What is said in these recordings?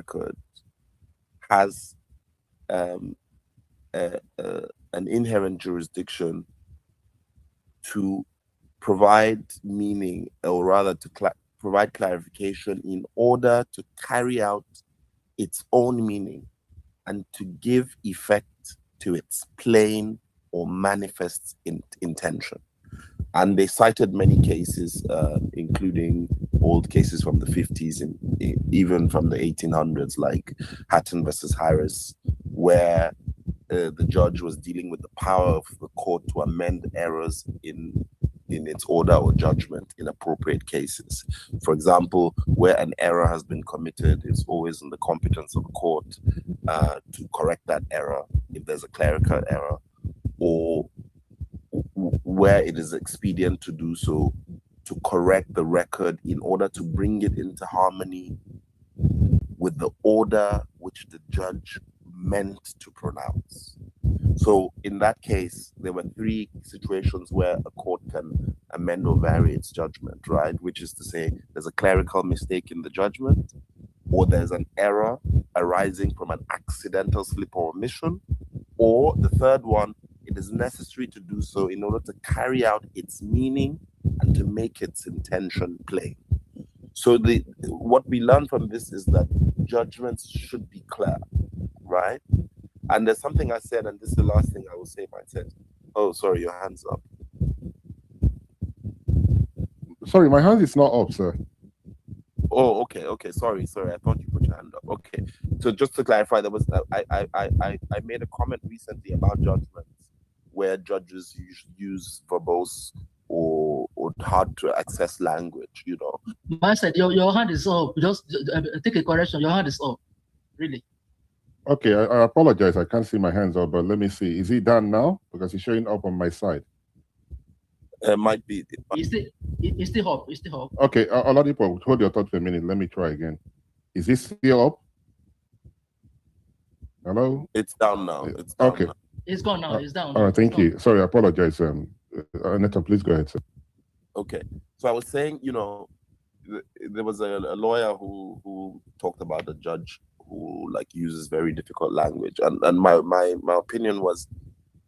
record has an inherent jurisdiction to provide meaning, or rather to provide clarification in order to carry out its own meaning and to give effect to its plain or manifest intention. And they cited many cases, including old cases from the 50s and even from the 1800s, like Hatton versus Harris, where the judge was dealing with the power of the court to amend errors in its order or judgment in appropriate cases. For example, where an error has been committed, it's always in the competence of the court to correct that error if there's a clerical error, or where it is expedient to do so, to correct the record in order to bring it into harmony with the order which the judge meant to pronounce. So in that case, there were three situations where a court can amend or vary its judgment, right? Which is to say, there's a clerical mistake in the judgment, or there's an error arising from an accidental slip or omission, or the third one, it is necessary to do so in order to carry out its meaning and to make its intention plain. So what we learn from this is that judgments should be clear, right? And there's something I said, and this is the last thing I will say, myself. Oh, sorry, your hand's up. Sorry, my hand is not up, sir. Oh, okay. Sorry. I thought you put your hand up. Okay. So just to clarify, there was I made a comment recently about judgments where judges use verbose or hard to access language. You know. Man said your hand is up. Just take a correction. Your hand is up. Really. Okay, I apologize. I can't see my hands up, but let me see. Is it done now? Because it's showing up on my side. It might be. It's still up. It's still up. Okay, Oladipo, hold your thought for a minute. Let me try again. Is this still up? Hello? It's down now. It's down okay. Now. It's gone now. It's down. All right, thank you. Sorry, I apologize. Aneta, please go ahead, sir. Okay. So I was saying, you know, there was a lawyer who talked about a judge who uses very difficult language, and my opinion was,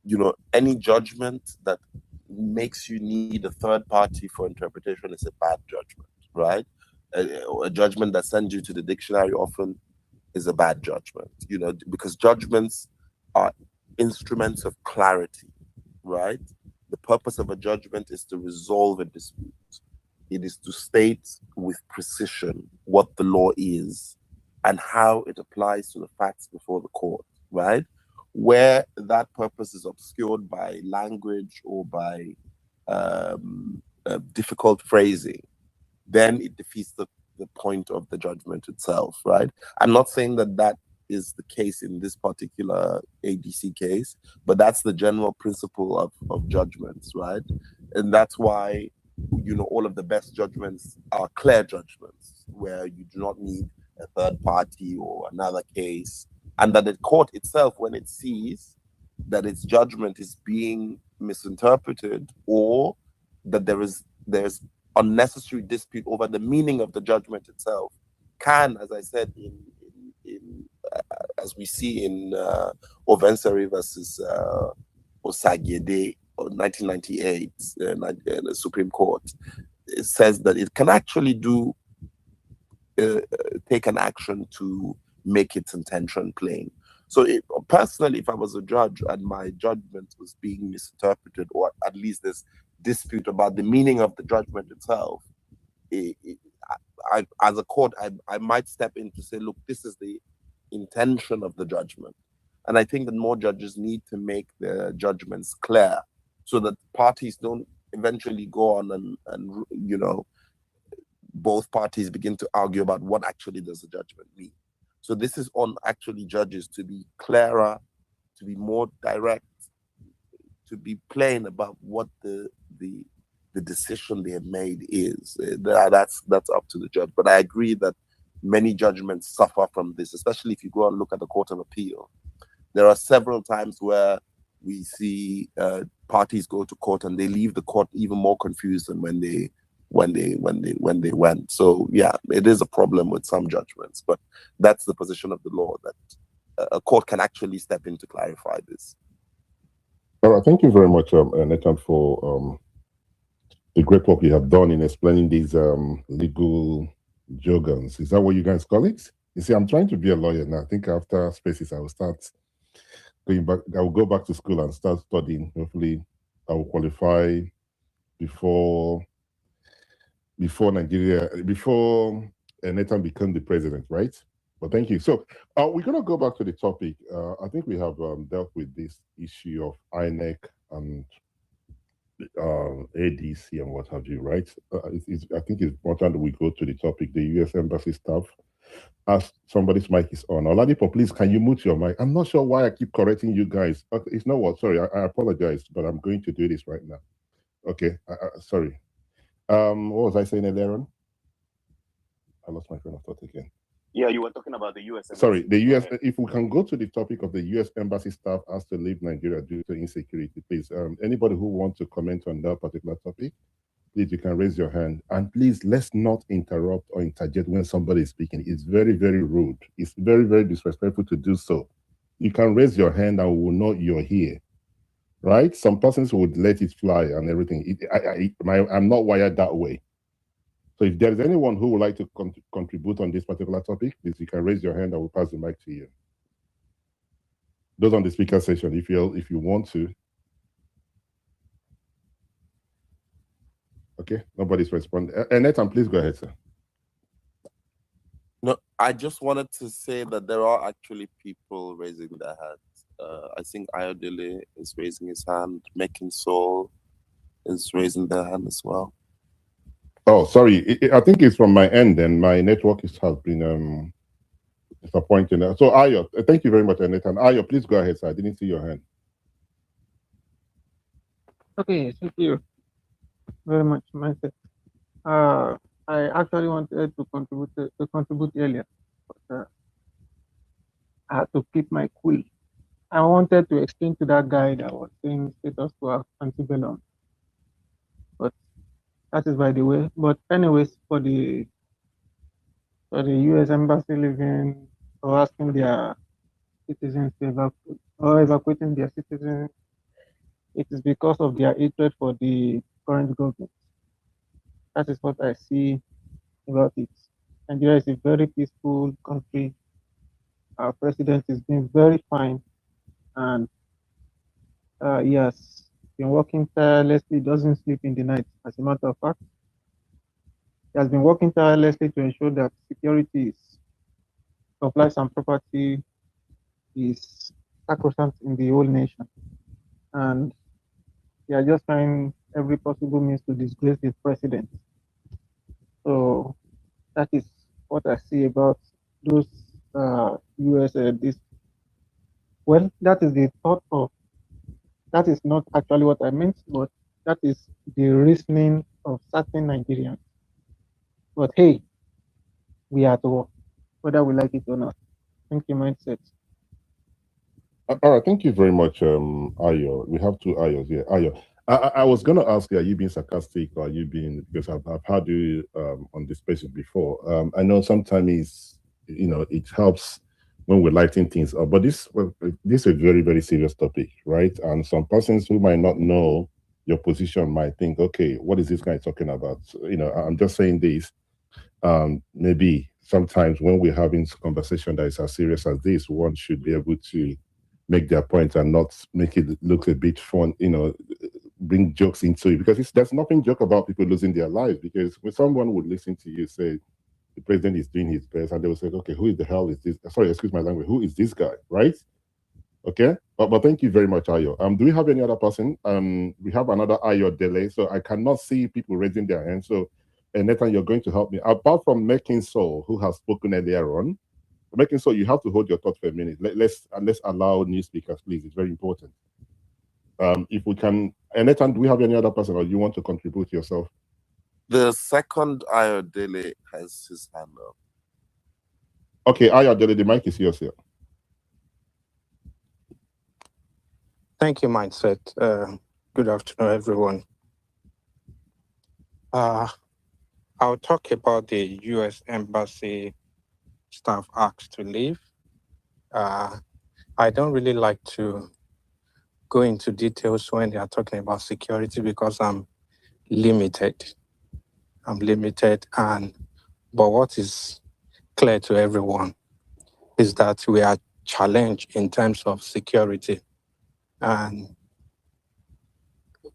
you know, any judgment that makes you need a third party for interpretation is a bad judgment, right? A judgment that sends you to the dictionary often is a bad judgment, you know, because judgments are instruments of clarity, right? The purpose of a judgment is to resolve a dispute. It is to state with precision what the law is and how it applies to the facts before the court, right? Where that purpose is obscured by language or by difficult phrasing, then it defeats the point of the judgment itself, right? I'm not saying that is the case in this particular ADC case, but that's the general principle of judgments, right? And that's why, you know, all of the best judgments are clear judgments where you do not need a third party or another case, and that the court itself, when it sees that its judgment is being misinterpreted or that there's unnecessary dispute over the meaning of the judgment itself, can, as I said, as we see in Ovenseri versus Osagiede, 1998, in the Supreme Court, it says that it can actually take an action to make its intention plain. So personally, if I was a judge and my judgment was being misinterpreted, or at least there's dispute about the meaning of the judgment itself, as a court, I might step in to say, look, this is the intention of the judgment. And I think that more judges need to make their judgments clear so that parties don't eventually go on and you know, both parties begin to argue about what actually does the judgment mean. So this is on actually judges to be clearer, to be more direct, to be plain about what the decision they have made is. That's up to the judge. But I agree that many judgments suffer from this, especially if you go and look at the Court of Appeal. There are several times where we see parties go to court and they leave the court even more confused than when they when they went. So yeah, it is a problem with some judgments, but that's the position of the law, that a court can actually step in to clarify this. All right, thank you very much, Nathan, for the great work you have done in explaining these legal jargons. Is that what you guys call it? You see, I'm trying to be a lawyer now. I think after Spaces, I will start going back. I will go back to school and start studying. Hopefully, I will qualify before Nathan became the president, right? But thank you. So we're going to go back to the topic. I think we have dealt with this issue of INEC and ADC and what have you, right? I think it's important that we go to the topic, the U.S. Embassy staff. As somebody's mic is on. Oladipo, please, can you mute your mic? I'm not sure why I keep correcting you guys. Okay, it's not what, sorry, I apologize, but I'm going to do this right now. Okay, sorry. What was I saying earlier on? I lost my train of thought again. Yeah, you were talking about the U.S. Embassy. Sorry, the U.S. If we can go to the topic of the U.S. Embassy staff asked to leave Nigeria due to insecurity, please. Anybody who wants to comment on that particular topic, please, you can raise your hand. And please, let's not interrupt or interject when somebody is speaking. It's very, very rude. It's very, very disrespectful to do so. You can raise your hand and we will know you're here, right? Some persons would let it fly and everything. I'm not wired that way. So if there is anyone who would like to contribute on this particular topic, please, you can raise your hand and we'll pass the mic to you. Those on the speaker session, if you want to. Okay, nobody's responding. Nathan, please go ahead, sir. No, I just wanted to say that there are actually people raising their hands. I think Ayodele is raising his hand. Making Soul is raising their hand as well. Oh, sorry. I think it's from my end, and my network has been disappointing. So, Ayo, thank you very much, Nathan. Ayo, please go ahead, sir. I didn't see your hand. Okay, thank you very much, myself. I actually wanted to contribute earlier, but I had to keep my cool. I wanted to explain to that guy that was saying status quo antebellum, but that is by the way. But anyways, for the U.S. embassy leaving or asking their citizens to evacuate or evacuating their citizens, it is because of their hatred for the current government. That is what I see about it. Nigeria is a very peaceful country. Our president is being very fine, and he has been working tirelessly, doesn't sleep in the night. As a matter of fact, he has been working tirelessly to ensure that security of lives and property is sacrosanct in the whole nation. And they are just trying every possible means to disgrace the president. So that is what I see about those US this. Well, that is the thought of. That is not actually what I meant, but that is the reasoning of certain Nigerians. But hey, we are at war, whether we like it or not. Thank you, mindset. All right, thank you very much, Ayo. We have two Ayos here. Ayo, I was going to ask you, are you being sarcastic or are you being, because I've had you on this space before. I know sometimes, it helps when we're lighting things up, but this is a very, very serious topic, right? And some persons who might not know your position might think, okay, what is this guy talking about? So, I'm just saying this. Maybe sometimes when we're having a conversation that is as serious as this, one should be able to make their point and not make it look a bit fun, bring jokes into it, because there's nothing joke about people losing their lives. Because when someone would listen to you say the president is doing his best, and they will say, okay, who the hell is this? Sorry, excuse my language. Who is this guy, right? Okay, but thank you very much, Ayo. Do we have any other person? We have another Ayo delay, so I cannot see people raising their hands. So, Nathan, you're going to help me. Apart from Making Soul, who has spoken earlier on, Making Soul, you have to hold your thought for a minute. Let's allow new speakers, please. It's very important. If we can, Nathan, do we have any other person, or you want to contribute yourself? The second Ayodele has his hand up. Okay, Ayodele, the mic is yours here. Thank you, Mindset. Good afternoon, everyone. I'll talk about the U.S. Embassy staff asked to leave. I don't really like to go into details when they are talking about security because I'm limited. But what is clear to everyone is that we are challenged in terms of security, and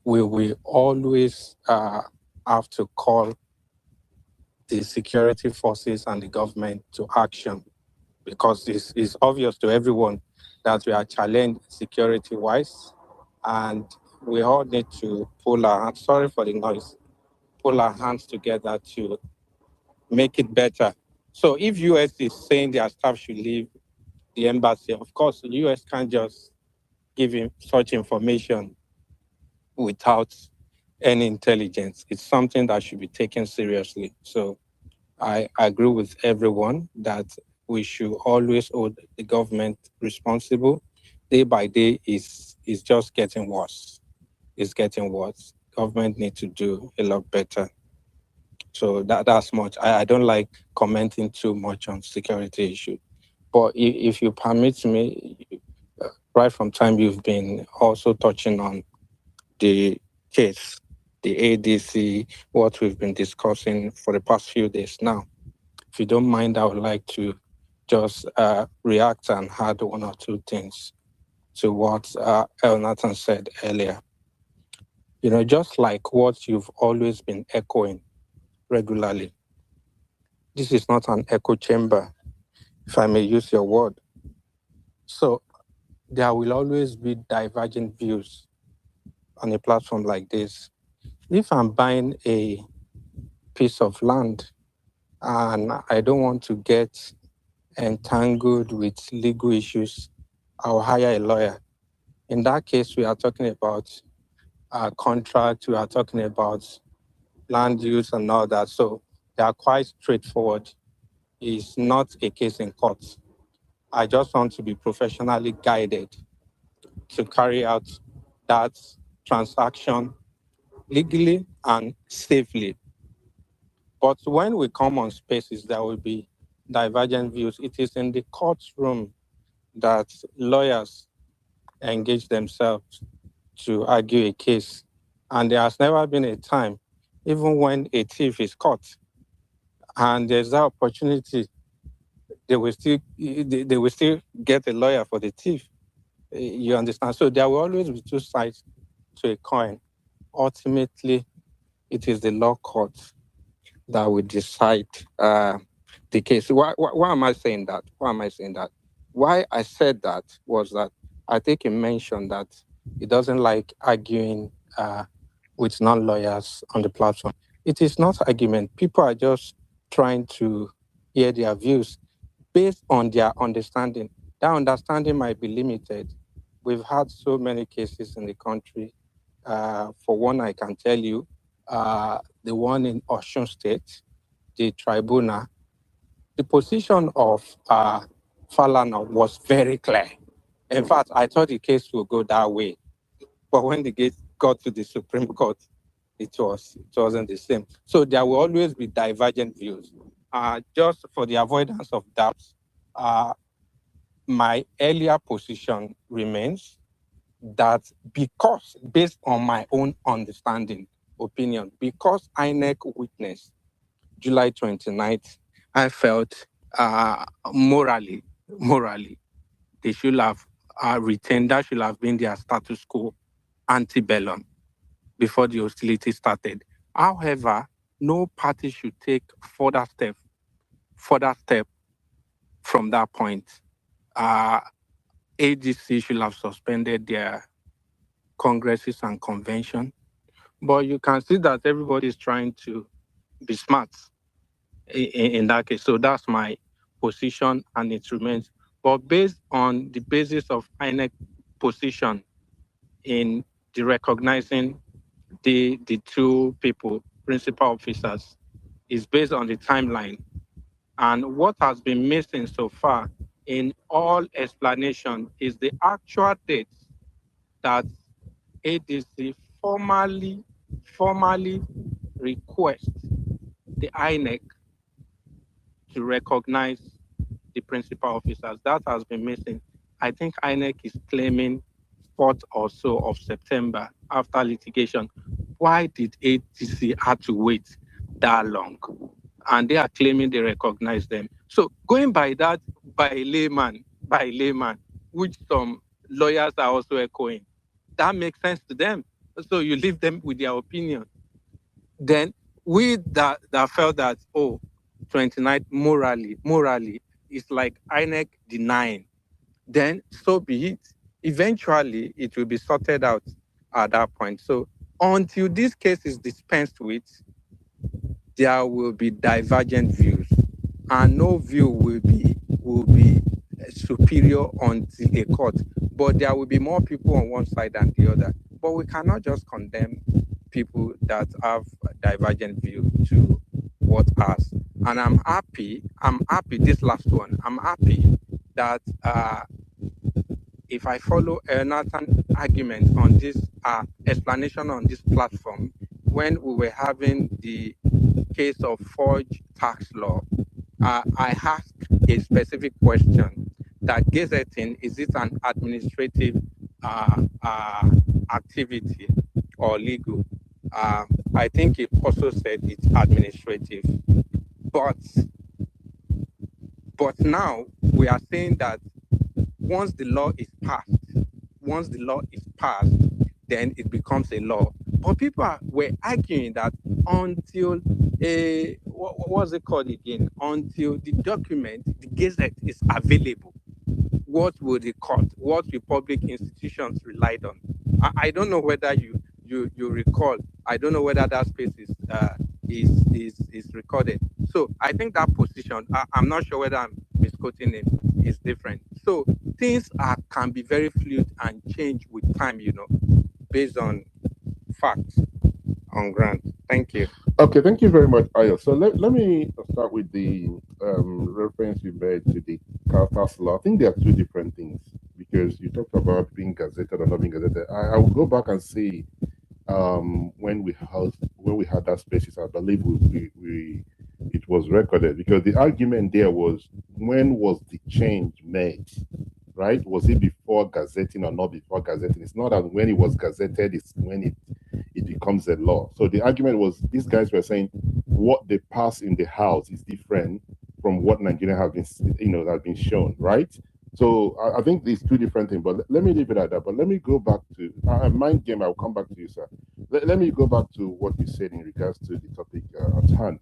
we will always have to call the security forces and the government to action, because it's obvious to everyone that we are challenged security-wise, and we all need to pull our hands, sorry for the noise, pull our hands together to make it better. So if US is saying their staff should leave the embassy, of course, the US can't just give him such information without any intelligence. It's something that should be taken seriously. So I agree with everyone that we should always hold the government responsible. Day by day is just getting worse. It's getting worse. Government need to do a lot better. So that's much. I don't like commenting too much on security issues. But if you permit me, right from time you've been also touching on the case, the ADC, what we've been discussing for the past few days now. If you don't mind, I would like to just react and add one or two things to what El Nathan said earlier. You know, just like what you've always been echoing regularly, this is not an echo chamber, if I may use your word. So there will always be divergent views on a platform like this. If I'm buying a piece of land and I don't want to get entangled with legal issues, I'll hire a lawyer. In that case, we are talking about a contract, we are talking about land use and all that. So they are quite straightforward. It's not a case in court. I just want to be professionally guided to carry out that transaction legally and safely. But when we come on spaces, there will be divergent views. It is in the courtroom that lawyers engage themselves to argue a case. And there has never been a time, even when a thief is caught, and there's that opportunity, they will still get a lawyer for the thief. You understand? So there will always be two sides to a coin. Ultimately, it is the law court that will decide the case. Why am I saying that? Why am I saying that? Why I said that was that I think he mentioned that he doesn't like arguing with non-lawyers on the platform. It is not argument. People are just trying to hear their views based on their understanding. That understanding might be limited. We've had so many cases in the country. For one, I can tell you, the one in Osun State, the tribunal, the position of Falana was very clear. In fact, I thought the case would go that way. But when the case got to the Supreme Court, it wasn't the same. So there will always be divergent views. Just for the avoidance of doubt, my earlier position remains that because, based on my own understanding, opinion, because INEC witnessed July 29th, I felt morally, they should have retained, that should have been their status quo antebellum before the hostility started. However, no party should take further step from that point. ADC should have suspended their congresses and convention, but you can see that everybody is trying to be smart in that case. So that's my position, and it remains. But based on the basis of INEC position in the recognizing the two people, principal officers, is based on the timeline. And what has been missing so far in all explanation is the actual date that ADC formally request the INEC to recognize the principal officers. That has been missing. I think INEC is claiming 4th or so of September after litigation. Why did ATC have to wait that long? And they are claiming they recognize them. So going by that, by layman, which some lawyers are also echoing, that makes sense to them. So you leave them with their opinion. Then we that felt that, 29th morally, it's like INEC denying. Then so be it. Eventually, it will be sorted out at that point. So until this case is dispensed with, there will be divergent views, and no view will be superior until a court. But there will be more people on one side than the other. But we cannot just condemn people that have a divergent view to what us. And I'm happy, this last one, I'm happy that if I follow Nathan's argument on this explanation on this platform, when we were having the case of forged tax law, I asked a specific question that gazetting, is it an administrative activity or legal? I think it also said it's administrative. But now we are saying that once the law is passed, then it becomes a law. But people were arguing that until what was it called again? Until the document, the gazette is available, what will the court, what will public institutions relied on? I don't know whether you recall. I don't know whether that space is recorded. So I think that position, I'm not sure whether I'm misquoting him, is different. So things can be very fluid and change with time, based on facts on ground. Thank you. Okay, thank you very much, Ayo. So let me start with the reference you made to the Carter's law. I think there are two different things, because you talked about being gazetted or not being gazetted. I will go back and see when we had that spaces. I believe it was recorded, because the argument there was, when was the change made? Right? Was it before gazetting or not before gazetting? It's not that when it was gazetted, it's when it becomes a law. So the argument was, these guys were saying what they pass in the House is different from what Nigeria have been, has been shown, right? So I think these two different things. But let me leave it at that. But let me go back to mind game. I'll come back to you, sir. Let me go back to what you said in regards to the topic at hand,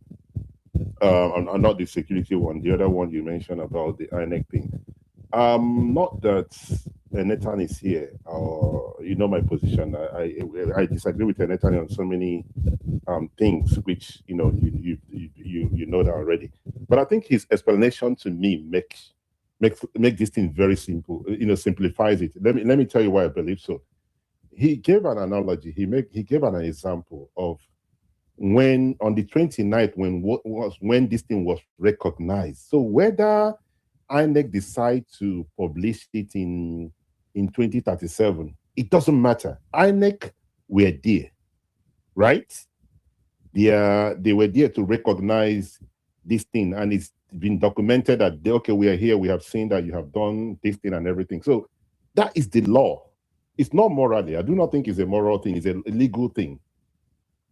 and not the security one. The other one you mentioned about the INEC thing. Not that Nathan is here, or my position. I disagree with Nathan on so many things, which you know that already. But I think his explanation to me makes this thing very simple. Simplifies it. Let me tell you why I believe so. He gave an analogy. He gave an example of when on the 29th, when this thing was recognized. So whether INEC decide to publish it in 2037, it doesn't matter. INEC were there, right? They were there to recognize this thing, and it's been documented that we are here, we have seen that you have done this thing and everything. So that is the law. It's not morally. I do not think it's a moral thing. It's a legal thing,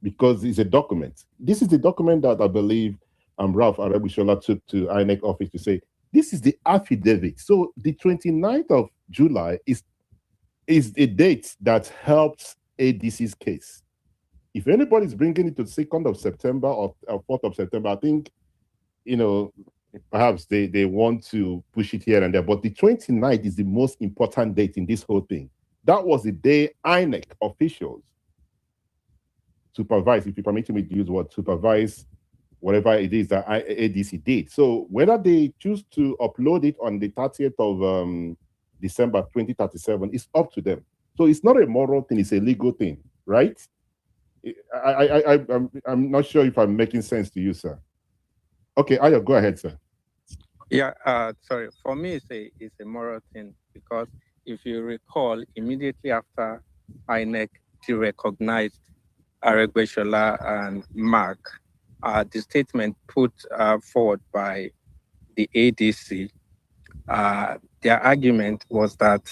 because it's a document. This is the document that I believe Ralph Arabishola took to INEC office to say, this is the affidavit. So the 29th of July is a date that helps ADC's case. If anybody's bringing it to the 2nd of September or 4th of September, I think, perhaps they want to push it here and there. But the 29th is the most important date in this whole thing. That was the day INEC officials supervise, if you permit me to use the word supervise, whatever it is that ADC did. So whether they choose to upload it on the 30th of December 2037, it's up to them. So it's not a moral thing, it's a legal thing, right? I'm not sure if I'm making sense to you, sir. Okay, Ayo, go ahead, sir. Yeah, sorry. For me, it's a moral thing, because if you recall, immediately after INEC recognized Aregbesola and Mark, the statement put forward by the ADC, their argument was that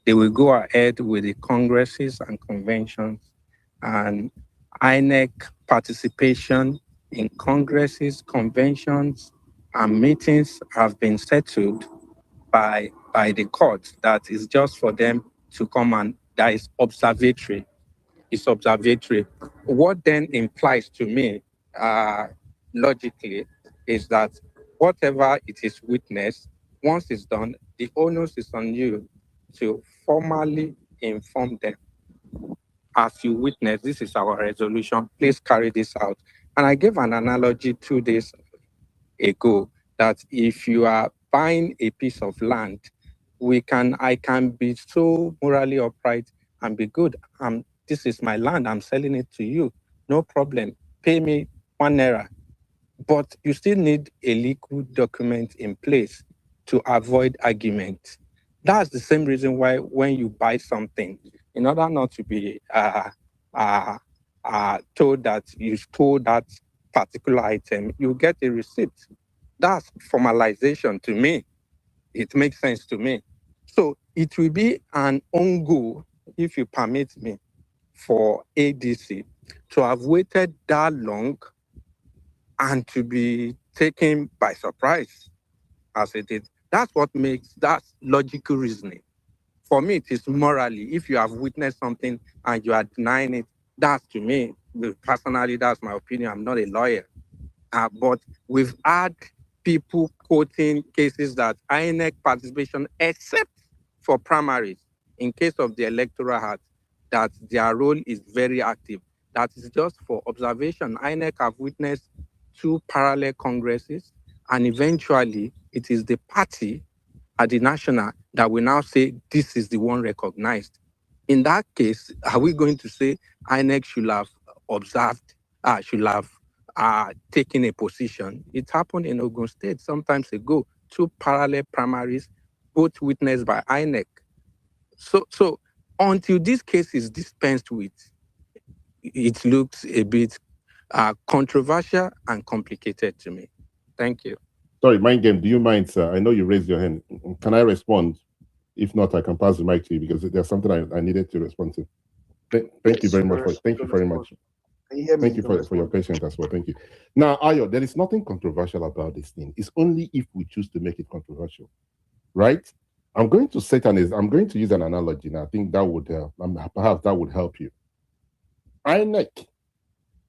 they will go ahead with the congresses and conventions, and INEC participation in congresses, conventions, and meetings have been settled by the court. That is just for them to come, and that is observatory. It's observatory. What then implies to me, logically, is that whatever it is witnessed, once it's done, the onus is on you to formally inform them. As you witness, this is our resolution. Please carry this out. And I gave an analogy 2 days ago that if you are buying a piece of land, I can be so morally upright and be good. This is my land. I'm selling it to you. No problem. Pay me ₦1. But you still need a legal document in place to avoid argument. That's the same reason why when you buy something, in order not to be told that you stole that particular item, you get a receipt. That's formalization to me. It makes sense to me. So it will be an own goal, if you permit me, for ADC to have waited that long and to be taken by surprise as it did. That's what makes that logical reasoning. For me, it is morally, if you have witnessed something and you are denying it, that's to me, personally, that's my opinion. I'm not a lawyer. But we've had people quoting cases that INEC participation, except for primaries, in case of the Electoral Act, that their role is very active. That is just for observation. INEC have witnessed 2 parallel congresses, and eventually it is the party at the national that will now say this is the one recognized. In that case, are we going to say INEC should have observed, should have taking a position? It happened in Ogun State some time ago, 2 parallel primaries, both witnessed by INEC. So until this case is dispensed with, it looks a bit controversial and complicated to me. Thank you. Sorry, Mind Game, do you mind, sir? I know you raised your hand. Can I respond? If not, I can pass the mic to you because there's something I needed to respond to. Thank you very much. Thank you very much. Thank you for your patience as well. Thank you. Now, Ayo, there is nothing controversial about this thing. It's only if we choose to make it controversial, right? I'm going to use an analogy, and I think that would perhaps that would help you. INEC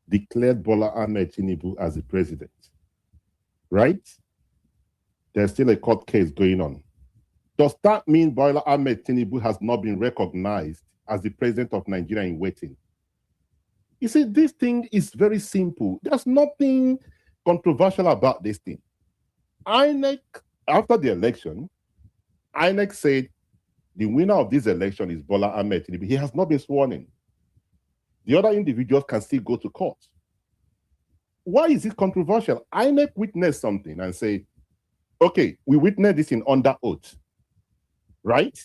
declared Bola Ahmed Tinubu as the president, right? There's still a court case going on. Does that mean Bola Ahmed Tinubu has not been recognized as the president of Nigeria in waiting? You see, this thing is very simple. There's nothing controversial about this thing. INEC, after the election, INEC said the winner of this election is Bola Ahmed Tinubu. He has not been sworn in. The other individuals can still go to court. Why is it controversial? INEC witnessed something and say, okay, we witnessed this in under oath, right?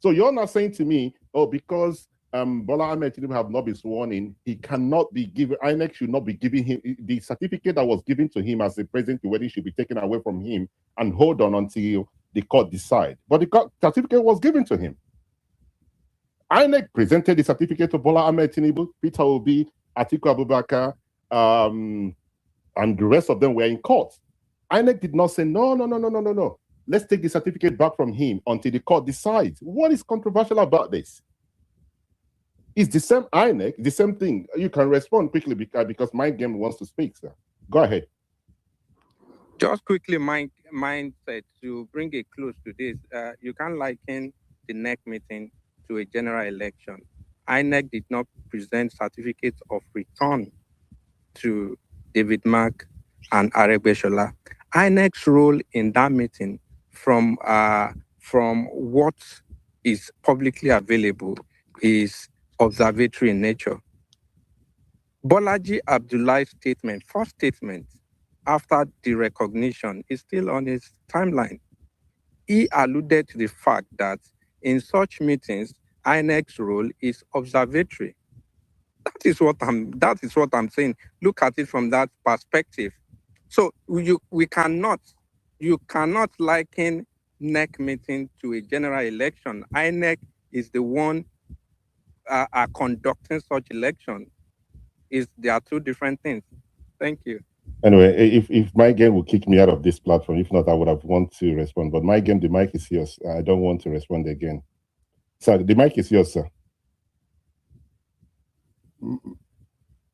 So you're not saying to me, oh, because Bola Ahmed Tinubu have not been sworn in, he cannot be given, INEC should not be giving him, the certificate that was given to him as the president, the wedding should be taken away from him and hold on until the court decide. But the certificate was given to him. INEC presented the certificate to Bola Ahmed Tinubu, Peter Obi, Atiku Abubakar, and the rest of them were in court. INEC did not say, no. Let's take the certificate back from him until the court decides. What is controversial about this? It's the same INEC, the same thing. You can respond quickly because Mind Game wants to speak, sir. Go ahead. Just quickly, Mind said to bring a close to this, you can liken the NEC meeting to a general election. INEC did not present certificates of return to David Mark and Aregbesola. INEC's role in that meeting, from what is publicly available, is observatory in nature. Bolaji Abdullah's statement, first statement after the recognition, is still on his timeline. He alluded to the fact that in such meetings, INEC's role is observatory. That is what I'm saying. Look at it from that perspective. So you cannot liken NEC meeting to a general election. INEC is the one are conducting such election. There are two different things. Thank you. Anyway, if my game will kick me out of this platform, if not, I would have want to respond. But my game, the mic is yours. I don't want to respond again. Sir, the mic is yours, sir.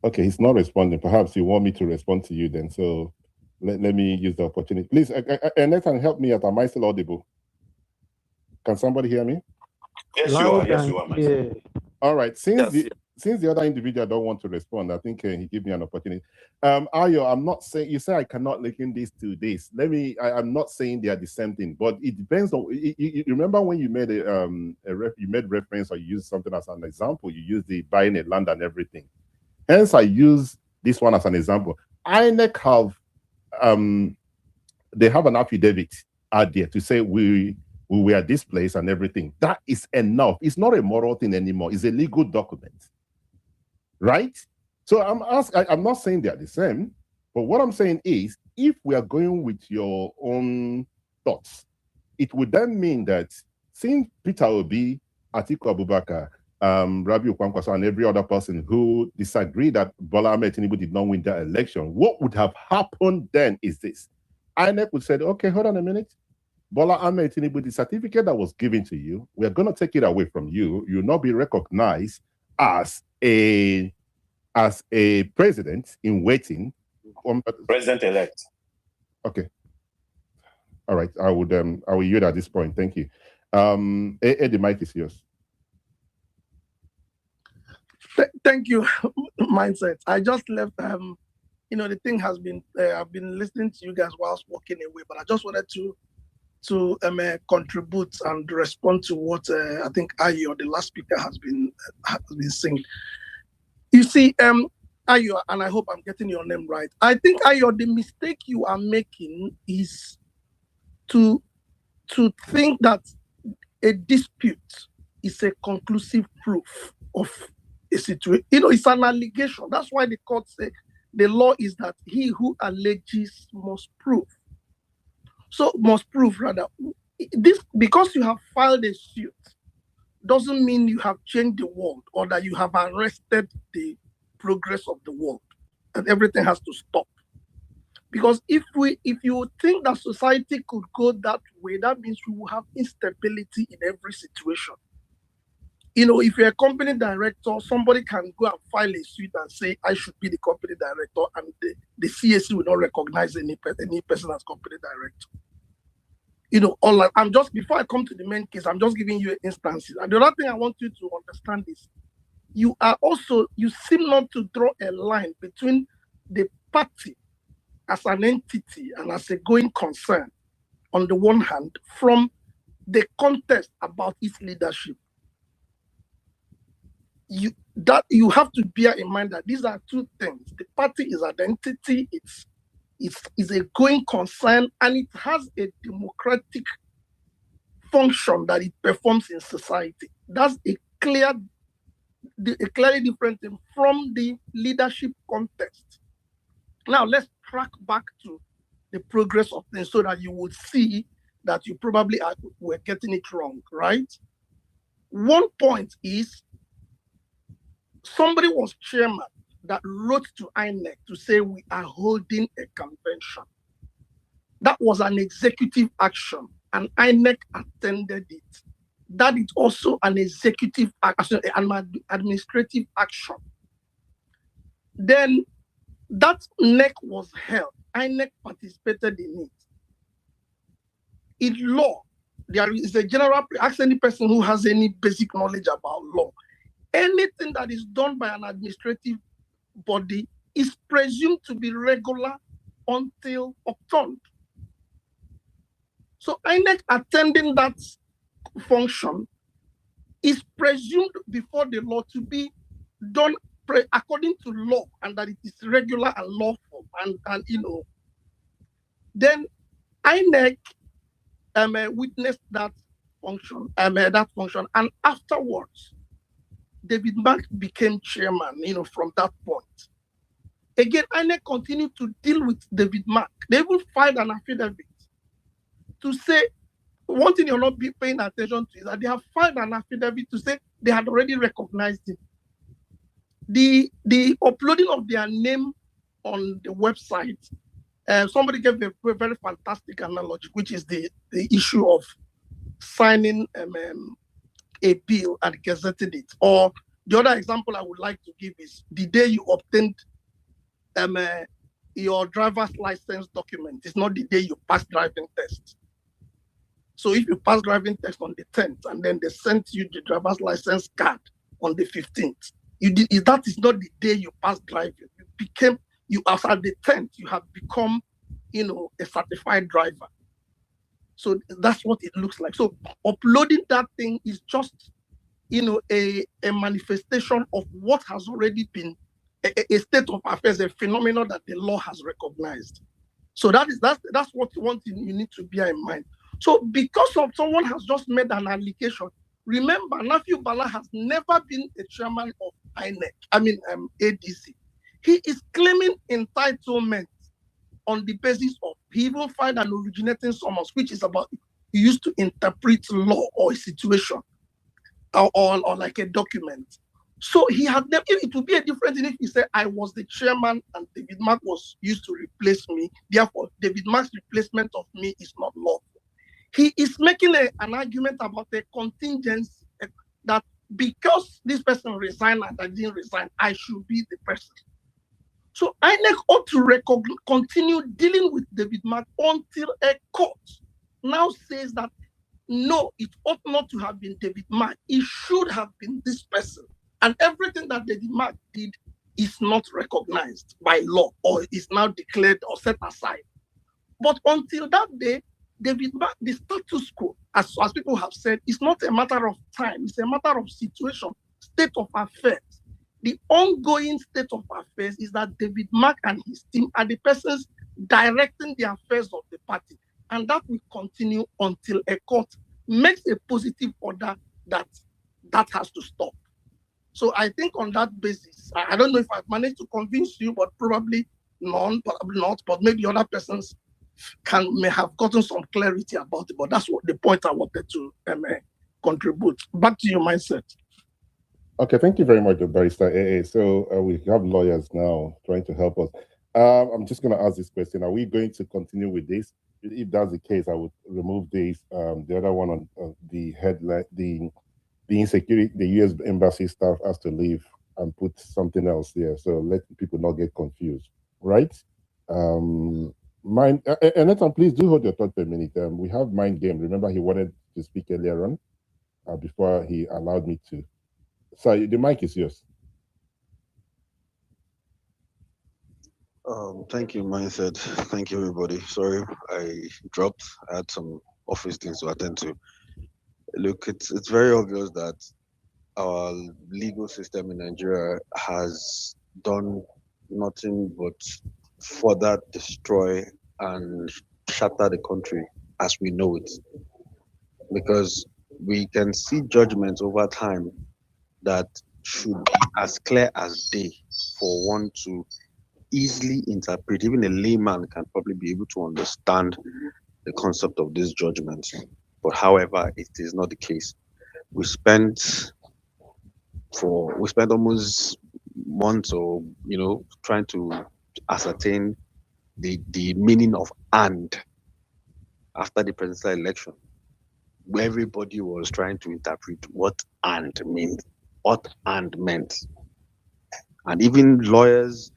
Okay, he's not responding. Perhaps you want me to respond to you then. So let me use the opportunity. Please, Nathan, help me out. Am I still audible? Can somebody hear me? Yes, you are. Yes, you are. Yeah. All right. Since the other individual don't want to respond, I think he give me an opportunity. Ayo, I'm not saying, you say I cannot link this to this. I'm not saying they are the same thing, but it depends on. You remember when you made you made reference or you used something as an example. You used the buying a land and everything. Hence, I use this one as an example. INEC they have an affidavit out there to say we were this place and everything. That is enough. It's not a moral thing anymore. It's a legal document, right? So I'm not saying they are the same, but what I'm saying is, if we are going with your own thoughts, it would then mean that since Peter Obi, Atiku Abubakar, Rabi Okwankwaso, and every other person who disagreed that Bola Ahmed Tinubu did not win that election, what would have happened then is this. INEC would say, okay, hold on a minute. Bola Ahmed Tinubu, the certificate that was given to you, we are going to take it away from you. You will not be recognized as a president in waiting. President-elect. Okay. All right. I will yield at this point. Thank you. The mic is yours. Thank you, Mindset. I just left. The thing has been. I've been listening to you guys whilst walking away, but I just wanted to contribute and respond to what I think Ayo, the last speaker, has been saying. You see, Ayo, and I hope I'm getting your name right. I think Ayo, the mistake you are making is to think that a dispute is a conclusive proof of a situation. It's an allegation. That's why the court say the law is that he who alleges must prove. So must prove rather. This, because you have filed a suit, doesn't mean you have changed the world or that you have arrested the progress of the world and everything has to stop. Because if you think that society could go that way, that means we will have instability in every situation. If you're a company director, somebody can go and file a suit and say, I should be the company director, and the CAC will not recognize any person as company director. Before I come to the main case, I'm just giving you instances. And the other thing I want you to understand is, you seem not to draw a line between the party as an entity and as a going concern, on the one hand, from the contest about its leadership. You have to bear in mind that these are two things. The party is an entity, it's a going concern, and it has a democratic function that it performs in society. That's a clearly different thing from the leadership context. Now let's track back to the progress of things so that you would see that you probably were getting it wrong, right? One point is, somebody was chairman that wrote to INEC to say we are holding a convention. That was an executive action, and INEC attended it. That is also an executive action, an administrative action. Then that NEC was held. INEC participated in it. In law, there is a general, ask any person who has any basic knowledge about law. Anything that is done by an administrative body is presumed to be regular until overturned. So INEC attending that function is presumed before the law to be done according to law, and that it is regular and lawful. And then INEC witnessed that function, and afterwards, David Mark became chairman, from that point. Again, INEC continued to deal with David Mark. They even filed an affidavit to say, one thing you're not paying attention to is that they have filed an affidavit to say they had already recognized him. The uploading of their name on the website, somebody gave a very fantastic analogy, which is the issue of signing a bill and gazetting it. Or the other example I would like to give is the day you obtained your driver's license document. It's not the day you pass driving test. So if you pass driving test on the 10th and then they sent you the driver's license card on the 15th, that is not the day you pass driving. After the 10th, you have become, a certified driver. So that's what it looks like. So uploading that thing is just, a manifestation of what has already been a state of affairs, a phenomenon that the law has recognized. So that's one thing you need to bear in mind. So because of someone has just made an allegation, remember, Nafiu Bala has never been a chairman of ADC. He is claiming entitlement on the basis of, he even filed an originating summons, which is about, he used to interpret law or a situation or like a document. So he had never, it would be a different thing if he said, I was the chairman and David Mark was used to replace me. Therefore, David Mark's replacement of me is not lawful. He is making an argument about a contingency that because this person resigned and I didn't resign, I should be the person. So INEC ought to continue dealing with David Mark until a court now says that, no, it ought not to have been David Mark. It should have been this person. And everything that David Mark did is not recognized by law or is now declared or set aside. But until that day, David Mark, the status quo, as people have said, is not a matter of time. It's a matter of situation, state of affairs. The ongoing state of affairs is that David Mark and his team are the persons directing the affairs of the party. And that will continue until a court makes a positive order that has to stop. So I think on that basis, I don't know if I've managed to convince you, but probably not, but maybe other persons may have gotten some clarity about it. But that's what the point I wanted to contribute. Back to your mindset. Okay, thank you very much, Barrister AA. So we have lawyers now trying to help us. I'm just going to ask this question. Are we going to continue with this? If that's the case, I would remove this. The other one on the headline, the insecurity, the U.S. embassy staff has to leave and put something else there. So let people not get confused, right? Nathan, please do hold your thought for a minute. We have Mind Game. Remember, he wanted to speak earlier on before he allowed me to. So the mic is yours. Thank you, Mindset. Thank you, everybody. Sorry, I dropped. I had some office things to attend to. Look, it's very obvious that our legal system in Nigeria has done nothing but further destroy and shatter the country as we know it. Because we can see judgments over time that should be as clear as day for one to easily interpret. Even a layman can probably be able to understand the concept of this judgment. But however, it is not the case. We spent almost months or trying to ascertain the meaning of "and" after the presidential election, where everybody was trying to interpret what "and" means, what "and" meant. And even lawyers,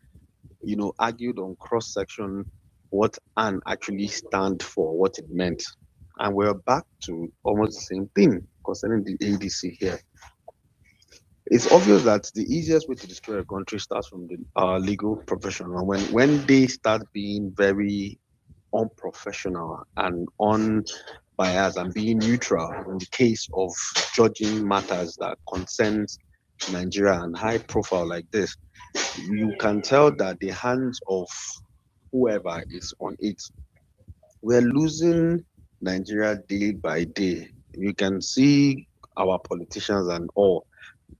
argued on cross-section what "and" actually stand for, what it meant. And we're back to almost the same thing concerning the ADC here. It's obvious that the easiest way to destroy a country starts from the legal profession. And when they start being very unprofessional and unbiased and being neutral in the case of judging matters that concerns Nigeria and high profile like this, you can tell that the hands of whoever is on it. We're losing Nigeria day by day. You can see our politicians and all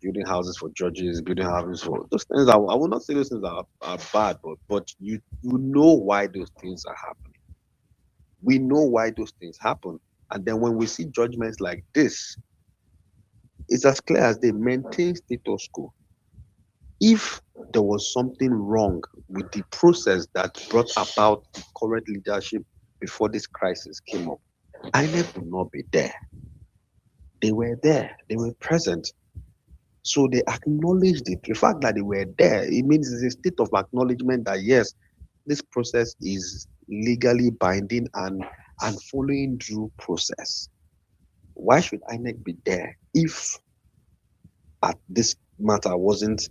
building houses for judges, building houses for those things. I will not say those things are bad, but you know why those things are happening. We know why those things happen. And then when we see judgments like this, it's as clear as they maintain status quo. If there was something wrong with the process that brought about the current leadership before this crisis came up, INEC would not be there. They were there, they were present. So they acknowledged it. The fact that they were there, it means it's a state of acknowledgement that yes, this process is legally binding and following due process. Why should INEC be there if this matter wasn't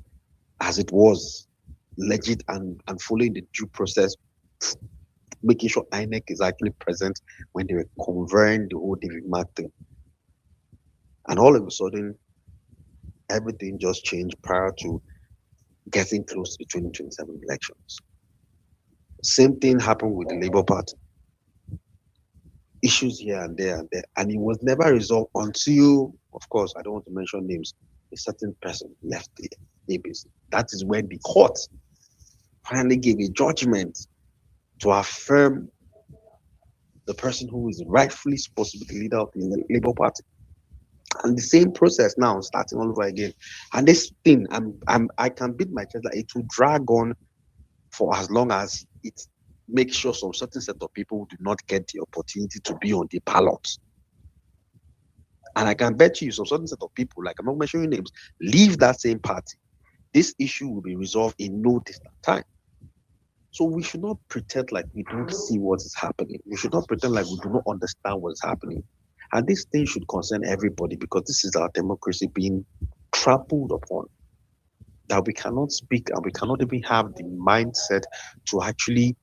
as it was legit and following the due process, making sure INEC is actually present when they were converting the whole David Mark thing. And all of a sudden, everything just changed prior to getting close to the 2027 elections. Same thing happened with the Labour Party. Issues here and there, and it was never resolved until, of course, I don't want to mention names, a certain person left the APC. That is when the court finally gave a judgment to affirm the person who is rightfully supposed to be the leader of the Labour Party. And the same process now starting all over again. And this thing, I can beat my chest that it will drag on for as long as it makes sure some certain set of people do not get the opportunity to be on the ballot. And I can bet you some certain set of people, like I'm not mentioning names, leave that same party. This issue will be resolved in no distant time. So we should not pretend like we don't see what is happening. We should not pretend like we do not understand what is happening. And this thing should concern everybody because this is our democracy being trampled upon. That we cannot speak and we cannot even have the mindset to actually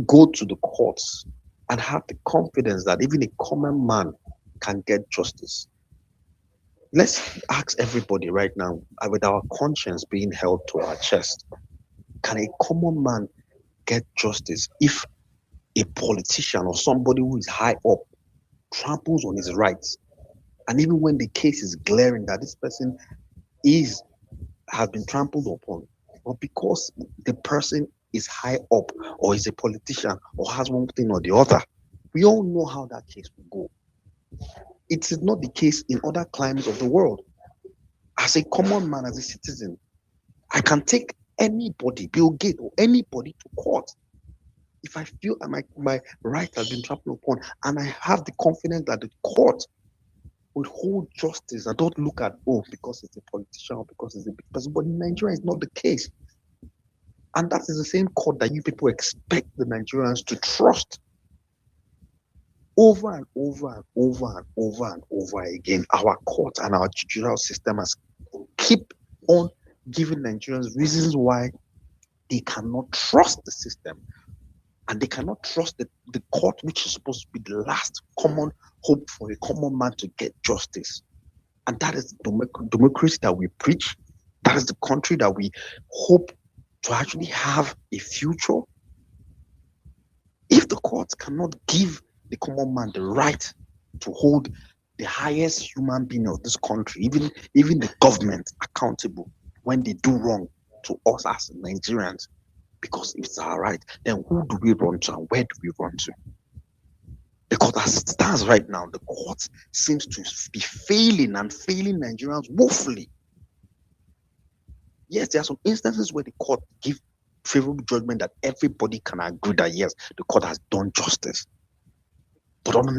go to the courts and have the confidence that even a common man can get justice. Let's ask everybody right now, with our conscience being held to our chest, can a common man get justice if a politician or somebody who is high up tramples on his rights? And even when the case is glaring that this person has been trampled upon, but because the person is high up or is a politician or has one thing or the other, we all know how that case will go. It is not the case in other climes of the world. As a common man, as a citizen, I can take anybody, Bill Gates or anybody, to court if I feel my right has been trampled upon, and I have the confidence that the court will hold justice and don't look at, because it's a politician or because it's a big person. But in Nigeria, it's not the case. And that is the same court that you people expect the Nigerians to trust. Over and over and over and over and over again, our court and our judicial system has keep on giving Nigerians reasons why they cannot trust the system. And they cannot trust the court, which is supposed to be the last common hope for a common man to get justice. And that is democracy that we preach. That is the country that we hope to actually have a future. If the courts cannot give the common man the right to hold the highest human being of this country, even the government, accountable when they do wrong to us as Nigerians, because it's our right, then who do we run to and where do we run to? Because as it stands right now, the court seems to be failing Nigerians woefully. Yes, there are some instances where the court give favorable judgment that everybody can agree that yes, the court has done justice. But on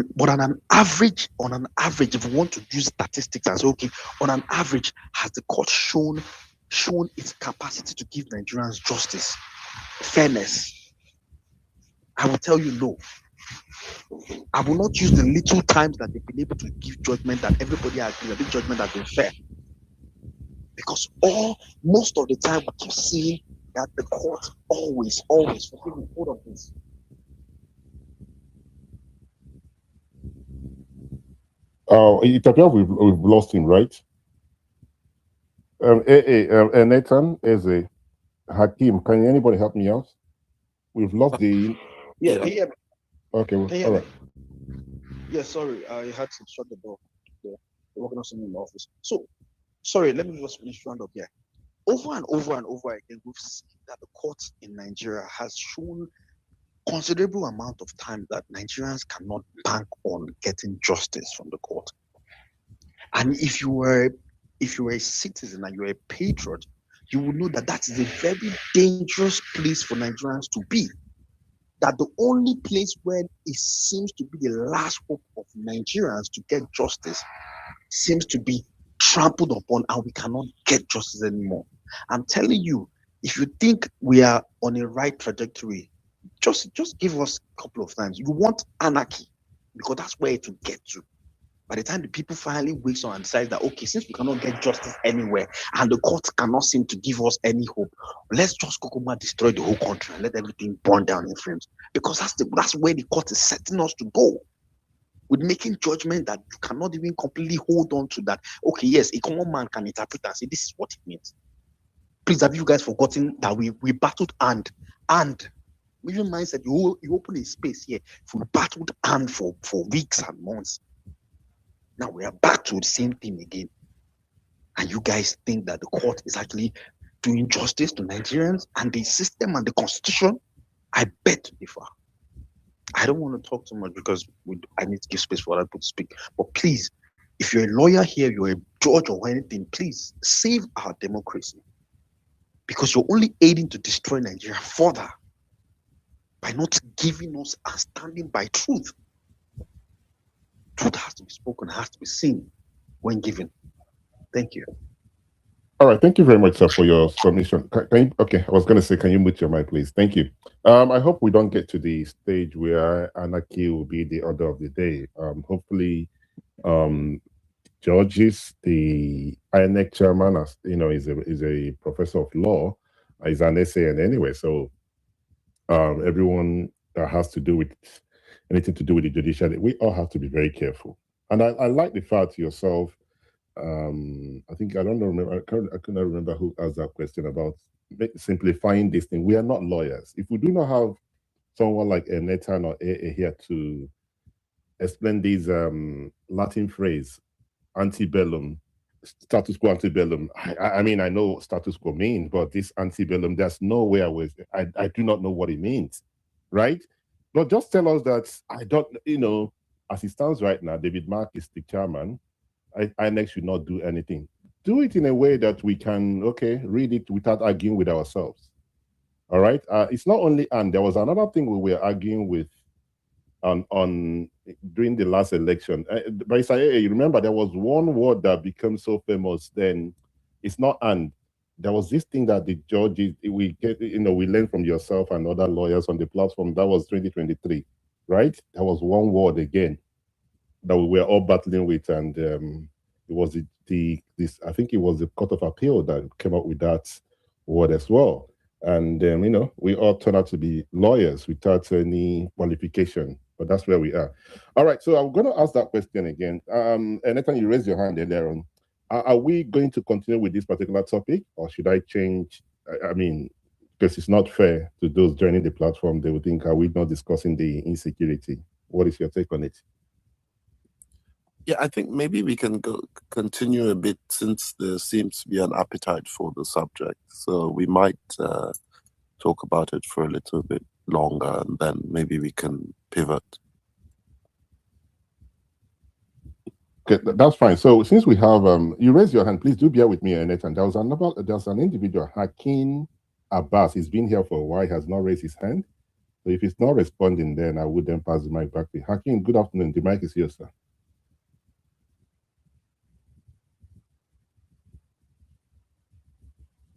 an average, if we want to use statistics and say, okay, on an average, has the court shown its capacity to give Nigerians justice, fairness? I will tell you no. I will not use the little times that they've been able to give judgment that everybody agrees that this judgment has been fair. Because most of the time we keep seeing that the court always, forgive me, hold on please. It appears we've lost him, right? Nathan, Eze, Hakim, can anybody help me out? We've lost the. Yeah. Okay, all right. Yeah, sorry, I had to shut the door. They're working on something in the office. So, sorry, let me just finish round up here. Over and over and over again, we've seen that the court in Nigeria has shown considerable amount of time that Nigerians cannot bank on getting justice from the court. And if you were a citizen and you're a patriot, you will know that that is a very dangerous place for Nigerians to be. That the only place where it seems to be the last hope of Nigerians to get justice seems to be trampled upon, and we cannot get justice anymore. I'm telling you, if you think we are on a right trajectory, just give us a couple of times. You want anarchy, because that's where it will get to. By the time the people finally wakes up and decides that, okay, since we cannot get justice anywhere and the court cannot seem to give us any hope, let's just go and destroy the whole country and let everything burn down in flames. Because that's where the court is setting us to go. With making judgment that you cannot even completely hold on to that. Okay, yes, a common man can interpret and say, this is what it means. Please, have you guys forgotten that we battled and even mindset, you open a space here, we battled and for weeks and months. Now we are back to the same thing again. And you guys think that the court is actually doing justice to Nigerians and the system and the constitution? I bet to differ. I don't want to talk too much because I need to give space for other people to speak. But please, if you're a lawyer here, you're a judge or anything, please save our democracy. Because you're only aiding to destroy Nigeria further by not giving us and standing by truth. Truth has to be spoken, has to be seen when given. Thank you. All right, thank you very much, sir, for your submission. Okay, I was going to say, can you mute your mic, please? Thank you. I hope we don't get to the stage where anarchy will be the order of the day. Hopefully, judges, the INEC chairman, as you know, is a professor of law, is an SAN anyway. So everyone that has to do with anything to do with the judiciary, we all have to be very careful. And I like the fact yourself. I think I don't remember. I cannot remember who asked that question about simplifying this thing. We are not lawyers. If we do not have someone like Nathan or AA here to explain these Latin phrase, antebellum, status quo antebellum. I mean, I know what status quo means, but this antebellum, there's no way I do not know what it means, right? But just tell us that I don't, as it stands right now, David Mark is the chairman. INEC should not do anything. Do it in a way that we can, read it without arguing with ourselves. All right. It's not only, and there was another thing we were arguing with on during the last election. But you remember there was one word that became so famous then. It's not and. There was this thing that the judges, we learned from yourself and other lawyers on the platform. That was 2023, right? That was one word again that we were all battling with, and it was I think it was the Court of Appeal that came up with that word as well. And we all turned out to be lawyers without any qualification, but that's where we are. All right, so I'm going to ask that question again. And Nathan, you raised your hand earlier on. Are we going to continue with this particular topic, or should I change? I mean, because it's not fair to those joining the platform. They would think, are we not discussing the insecurity? What is your take on it? Yeah, I think maybe we can continue a bit since there seems to be an appetite for the subject. So we might talk about it for a little bit longer, and then maybe we can pivot. Okay, that's fine. So since we have, you raised your hand, please do bear with me, Nathan. There's an individual, Hakeem Abbas. He's been here for a while, has not raised his hand. So if he's not responding, then I would then pass the mic back to you. Hakeem, good afternoon. The mic is yours, sir.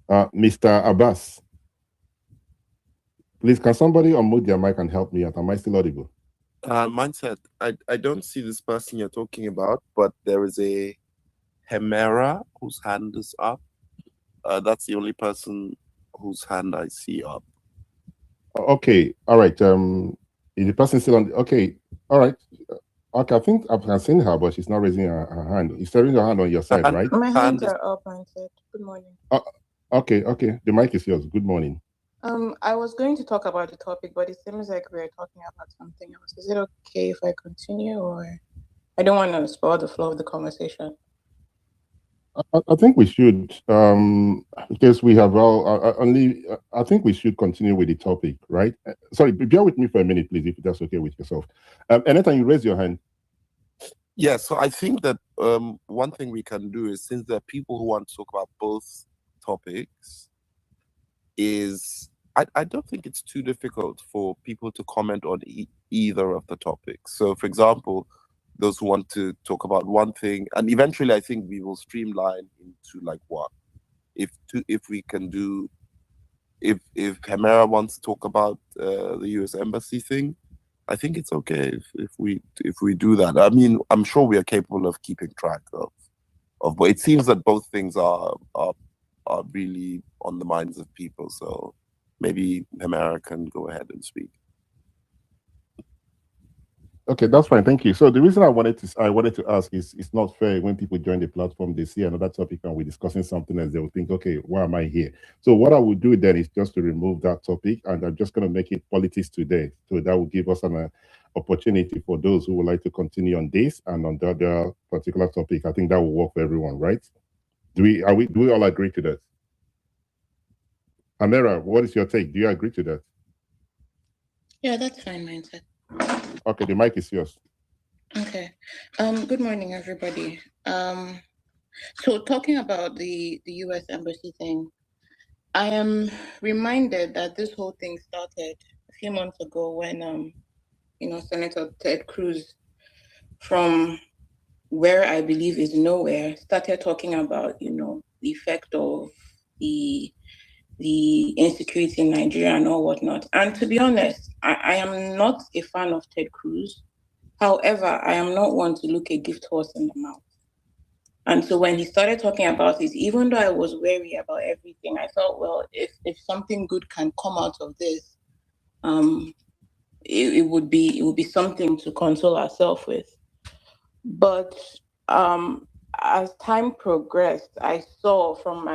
Mr. Abbas, please, can somebody unmute their mic and help me out? Am I still audible? Mindset, I don't see this person you're talking about, but there is a Hemera whose hand is up. That's the only person whose hand I see up. Okay, all right. Is the person still on? Okay, all right. Okay, I think I've seen her, but she's not raising her hand. She's raising her hand on your side, right? My hands are up, Mindset. Good morning. Okay. The mic is yours. Good morning. I was going to talk about the topic, but it seems like we're talking about something else. Is it okay if I continue, or I don't want to spoil the flow of the conversation? I think we should, because we have only. I think we should continue with the topic, right? Sorry, bear with me for a minute, please, if that's okay with yourself. Anytime you raise your hand. Yeah, so I think that one thing we can do is, since there are people who want to talk about both topics, is I don't think it's too difficult for people to comment on either of the topics. So, for example, those who want to talk about one thing, and eventually I think we will streamline into like what if we can do, if Hemera wants to talk about the US embassy thing, I think it's okay if we do that. I mean, I'm sure we are capable of keeping track but it seems that both things are really on the minds of people. So maybe Hemera can go ahead and speak. Okay, that's fine. Thank you. So the reason I wanted to ask is, it's not fair when people join the platform, they see another topic and we're discussing something else, they will think, okay, why am I here? So what I would do then is just to remove that topic, and I'm just going to make it politics today. So that will give us an opportunity for those who would like to continue on this and on the other particular topic. I think that will work for everyone, right? Do we all agree to that? Amira, what is your take? Do you agree to that? Yeah, that's fine, mindset. Okay, the mic is yours. Okay. Good morning, everybody. So talking about the US embassy thing, I am reminded that this whole thing started a few months ago when Senator Ted Cruz, from where I believe is nowhere, started talking about, the effect of the insecurity in Nigeria and all whatnot. And to be honest, I am not a fan of Ted Cruz. However, I am not one to look a gift horse in the mouth. And so when he started talking about it, even though I was wary about everything, I thought, well, if something good can come out of this, it would be something to console ourselves with. But as time progressed, I saw from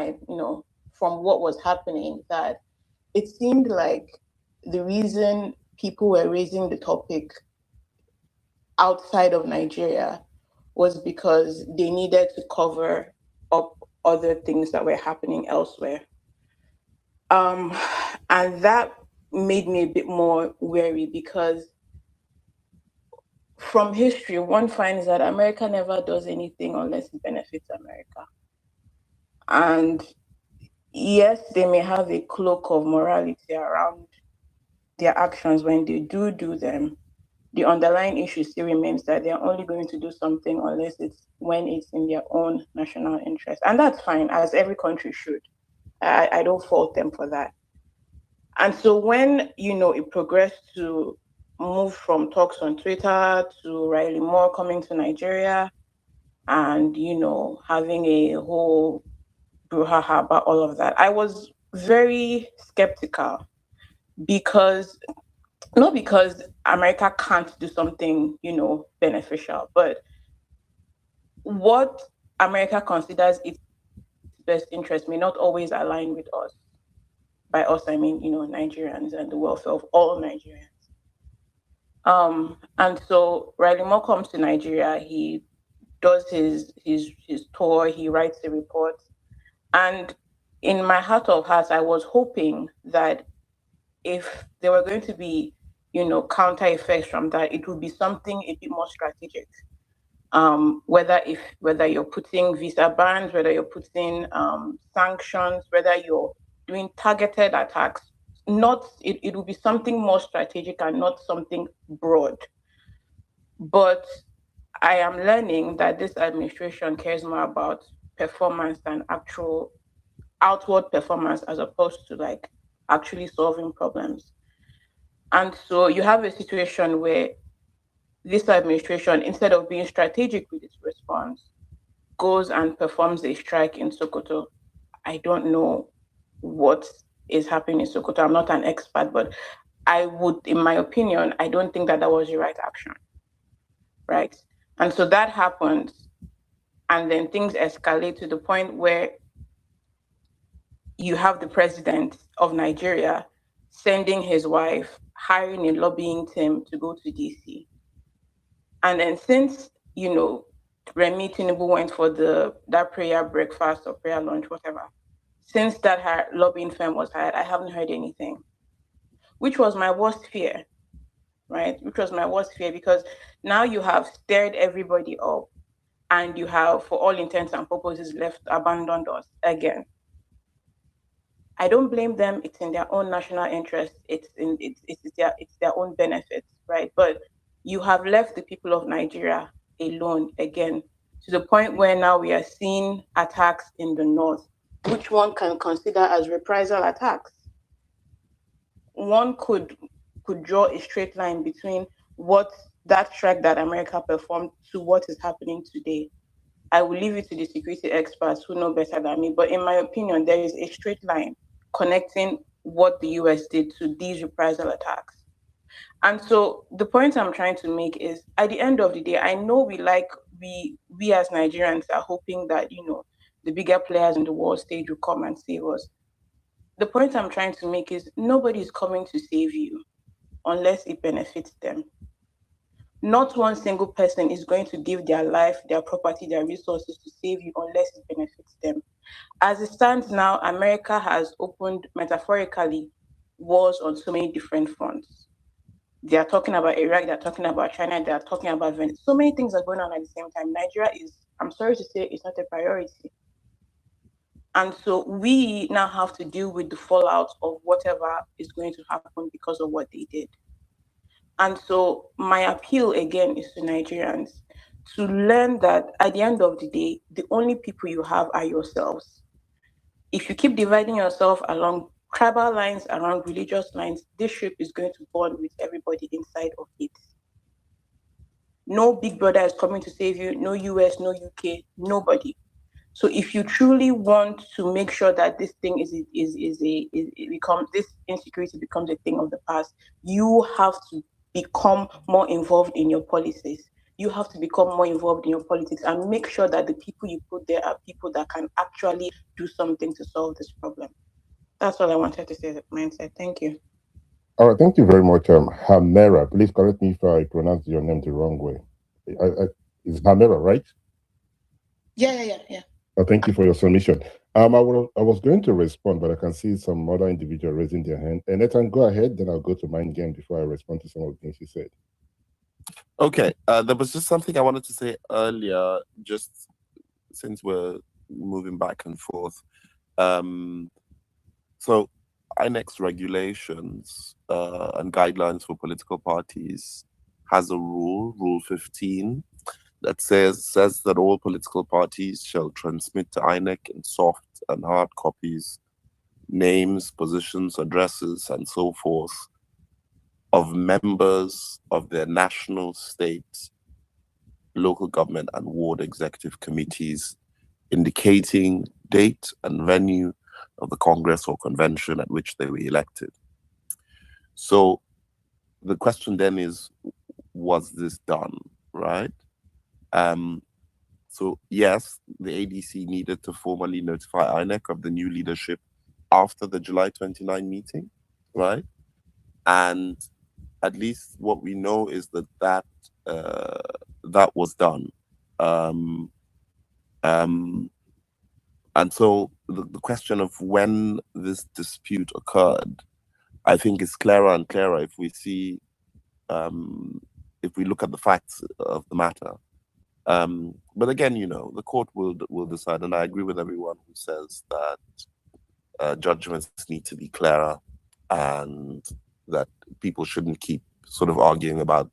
from what was happening, that it seemed like the reason people were raising the topic outside of Nigeria was because they needed to cover up other things that were happening elsewhere. And that made me a bit more wary, because from history, one finds that America never does anything unless it benefits America. And yes, they may have a cloak of morality around their actions when they do them. The underlying issue still remains that they're only going to do something unless it's when it's in their own national interest. And that's fine, as every country should. I don't fault them for that. And so when, it progressed to move from talks on Twitter to Riley Moore coming to Nigeria and, having a whole brouhaha about all of that, I was very skeptical, because not because America can't do something, beneficial, but what America considers its best interest may not always align with us. By us, I mean, Nigerians and the welfare of all Nigerians. And so Riley Moore comes to Nigeria, he does his tour, he writes a report. And in my heart of hearts, I was hoping that if there were going to be, counter effects from that, it would be something a bit more strategic. Whether you're putting visa bans, whether you're putting sanctions, whether you're doing targeted attacks, it will be something more strategic and not something broad. But I am learning that this administration cares more about performance than actual outward performance, as opposed to like actually solving problems. And so you have a situation where this administration, instead of being strategic with its response, goes and performs a strike in Sokoto. I don't know what is happening in Sokoto. I'm not an expert, but I would, in my opinion, I don't think that was the right action, right? And so that happens, and then things escalate to the point where you have the president of Nigeria sending his wife, hiring a lobbying team to go to DC. And then since, Remi Tinubu went for that prayer breakfast or prayer lunch, whatever. Since that lobbying firm was hired, I haven't heard anything, which was my worst fear, right? Which was my worst fear, because now you have stirred everybody up and you have, for all intents and purposes, abandoned us again. I don't blame them. It's in their own national interest. It's their own benefits, right? But you have left the people of Nigeria alone again, to the point where now we are seeing attacks in the north, which one can consider as reprisal attacks. One could draw a straight line between what that strike that America performed to what is happening today. I will leave it to the security experts who know better than me, but in my opinion, there is a straight line connecting what the US did to these reprisal attacks. And so the point I'm trying to make is, at the end of the day, I know we as Nigerians are hoping that, the bigger players in the world stage will come and save us. The point I'm trying to make is, nobody is coming to save you unless it benefits them. Not one single person is going to give their life, their property, their resources to save you unless it benefits them. As it stands now, America has opened, metaphorically, wars on so many different fronts. They are talking about Iraq, they're talking about China, they're talking about Venezuela. So many things are going on at the same time. Nigeria is, I'm sorry to say, it's not a priority. And so we now have to deal with the fallout of whatever is going to happen because of what they did. And so my appeal again is to Nigerians to learn that at the end of the day, the only people you have are yourselves. If you keep dividing yourself along tribal lines, around religious lines, this ship is going to burn with everybody inside of it. No big brother is coming to save you, no US, no UK, nobody. So if you truly want to make sure that this thing this insecurity becomes a thing of the past, you have to become more involved in your policies. You have to become more involved in your politics and make sure that the people you put there are people that can actually do something to solve this problem. That's all I wanted to say as a mindset. Thank you. All right, thank you very much, Hamera. Please correct me if I pronounce your name the wrong way. Is Hamera right? Yeah. Thank you for your submission. I was going to respond, but I can see some other individual raising their hand. And Nathan, go ahead, then I'll go to Mind Game before I respond to some of the things you said. Okay, there was just something I wanted to say earlier, just since we're moving back and forth. So INEC's regulations and guidelines for political parties has a Rule 15, that says that all political parties shall transmit to INEC in soft and hard copies names, positions, addresses, and so forth of members of their national, state, local government, and ward executive committees, indicating date and venue of the Congress or convention at which they were elected. So the question then is, was this done, right? So yes, the ADC needed to formally notify INEC of the new leadership after the July 29 meeting, right? And at least what we know is that was done. And so the question of when this dispute occurred, I think is clearer and clearer if we see, if we look at the facts of the matter. But again, the court will decide, and I agree with everyone who says that judgments need to be clearer, and that people shouldn't keep sort of arguing about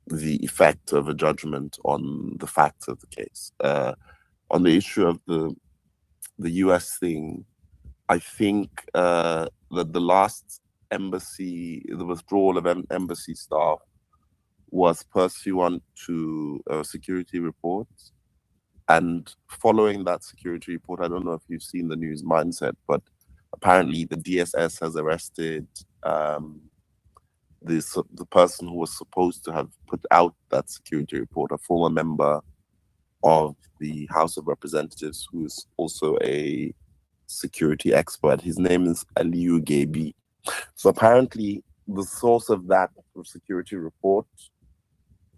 the effect of a judgment on the facts of the case. On the issue of the US thing, I think that the last embassy, the withdrawal of embassy staff, was pursuant to a security report. And following that security report, I don't know if you've seen the news Mindset, but apparently the DSS has arrested the person who was supposed to have put out that security report, a former member of the House of Representatives, who is also a security expert. His name is Aliyu Gabi. So apparently the source of that security report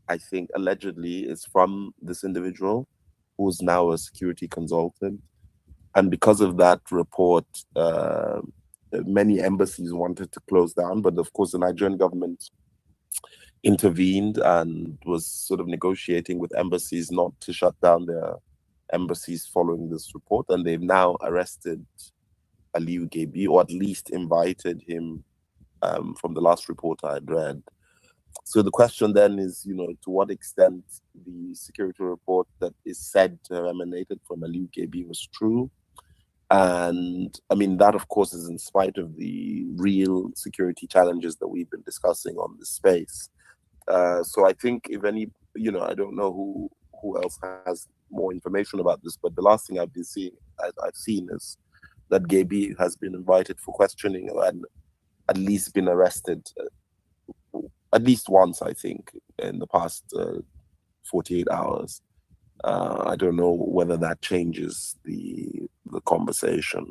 I think allegedly is from this individual who is now a security consultant. And because of that report, many embassies wanted to close down, but of course the Nigerian government intervened and was sort of negotiating with embassies not to shut down their embassies following this report. And they've now arrested Aliyu Gabi, or at least invited him, from the last report I had read. So the question then is, to what extent the security report that is said to have emanated from Aliyu Gabi was true. And I mean, that of course is in spite of the real security challenges that we've been discussing on this space. So I think if any, I don't know who else has more information about this, but the last thing I've seen is that Gabi has been invited for questioning and at least been arrested at least once, I think, in the past 48 hours. I don't know whether that changes the conversation.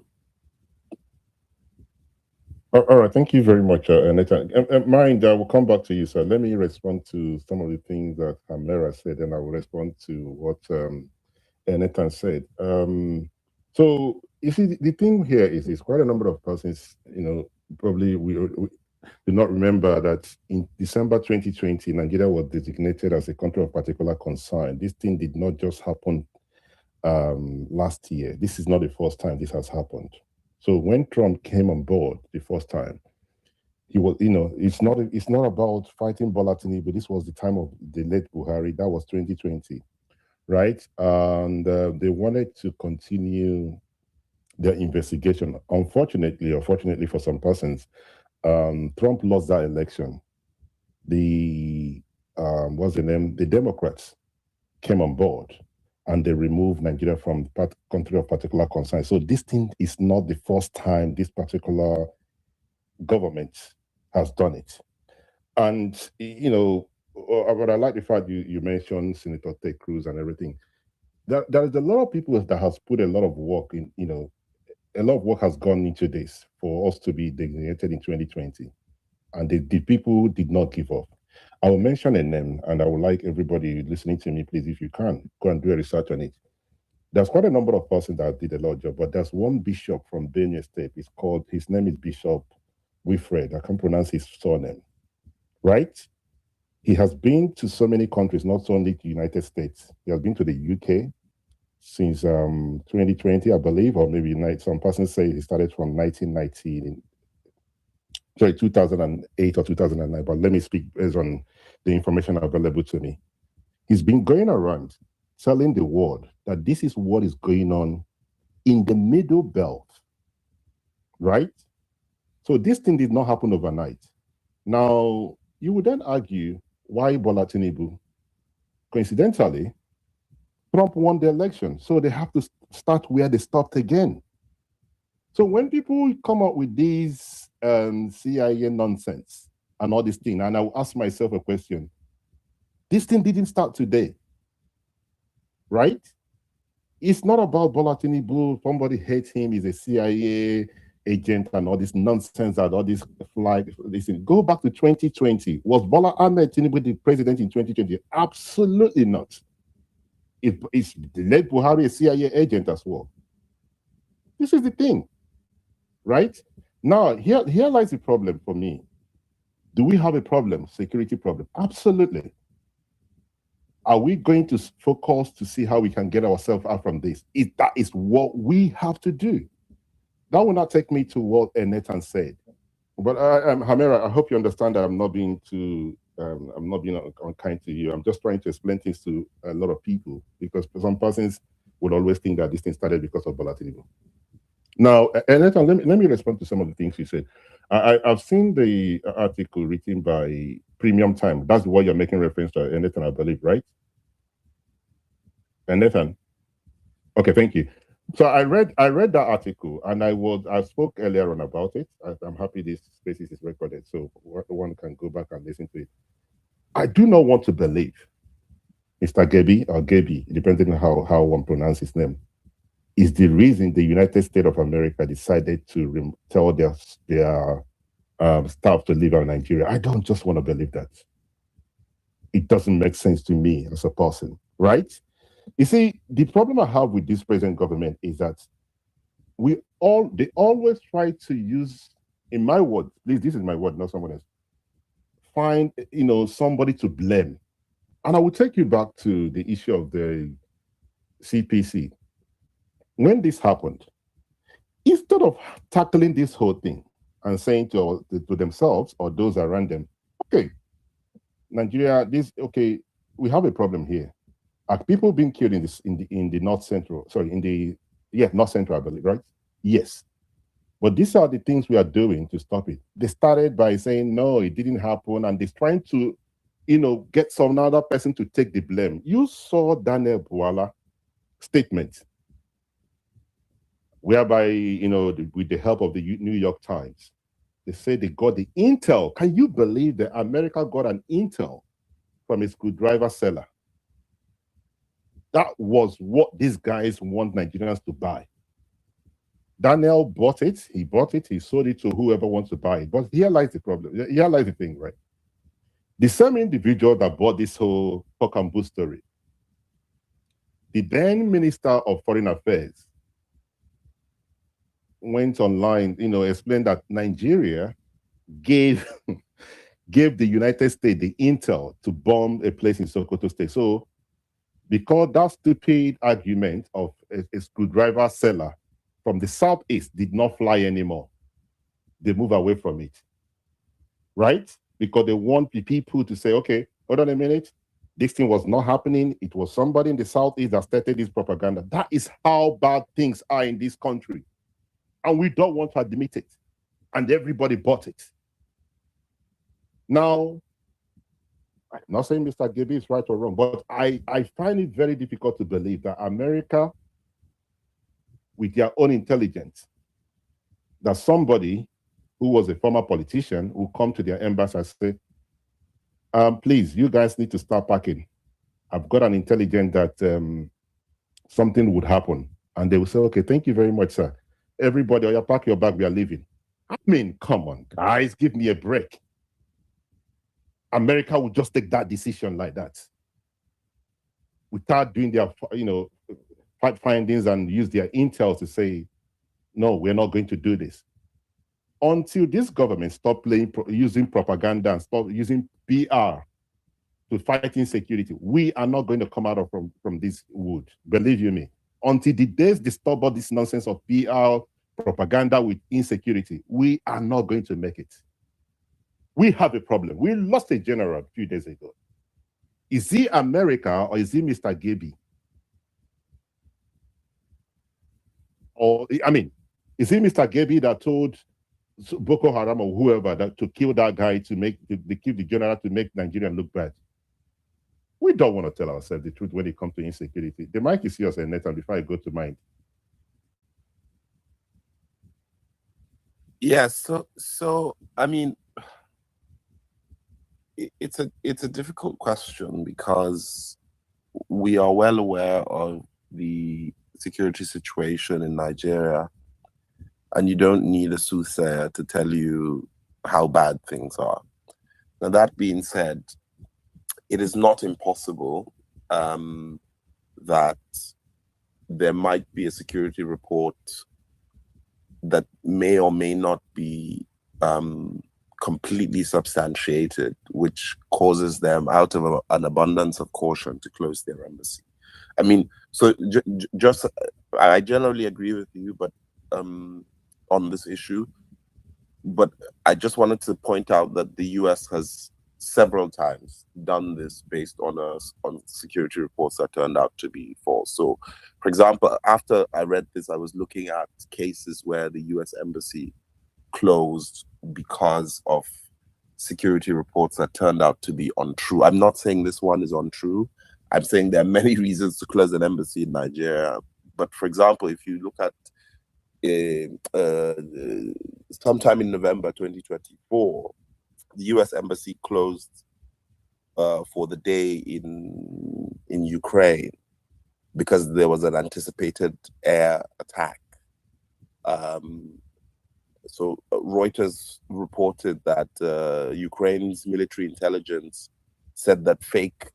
All right, thank you very much, Nathan. Mind, I will come back to you, sir. Let me respond to some of the things that Hamera said, and I will respond to what Nathan said. So you see, the thing here is quite a number of persons, probably we do not remember that in December 2020, Nigeria was designated as a country of particular concern. This thing did not just happen last year. This is not the first time this has happened. So when Trump came on board the first time, he was, it's not about fighting Bola Tinubu. This was the time of the late Buhari. That was 2020, right? And they wanted to continue their investigation. Unfortunately, or fortunately for some persons, Trump lost that election. What's the name? The Democrats came on board and they removed Nigeria from the country of particular concern. So this thing is not the first time this particular government has done it. And, but I like the fact you mentioned Senator Ted Cruz and everything. There is a lot of people that has put a lot of work in, a lot of work has gone into this for us to be designated in 2020. And the people did not give up. I will mention a name, and I would like everybody listening to me, please, if you can, go and do a research on it. There's quite a number of persons that did a lot of job, but there's one bishop from Benue State. His name is Bishop Wilfred. I can't pronounce his surname, right? He has been to so many countries, not only the United States. He has been to the UK since 2020, I believe, or maybe some persons say he started from 2008 or 2009, but let me speak based on the information available to me. He's been going around telling the world that this is what is going on in the Middle Belt, right? So this thing did not happen overnight. Now, you would then argue, why Bola Tinubu? Coincidentally, Trump won the election, so they have to start where they stopped again. So when people come up with these CIA nonsense and all this thing, and I will ask myself a question, this thing didn't start today, right? It's not about Bola Tinubu, somebody hates him, he's a CIA agent and all this nonsense and all this flag. Listen, go back to 2020. Was Bola Ahmed Tinubu the president in 2020? Absolutely not. It's led Buhari a CIA agent as well. This is the thing, right? Now, here lies the problem for me. Do we have a problem, security problem? Absolutely. Are we going to focus to see how we can get ourselves out from this? That is what we have to do. That will not take me to what Nathan said. But Hamera, I hope you understand that I'm not being unkind to you. I'm just trying to explain things to a lot of people, because some persons would always think that this thing started because of Bola Tinubu. Now, Nathan, let me respond to some of the things you said. I've seen the article written by Premium Time. That's what you're making reference to, Nathan, I believe, right? Nathan? Okay, thank you. So I read that article, and I spoke earlier on about it. I'm happy this space is recorded, so one can go back and listen to it. I do not want to believe Mr. Gabi or Gabi, depending on how one pronounces his name, is the reason the United States of America decided to tell their staff to leave out Nigeria. I don't just want to believe that. it doesn't make sense to me as a person, right? You see, the problem I have with this present government is that they always try to use, in my word, please, this is my word, not someone else, find, somebody to blame. And I will take you back to the issue of the CPC. When this happened, instead of tackling this whole thing and saying to themselves or those around them, okay, Nigeria, we have a problem here. Are people being killed in the North Central? Sorry, North Central, I believe, right? Yes. But these are the things we are doing to stop it. They started by saying, no, it didn't happen. And they're trying to, get some other person to take the blame. You saw Daniel Bwala statement, whereby, with the help of the New York Times, they say they got the intel. Can you believe that America got an intel from a screwdriver seller? That was what these guys want Nigerians to buy. Daniel bought it, he sold it to whoever wants to buy it. But here lies the problem. Here lies the thing, right? The same individual that bought this whole cock and bull story, the then Minister of Foreign Affairs, went online, explained that Nigeria gave the United States the intel to bomb a place in Sokoto State. So, because that stupid argument of a screwdriver seller from the southeast did not fly anymore, they move away from it, right? Because they want the people to say, okay, hold on a minute, this thing was not happening. It was somebody in the southeast that started this propaganda. That is how bad things are in this country. And we don't want to admit it. And everybody bought it. Now, I'm not saying Mr. Gaby is right or wrong, but I find it very difficult to believe that America, with their own intelligence, that somebody who was a former politician will come to their embassy and say, please, you guys need to start packing. I've got an intelligence that something would happen. And they will say, okay, thank you very much, sir. Everybody, you pack your bag, we are leaving. I mean, come on, guys, give me a break. America would just take that decision like that without doing their, fact findings and use their intel to say, no, we're not going to do this. Until this government stop using propaganda and stop using PR to fight insecurity, we are not going to come out from this wood. Believe you me. Until the days they stop all this nonsense of PR, propaganda with insecurity, we are not going to make it. We have a problem. We lost a general a few days ago. Is he America or is he Mr. Gaby? Or, is he Mr. Gaby that told Boko Haram or whoever that to kill that guy to kill the general to make Nigeria look bad? We don't want to tell ourselves the truth when it comes to insecurity. The mic is yours, Nathan, before I go to mine. Yes, so it's a difficult question because we are well aware of the security situation in Nigeria, and you don't need a soothsayer to tell you how bad things are. Now, that being said, it is not impossible that there might be a security report that may or may not be completely substantiated, which causes them, out of an abundance of caution, to close their embassy. I generally agree with you, but on this issue, but I just wanted to point out that the U.S. has several times done this based on security reports that turned out to be false. So, for example, after I read this, I was looking at cases where the U.S. embassy closed because of security reports that turned out to be untrue. I'm not saying this one is untrue. I'm saying there are many reasons to close an embassy in Nigeria. But for example, if you look at sometime in November 2024, the U.S. embassy closed for the day in Ukraine because there was an anticipated air attack. So Reuters reported that Ukraine's military intelligence said that fake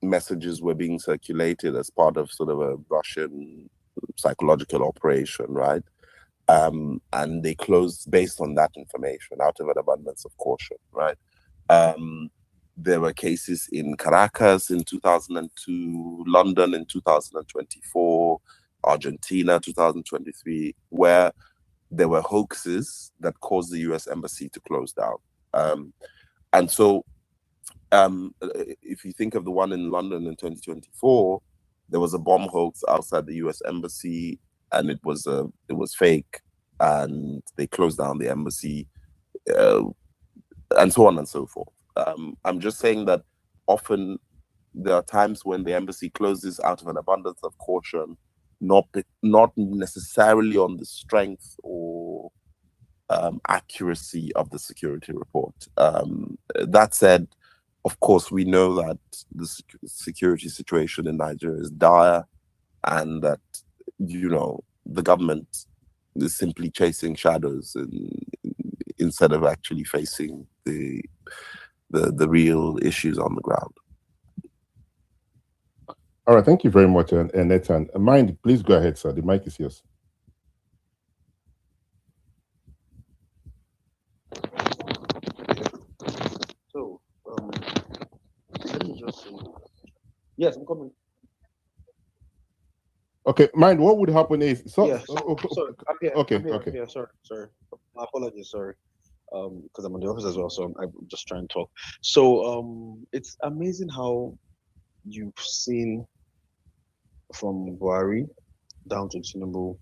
messages were being circulated as part of sort of a Russian psychological operation, right? And they closed based on that information out of an abundance of caution, right? There were cases in Caracas in 2002, London in 2024, Argentina 2023, where there were hoaxes that caused the US embassy to close down. And so if you think of the one in London in 2024, there was a bomb hoax outside the US embassy, and it was fake, and they closed down the embassy, and so on and so forth. I'm just saying that often there are times when the embassy closes out of an abundance of caution, not necessarily on the strength or accuracy of the security report. That said, of course, we know that the security situation in Nigeria is dire, and that, you know, the government is simply chasing shadows instead of actually facing the real issues on the ground. All right, thank you very much, Nathan. Mind, please go ahead, sir. The mic is yours. So, let me just say, yes, I'm coming. Okay, Mind, what would happen is Sorry, I'm here. Okay. Yeah, sorry. My apologies, sorry. Because I'm in the office as well, so I'm just trying to talk. So, it's amazing how you've seen from Buhari down to Tinubu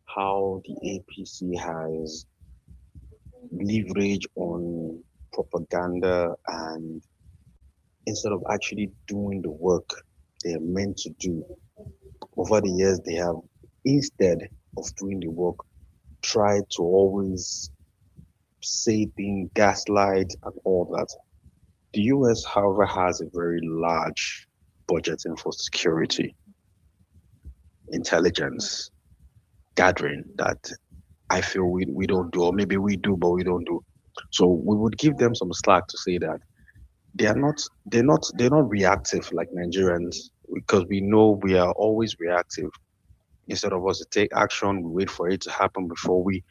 how the APC has leverage on propaganda, and instead of actually doing the work they're meant to do, over the years they have, instead of doing the work, tried to always say things, gaslight, and all that. The US, however, has a very large budgeting for security, intelligence, gathering that I feel we don't do, or maybe we do, but we don't do. So we would give them some slack to say that they're not reactive like Nigerians, because we know we are always reactive. Instead of us to take action, we wait for it to happen before we.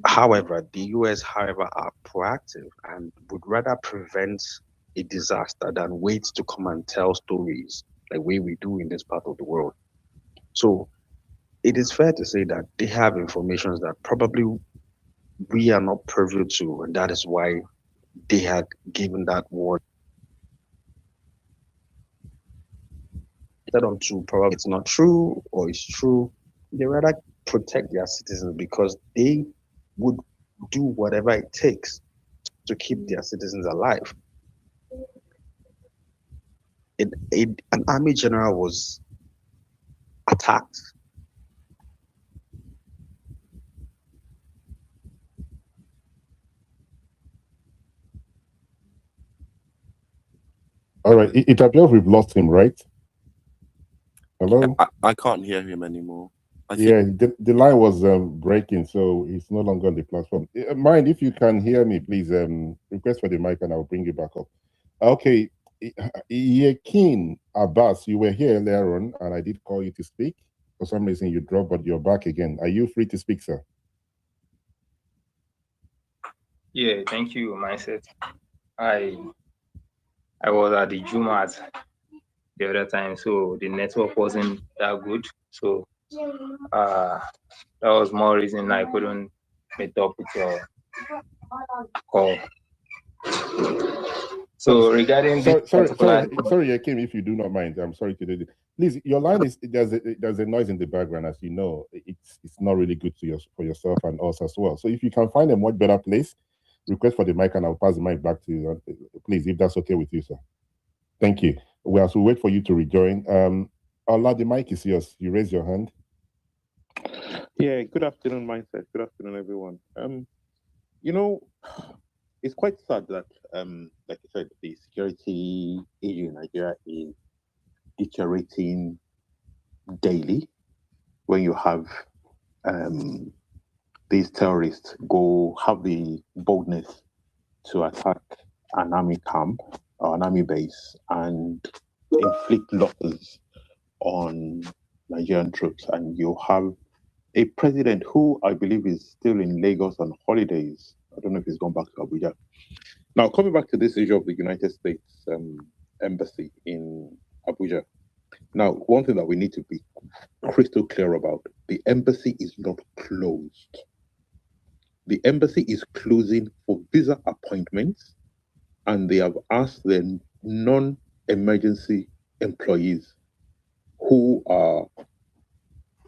However, the US, however, are proactive and would rather prevent a disaster than wait to come and tell stories like we do in this part of the world. So it is fair to say that they have information that probably we are not privy to, and that is why they had given that word. Instead of to probably it's not true or it's true, they rather protect their citizens because they would do whatever it takes to keep their citizens alive. An army general was attacked. All right, it appears we've lost him, right? Hello? I can't hear him anymore. The line was breaking, so he's no longer on the platform. Mind, if you can hear me, please request for the mic and I'll bring you back up. Okay, Yakin Abbas, you were here earlier on and I did call you to speak. For some reason you dropped, but you're back again. Are you free to speak, sir? Yeah, thank you, Mindset. I was at the Jumat the other time, so the network wasn't that good. So that was more reason I couldn't meet up with your call. So regarding sorry, Yakim, if you do not mind, I'm sorry to do this. Please, your line is there's a noise in the background, as you know. It's not really good for yourself and us as well. So if you can find a much better place, request for the mic and I'll pass the mic back to you, please, if that's okay with you, sir. Thank you. Well, so wait for you to rejoin. Allah, the mic is yours. You raise your hand. Yeah, good afternoon, Mindset. Good afternoon, everyone. You know, it's quite sad that, like I said, the security issue in Nigeria is deteriorating daily. When you have these terrorists have the boldness to attack an army camp, an army base and inflict losses on Nigerian troops, and you have a president who I believe is still in Lagos on holidays. I don't know if he's gone back to Abuja. Now, coming back to this issue of the United States embassy in Abuja. Now, one thing that we need to be crystal clear about, the embassy is not closed. The embassy is closing for visa appointments, and they have asked their non-emergency employees who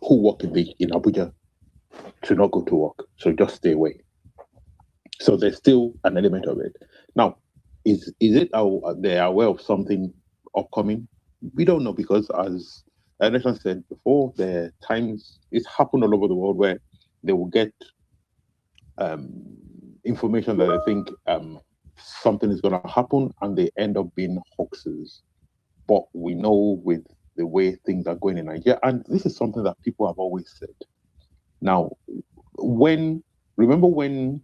work in Abuja to not go to work. So just stay away. So there's still an element of it. Now, is it they are aware of something upcoming? We don't know, because as Anderson said before, there are times it's happened all over the world where they will get information that they think something is going to happen, and they end up being hoaxes. But we know with the way things are going in Nigeria, and this is something that people have always said. Now, remember when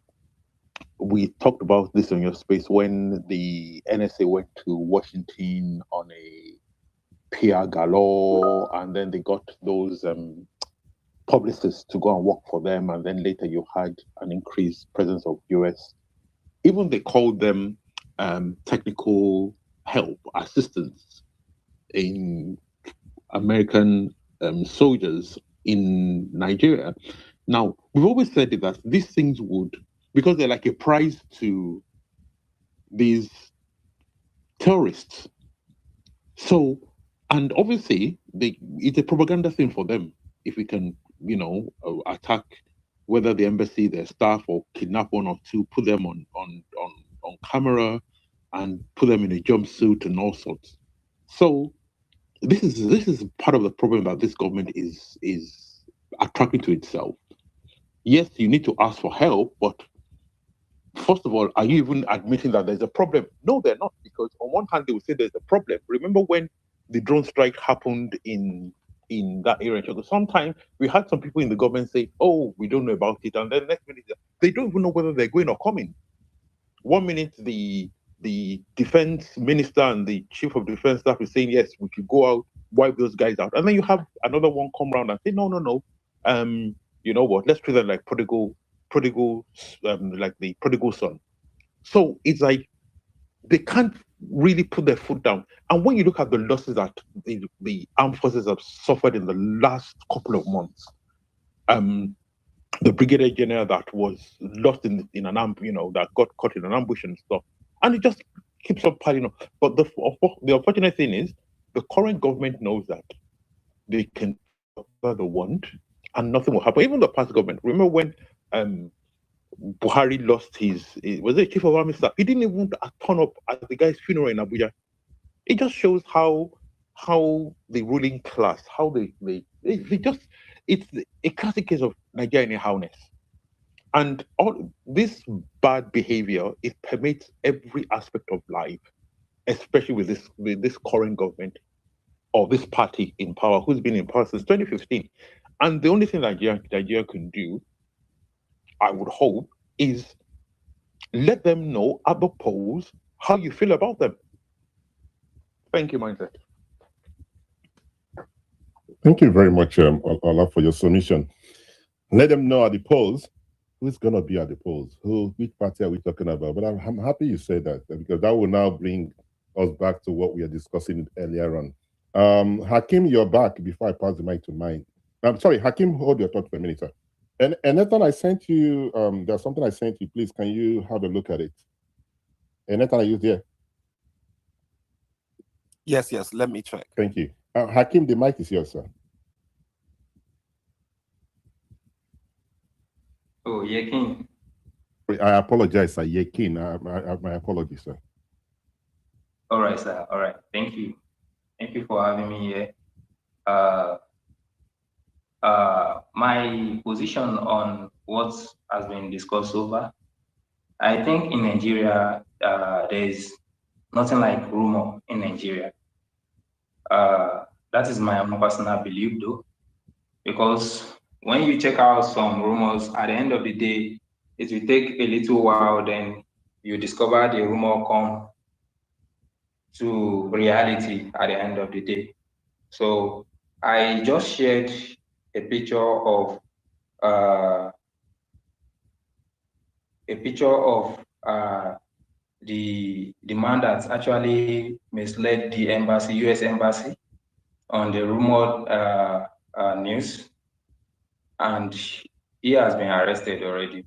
we talked about this on your space, when the NSA went to Washington on a PR galore, and then they got those publicists to go and work for them, and then later you had an increased presence of US. Even they called them technical help, assistance in American soldiers in Nigeria. Now, we've always said that these things would, because they're like a prize to these terrorists. So, and obviously, it's a propaganda thing for them. If we can, attack whether the embassy, their staff, or kidnap one or two, put them on camera and put them in a jumpsuit and all sorts. So, this is part of the problem that this government is attracting to itself. Yes, you need to ask for help, but first of all, are you even admitting that there's a problem? No, they're not, because on one hand, they will say there's a problem. Remember when the drone strike happened in that area? Sometimes we had some people in the government say, oh, we don't know about it. And then next minute, they don't even know whether they're going or coming. 1 minute, the defense minister and the chief of defense staff is saying, yes, we should go out, wipe those guys out. And then you have another one come around and say, no. You know what? Let's treat them like prodigal, like the prodigal son. So it's like they can't really put their foot down. And when you look at the losses that the armed forces have suffered in the last couple of months, the brigadier general that was lost in an ambush, that got caught in an ambush and stuff, and it just keeps on piling up. But the unfortunate thing is, the current government knows that they can do whatever they want, and nothing will happen. Even the past government. Remember when Buhari lost was it chief of army staff? He didn't even turn up at the guy's funeral in Abuja. It just shows how the ruling class, how they just, it's a classic case of Nigerian howness. And all this bad behavior, it permeates every aspect of life, especially with this current government or this party in power, who's been in power since 2015. And the only thing Nigeria can do, I would hope, is let them know at the polls how you feel about them. Thank you, Mindset. Thank you very much, Ola, for your submission. Let them know at the polls who's going to be at the polls. Which party are we talking about? But I'm happy you said that, because that will now bring us back to what we were discussing earlier on. Hakim, you're back before I pass the mic to mine. I'm sorry, Hakim, hold your thought for a minute, sir. And Nathan, I sent you, there's something I sent you. Please, can you have a look at it? And Nathan, are you there? Yes, let me check. Thank you. Hakim, the mic is yours, sir. Oh, Yekin. I apologize, sir. Yekin, my apologies, sir. All right, sir. All right. Thank you. Thank you for having me here. My position on what has been discussed so far, I think in Nigeria, there's nothing like rumor in Nigeria. That is my own personal belief, though, because when you check out some rumors, at the end of the day, it will take a little while, then you discover the rumor come to reality at the end of the day. So I just shared a picture of uh, the man that actually misled the embassy, U.S. embassy, on the rumored news, and he has been arrested already.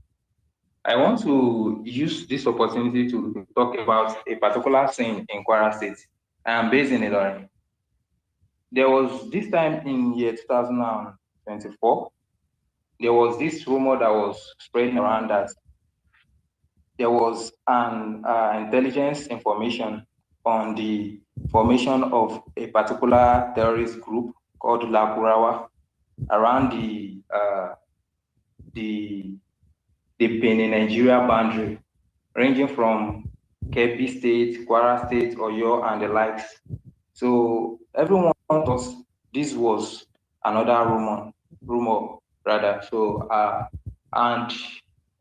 I want to use this opportunity to talk about a particular scene in Kwara State. I am based in Ilorin. There was this time in year 2024, there was this rumor that was spreading around that there was an intelligence information on the formation of a particular terrorist group called Lakurawa around the Benin Nigeria boundary, ranging from Kebbi State, Kwara State, Oyo, and the likes. So everyone thought this was another rumor rather. So and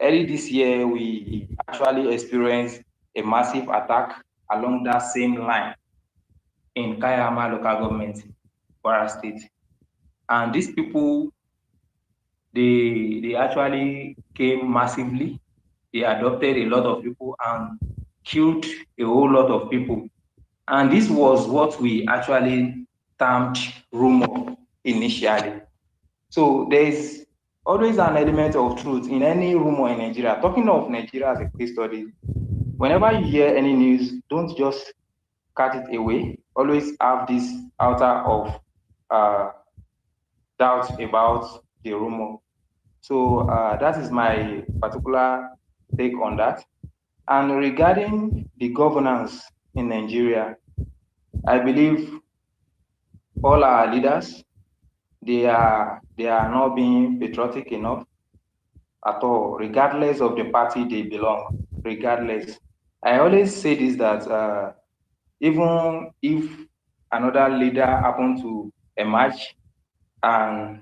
early this year we actually experienced a massive attack along that same line in Kayama local government, Kwara State, and these people they actually came massively. They adopted a lot of people and killed a whole lot of people. And this was what we actually termed rumor initially. So there is always an element of truth in any rumor in Nigeria. Talking of Nigeria as a case study, whenever you hear any news, don't just cut it away. Always have this outer of doubt about the rumor. So that is my particular take on that. And regarding the governance in Nigeria, I believe all our leaders, they are not being patriotic enough at all, regardless of the party they belong, regardless. I always say this, that even if another leader happen to emerge and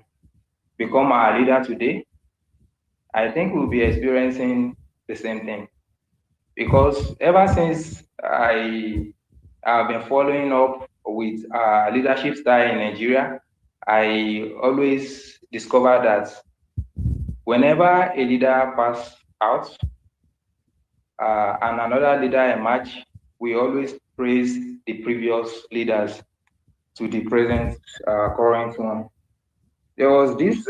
become our leader today, I think we'll be experiencing the same thing. Because ever since I have been following up with leadership style in Nigeria, I always discover that whenever a leader pass out and another leader emerge, we always praise the previous leaders to the present current one. There was this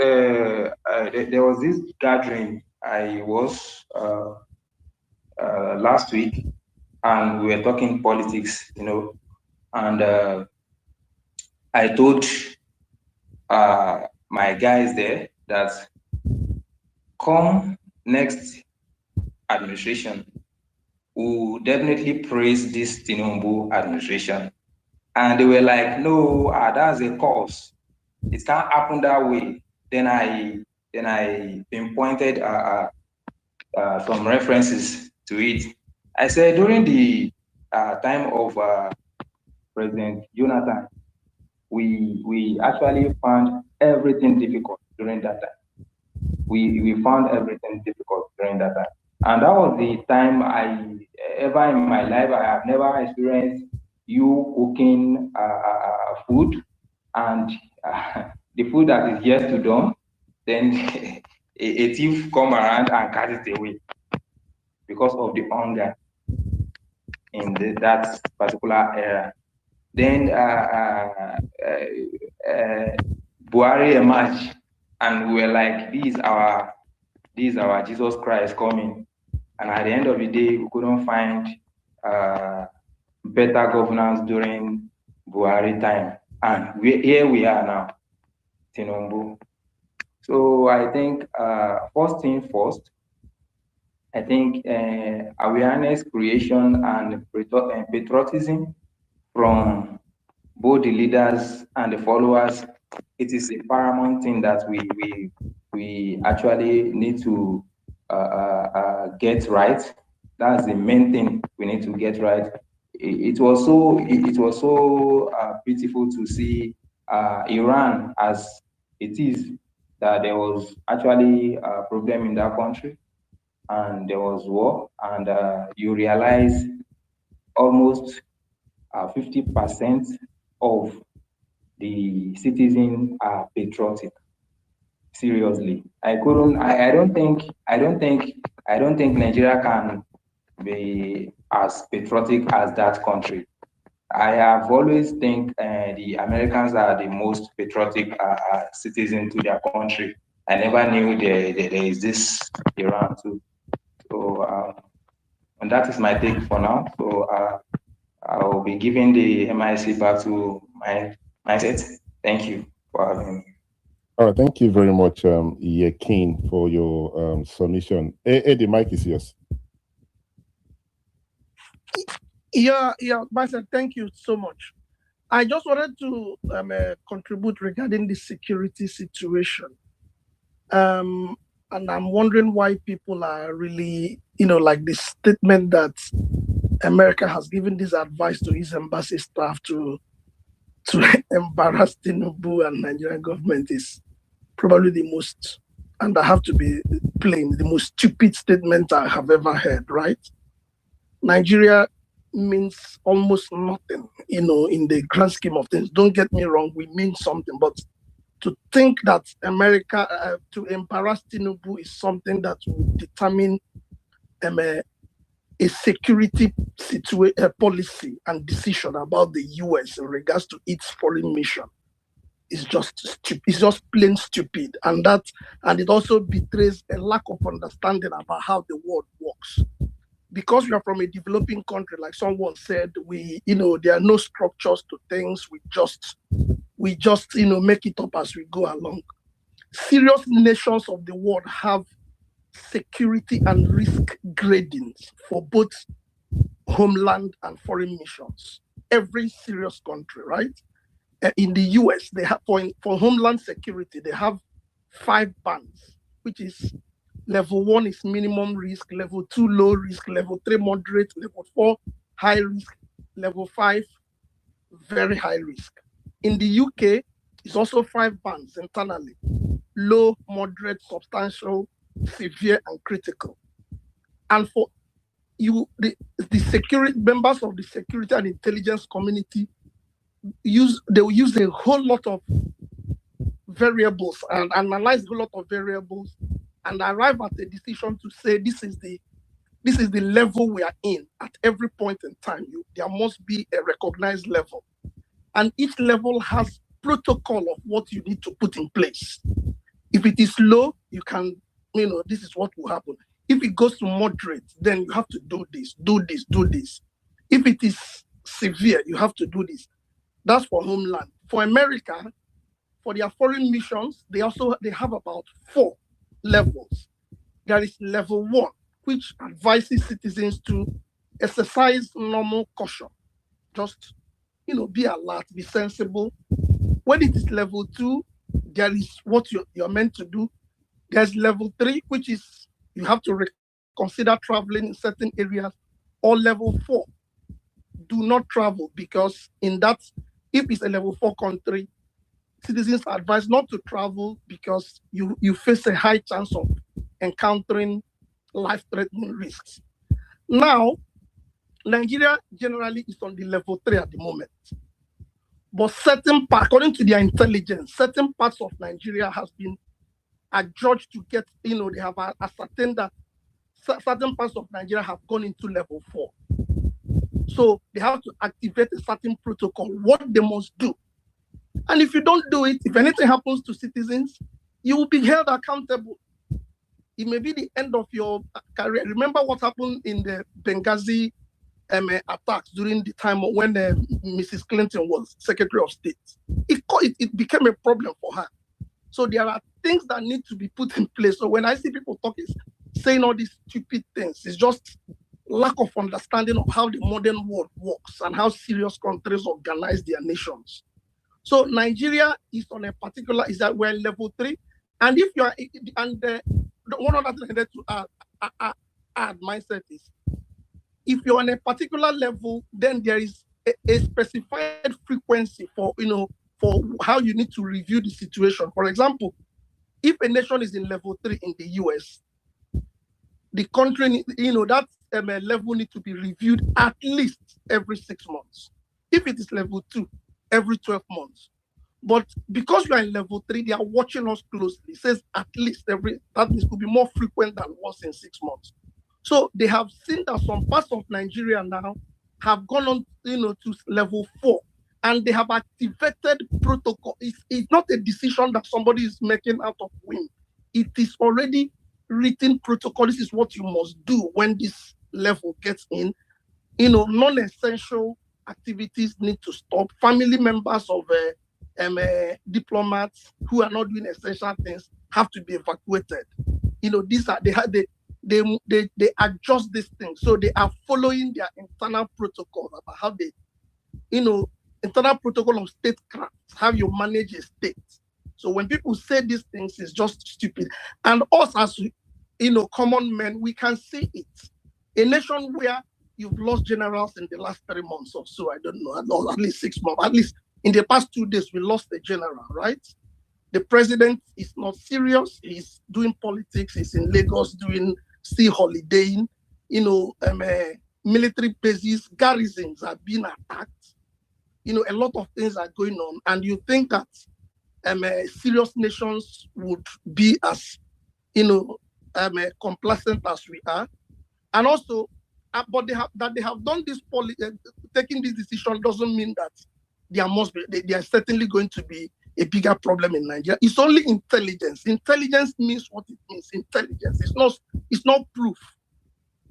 gathering I was last week, and we were talking politics, and I told my guys there that come next administration, we will definitely praise this Tinubu administration. And they were like, no, that's a cause. It can't happen that way. Then I pinpointed some references to it. I said during the time of President Jonathan, we actually found everything difficult during that time. We found everything difficult during that time. And that was the time ever in my life, I have never experienced you cooking food and the food that is yet to done, then a thief come around and cut it away because of the hunger in that particular era. Then Buhari emerged, and we were like, this is our Jesus Christ coming. And at the end of the day, we couldn't find better governance during Buhari time. And here we are now, Tinubu. So I think first thing first, I think awareness creation and patriotism from both the leaders and the followers, it is a paramount thing that we actually need to get right. That's the main thing we need to get right. It was so beautiful to see Iran as it is, that there was actually a problem in that country and there was war, and you realize almost 50% of the citizens are patriotic. Seriously, I don't think Nigeria can be as patriotic as that country. I have always think the Americans are the most patriotic citizen to their country. I never knew there is this Iran too. So, and that is my take for now. So I will be giving the MIC back to my mindset. Thank you for having me. All right, thank you very much, Yakin, for your submission. Hey, the mic is yours. Yeah, Myself, thank you so much. I just wanted to contribute regarding the security situation. And I'm wondering why people are really, like the statement that America has given this advice to his embassy staff to embarrass Tinubu and Nigerian government is probably the most, and I have to be plain, the most stupid statement I have ever heard, right? Nigeria means almost nothing, in the grand scheme of things. Don't get me wrong, we mean something, but to think that America, to embarrass Tinubu is something that will determine a security policy and decision about the US in regards to its foreign mission is just stupid. It's just plain stupid. And it also betrays a lack of understanding about how the world works. Because we are from a developing country, like someone said, there are no structures to things. We just make it up as we go along. Serious nations of the world have security and risk gradings for both homeland and foreign missions. Every serious country, right? In the US, they have for homeland security, they have 5 bands, which is level 1 is minimum risk, level 2 low risk, level 3 moderate, level 4 high risk, level 5 very high risk. In the UK, it's also 5 bands internally: low, moderate, substantial, severe, and critical. And for the security members of the security and intelligence community they will use a whole lot of variables and analyze a whole lot of variables and arrive at a decision to say this is the level we are in at every point in time. There must be a recognized level, and each level has protocol of what you need to put in place. If it is low, you can, this is what will happen. If it goes to moderate, then you have to do this, do this, do this. If it is severe, you have to do this. That's for homeland. For America, for their foreign missions, they have about 4 levels. There is level 1, which advises citizens to exercise normal caution. Just, be alert, be sensible. When it is level 2, there is what you're meant to do. There's level 3, which is you have to consider traveling in certain areas. Or level 4, do not travel, because if it's a level 4 country, citizens are advised not to travel because you face a high chance of encountering life-threatening risks. Now, Nigeria generally is on the level 3 at the moment. But according to their intelligence, certain parts of Nigeria has been adjudged to get, they have ascertained that certain parts of Nigeria have gone into level 4. So they have to activate a certain protocol, what they must do. And if you don't do it, if anything happens to citizens, you will be held accountable. It may be the end of your career. Remember what happened in the Benghazi attacks during the time when Mrs. Clinton was Secretary of State. It became a problem for her. So there are things that need to be put in place. So when I see people saying all these stupid things, it's just lack of understanding of how the modern world works and how serious countries organize their nations. So Nigeria is on a particular, is that we're level 3. And if you are, one other thing I need to add mindset is, if you're on a particular level, then there is a specified frequency for how you need to review the situation. For example, if a nation is in level 3 in the US, the country, that level needs to be reviewed at least every 6 months. If it is level 2, every 12 months. But because you are in level 3, they are watching us closely. It says at least that this could be more frequent than once in 6 months. So they have seen that some parts of Nigeria now have gone on, to level 4, and they have activated protocol. It's not a decision that somebody is making out of whim. It is already written protocol. This is what you must do when this level gets in. Non-essential activities need to stop. Family members of diplomats who are not doing essential things have to be evacuated. These are they adjust these things, so they are following their internal protocols about how they, internal protocol of statecraft, how you manage a state. So when people say these things, it's just stupid. And us as common men, we can see it. A nation where you've lost generals in the last 3 months or so, I don't know, at least 6 months, at least in the past 2 days, we lost a general, right? The president is not serious. He's doing politics. He's in Lagos doing still holidaying. Military bases, garrisons are being attacked. A lot of things are going on. And you think that serious nations would be as, complacent as we are. And also, but they have done this taking this decision doesn't mean that there are certainly going to be a bigger problem in Nigeria. It's only intelligence. Intelligence means what it means. Intelligence. It's not proof.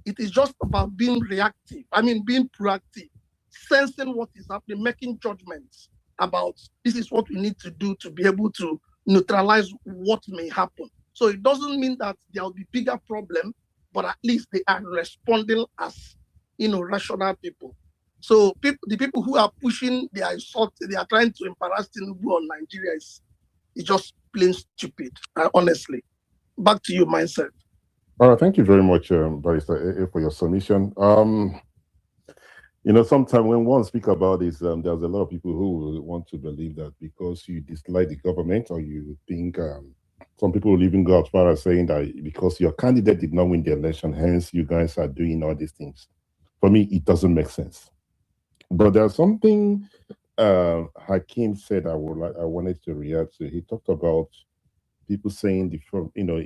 It is just about being reactive. Being proactive, sensing what is happening, making judgments about this is what we need to do to be able to neutralize what may happen. So it doesn't mean that there will be bigger problem, but at least they are responding as rational people. So the people who are pushing their assault, they are trying to embarrass Tinubu on Nigeria is just plain stupid, honestly. Back to you, Mindset. All right, thank you very much, Barrister, for your submission. Sometimes when one speaks about this, there's a lot of people who want to believe that because you dislike the government or you think some people will even go as far as saying that because your candidate did not win the election, hence you guys are doing all these things. For me, it doesn't make sense. But there's something Hakeem said I wanted to react to. He talked about people saying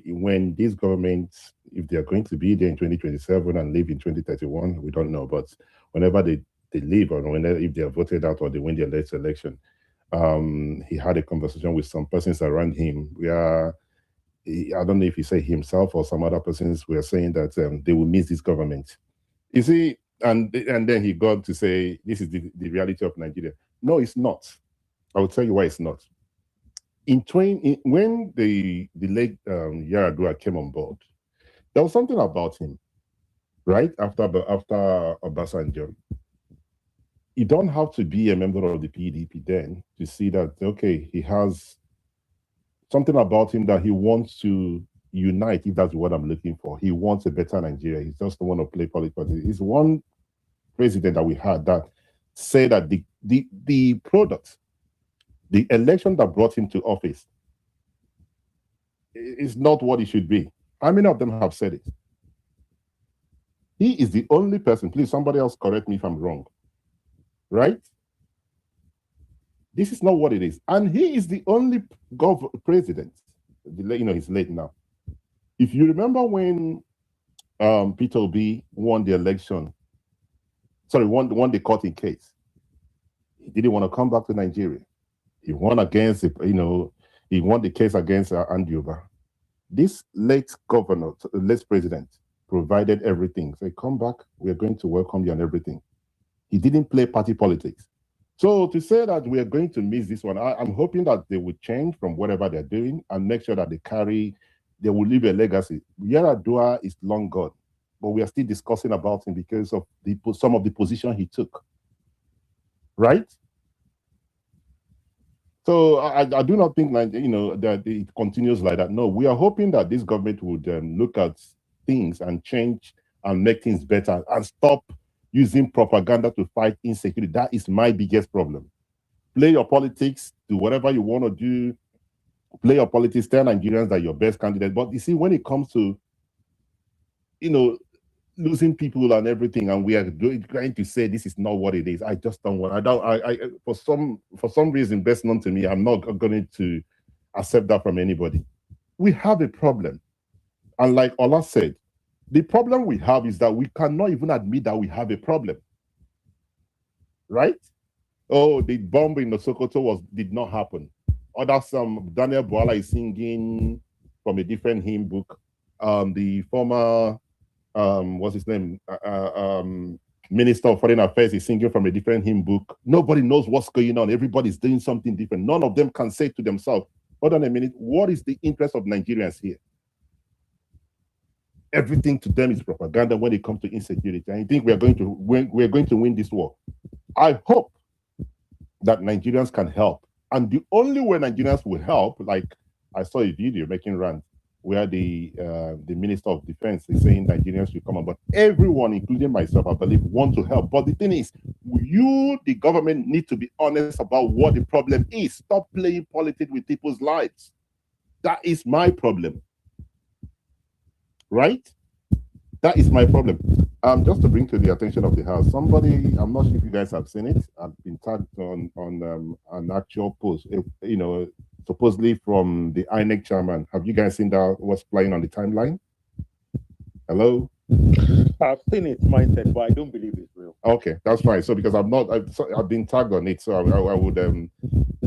when these governments, if they are going to be there in 2027 and leave in 2031, we don't know. But whenever they leave or if they are voted out or they win the next election, he had a conversation with some persons around him where I don't know if he said himself or some other persons were saying that they will miss this government. You see, and then he got to say this is the reality of Nigeria. No, it's not. I will tell you why it's not. When the late Yaradua came on board, there was something about him, right? After Obasanjo. You don't have to be a member of the PDP then to see that, okay, he has something about him that he wants to unite, if that's what I'm looking for. He wants a better Nigeria. He just don't want to play politics. He's one president that we had that said that the product, the election that brought him to office is not what it should be. How many of them have said it? He is the only person, please somebody else correct me if I'm wrong, right? This is not what it is. And he is the only president, he's late now. If you remember when Peter Obi won the election, won the court case, he didn't want to come back to Nigeria. He won against, he won the case against Andioba. This late president provided everything. Say, come back, we are going to welcome you and everything. He didn't play party politics. So to say that we are going to miss this one, I'm hoping that they will change from whatever they're doing and make sure that they will leave a legacy. Yaradua is long gone, but we are still discussing about him because of some of the position he took, right? So I do not think that it continues like that. No, we are hoping that this government would look at things and change and make things better and stop using propaganda to fight insecurity. That is my biggest problem. Play your politics, do whatever you want to do, play your politics, tell Nigerians that you're best candidate. But you see, when it comes to, losing people and everything, and we are trying to say this is not what it is. I just don't want. I for some reason, best known to me, I'm not going to accept that from anybody. We have a problem, and like Ola said, the problem we have is that we cannot even admit that we have a problem, right? Oh, the bomb in the Sokoto did not happen. Other some Daniel Boala is singing from a different hymn book. The former what's his name? Minister of Foreign Affairs is singing from a different hymn book. Nobody knows what's going on. Everybody's doing something different. None of them can say to themselves, hold on a minute, what is the interest of Nigerians here? Everything to them is propaganda when it comes to insecurity. I think we're going to win this war. I hope that Nigerians can help. And the only way Nigerians will help, like I saw a video making rounds where the Minister of Defense is saying Nigerians should come on, but everyone, including myself, I believe, want to help. But the thing is, you, the government, need to be honest about what the problem is. Stop playing politics with people's lives. That is my problem. Right? That is my problem. Just to bring to the attention of the House, somebody, I'm not sure if you guys have seen it, I've been tagged on an actual post, supposedly from the INEC chairman. Have you guys seen that, what's playing on the timeline? Hello? I've seen it, mindset, but I don't believe it's real. Okay, that's fine. So because I've been tagged on it, so I would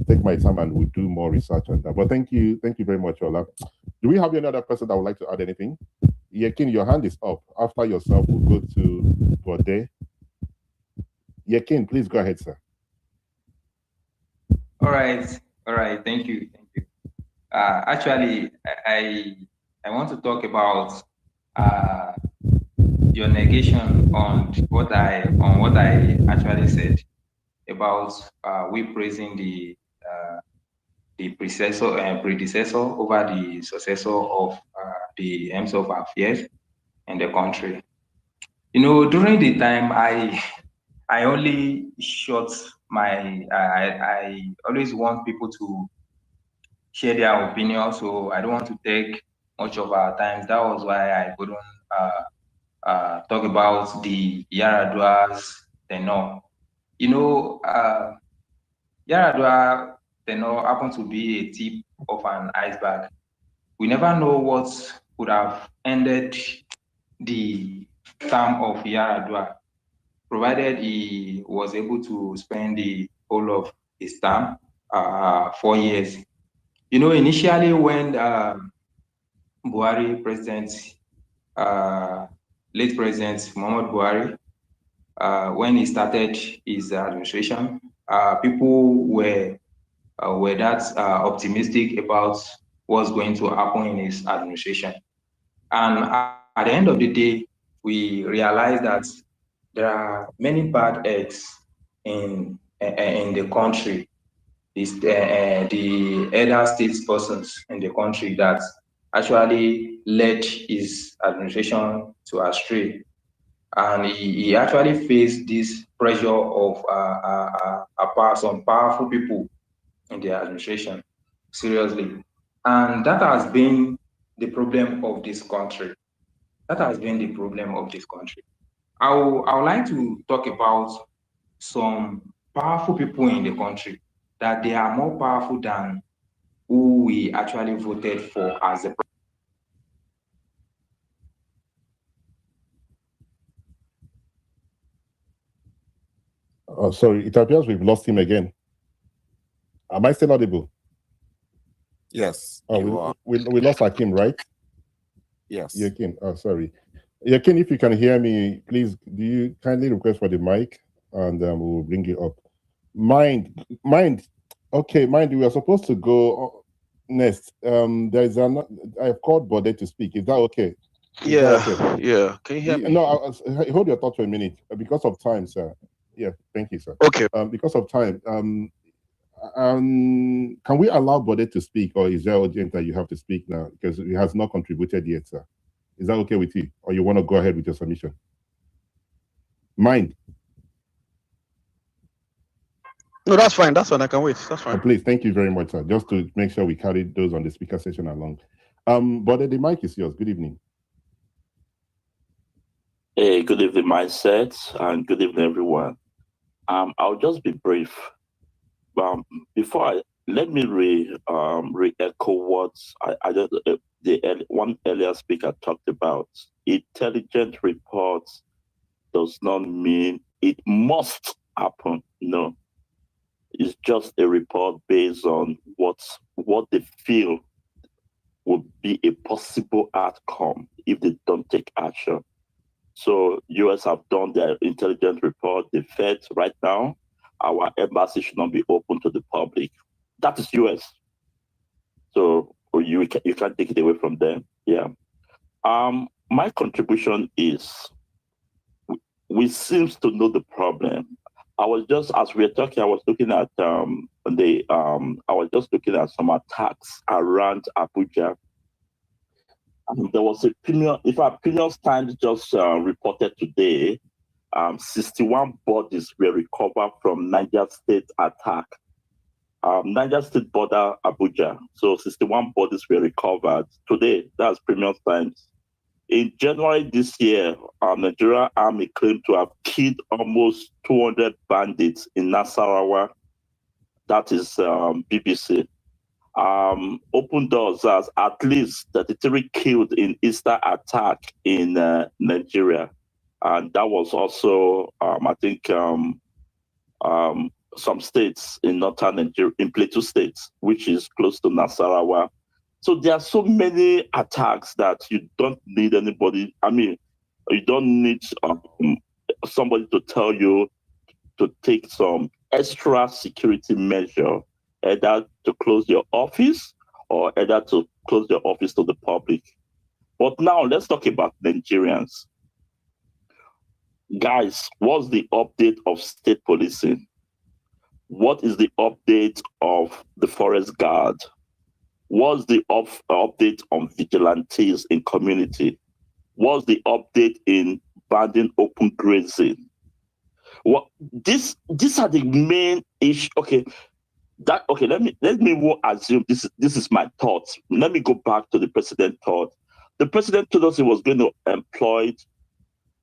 take my time and we'll do more research on that. But thank you very much, Ola. Do we have any other person that would like to add anything? Yekin, your hand is up. After yourself, we'll go to Bode. Yekin, please go ahead, sir. All right. Thank you. Actually, I want to talk about your negation on what I actually said about we praising the predecessor over the successor of the aims of affairs in the country. During the time I only shot I always want people to share their opinion, so I don't want to take much of our time. That was why I couldn't talk about the Yaradua's tenor. Yaradua tenor happened to be a tip of an iceberg. We never know what could have ended the term of Yaradua, provided he was able to spend the whole of his term, 4 years. Initially when Buhari, late President Muhammad Buhari, when he started his administration, people were that optimistic about what's going to happen in his administration. And at the end of the day, we realized that there are many bad eggs in the country. The elder statespersons in the country that actually led his administration to astray. And he actually faced this pressure of some powerful people in the administration, seriously. And that has been the problem of this country. I would like to talk about some powerful people in the country, that they are more powerful than who we actually voted for as the Oh, sorry, it appears we've lost him again. Am I still audible? Yes. Oh, we lost Hakim, right? Yes. Yakin. Oh, sorry. Yakin, if you can hear me, please, do you kindly request for the mic and we'll bring you up. Mind. Okay, Mind, we are supposed to go next. I've called Bode to speak. Is that okay? Yeah. Can you hear me? No, hold your thought for a minute. Because of time, sir. Yeah, thank you, sir. Okay. Because of time, can we allow Bode to speak, or is there urgent that you have to speak now because he has not contributed yet, sir? Is that okay with you, or you want to go ahead with your submission? Mind? No, that's fine. I can wait. That's fine. Please, thank you very much, sir. Just to make sure we carry those on the speaker session along. Bode, the mic is yours. Good evening. Hey, good evening, Mindset, and good evening, everyone. I'll just be brief. Before let me re-echo what I just one earlier speaker talked about. Intelligent reports does not mean it must happen. No, it's just a report based on what they feel would be a possible outcome if they don't take action. So US have done their intelligence report. The Fed right now, our embassy should not be open to the public. That is US. So you can't take it away from them. Yeah. My contribution is we seems to know the problem. I was just as we were talking, I was looking at I was just looking at some attacks around Abuja. There was a opinion, if our opinions times just reported today, 61 bodies were recovered from Niger State attack. Niger State border Abuja. So 61 bodies were recovered today. That's Premium Times. In January this year, Nigerian army claimed to have killed almost 200 bandits in Nasarawa. That is BBC. Open Doors has at least 33 killed in Easter attack in Nigeria. And that was also, I think, some states in northern Nigeria, in Plateau states, which is close to Nasarawa. So there are so many attacks that you don't need anybody. I mean, you don't need somebody to tell you to take some extra security measure, either to close your office or either to close your office to the public. But now let's talk about Nigerians. Guys, what's the update of state policing? What is the update of the forest guard? What's the update on vigilantes in community? What's the update in banning open grazing? What these are the main issue. Okay, let me assume this is my thoughts. Let me go back to the president thought. The president told us he was going to employ,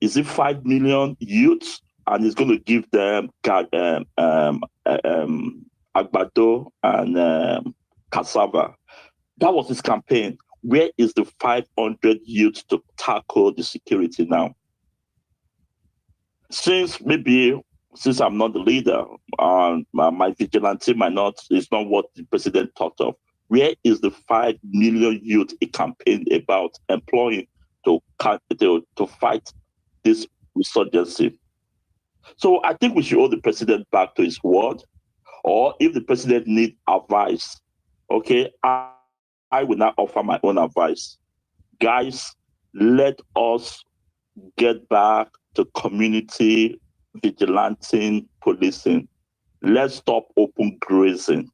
is it 5 million youths, and he's going to give them agbado and cassava. That was his campaign. Where is the 500 youths to tackle the security now? Since I'm not the leader, my vigilante is not what the president thought of. Where is the 5 million youth he campaigned about employing to fight this insurgency? So I think we should hold the president back to his word, or if the president needs advice, okay, I will not offer my own advice. Guys, let us get back to community vigilante policing. Let's stop open grazing.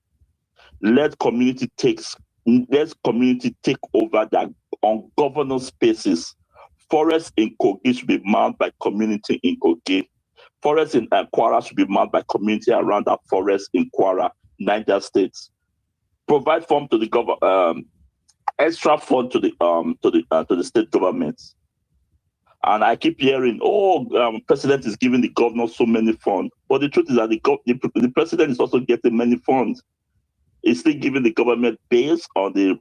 Let community take over their ungoverned spaces. Forests in Kogi should be manned by community in Kogi. Forests in Kwara should be manned by community around that forest in Kwara, Niger State. Provide fund to the extra fund to the state governments. And I keep hearing, president is giving the governor so many funds. But the truth is that the president is also getting many funds. He's still giving the government based on the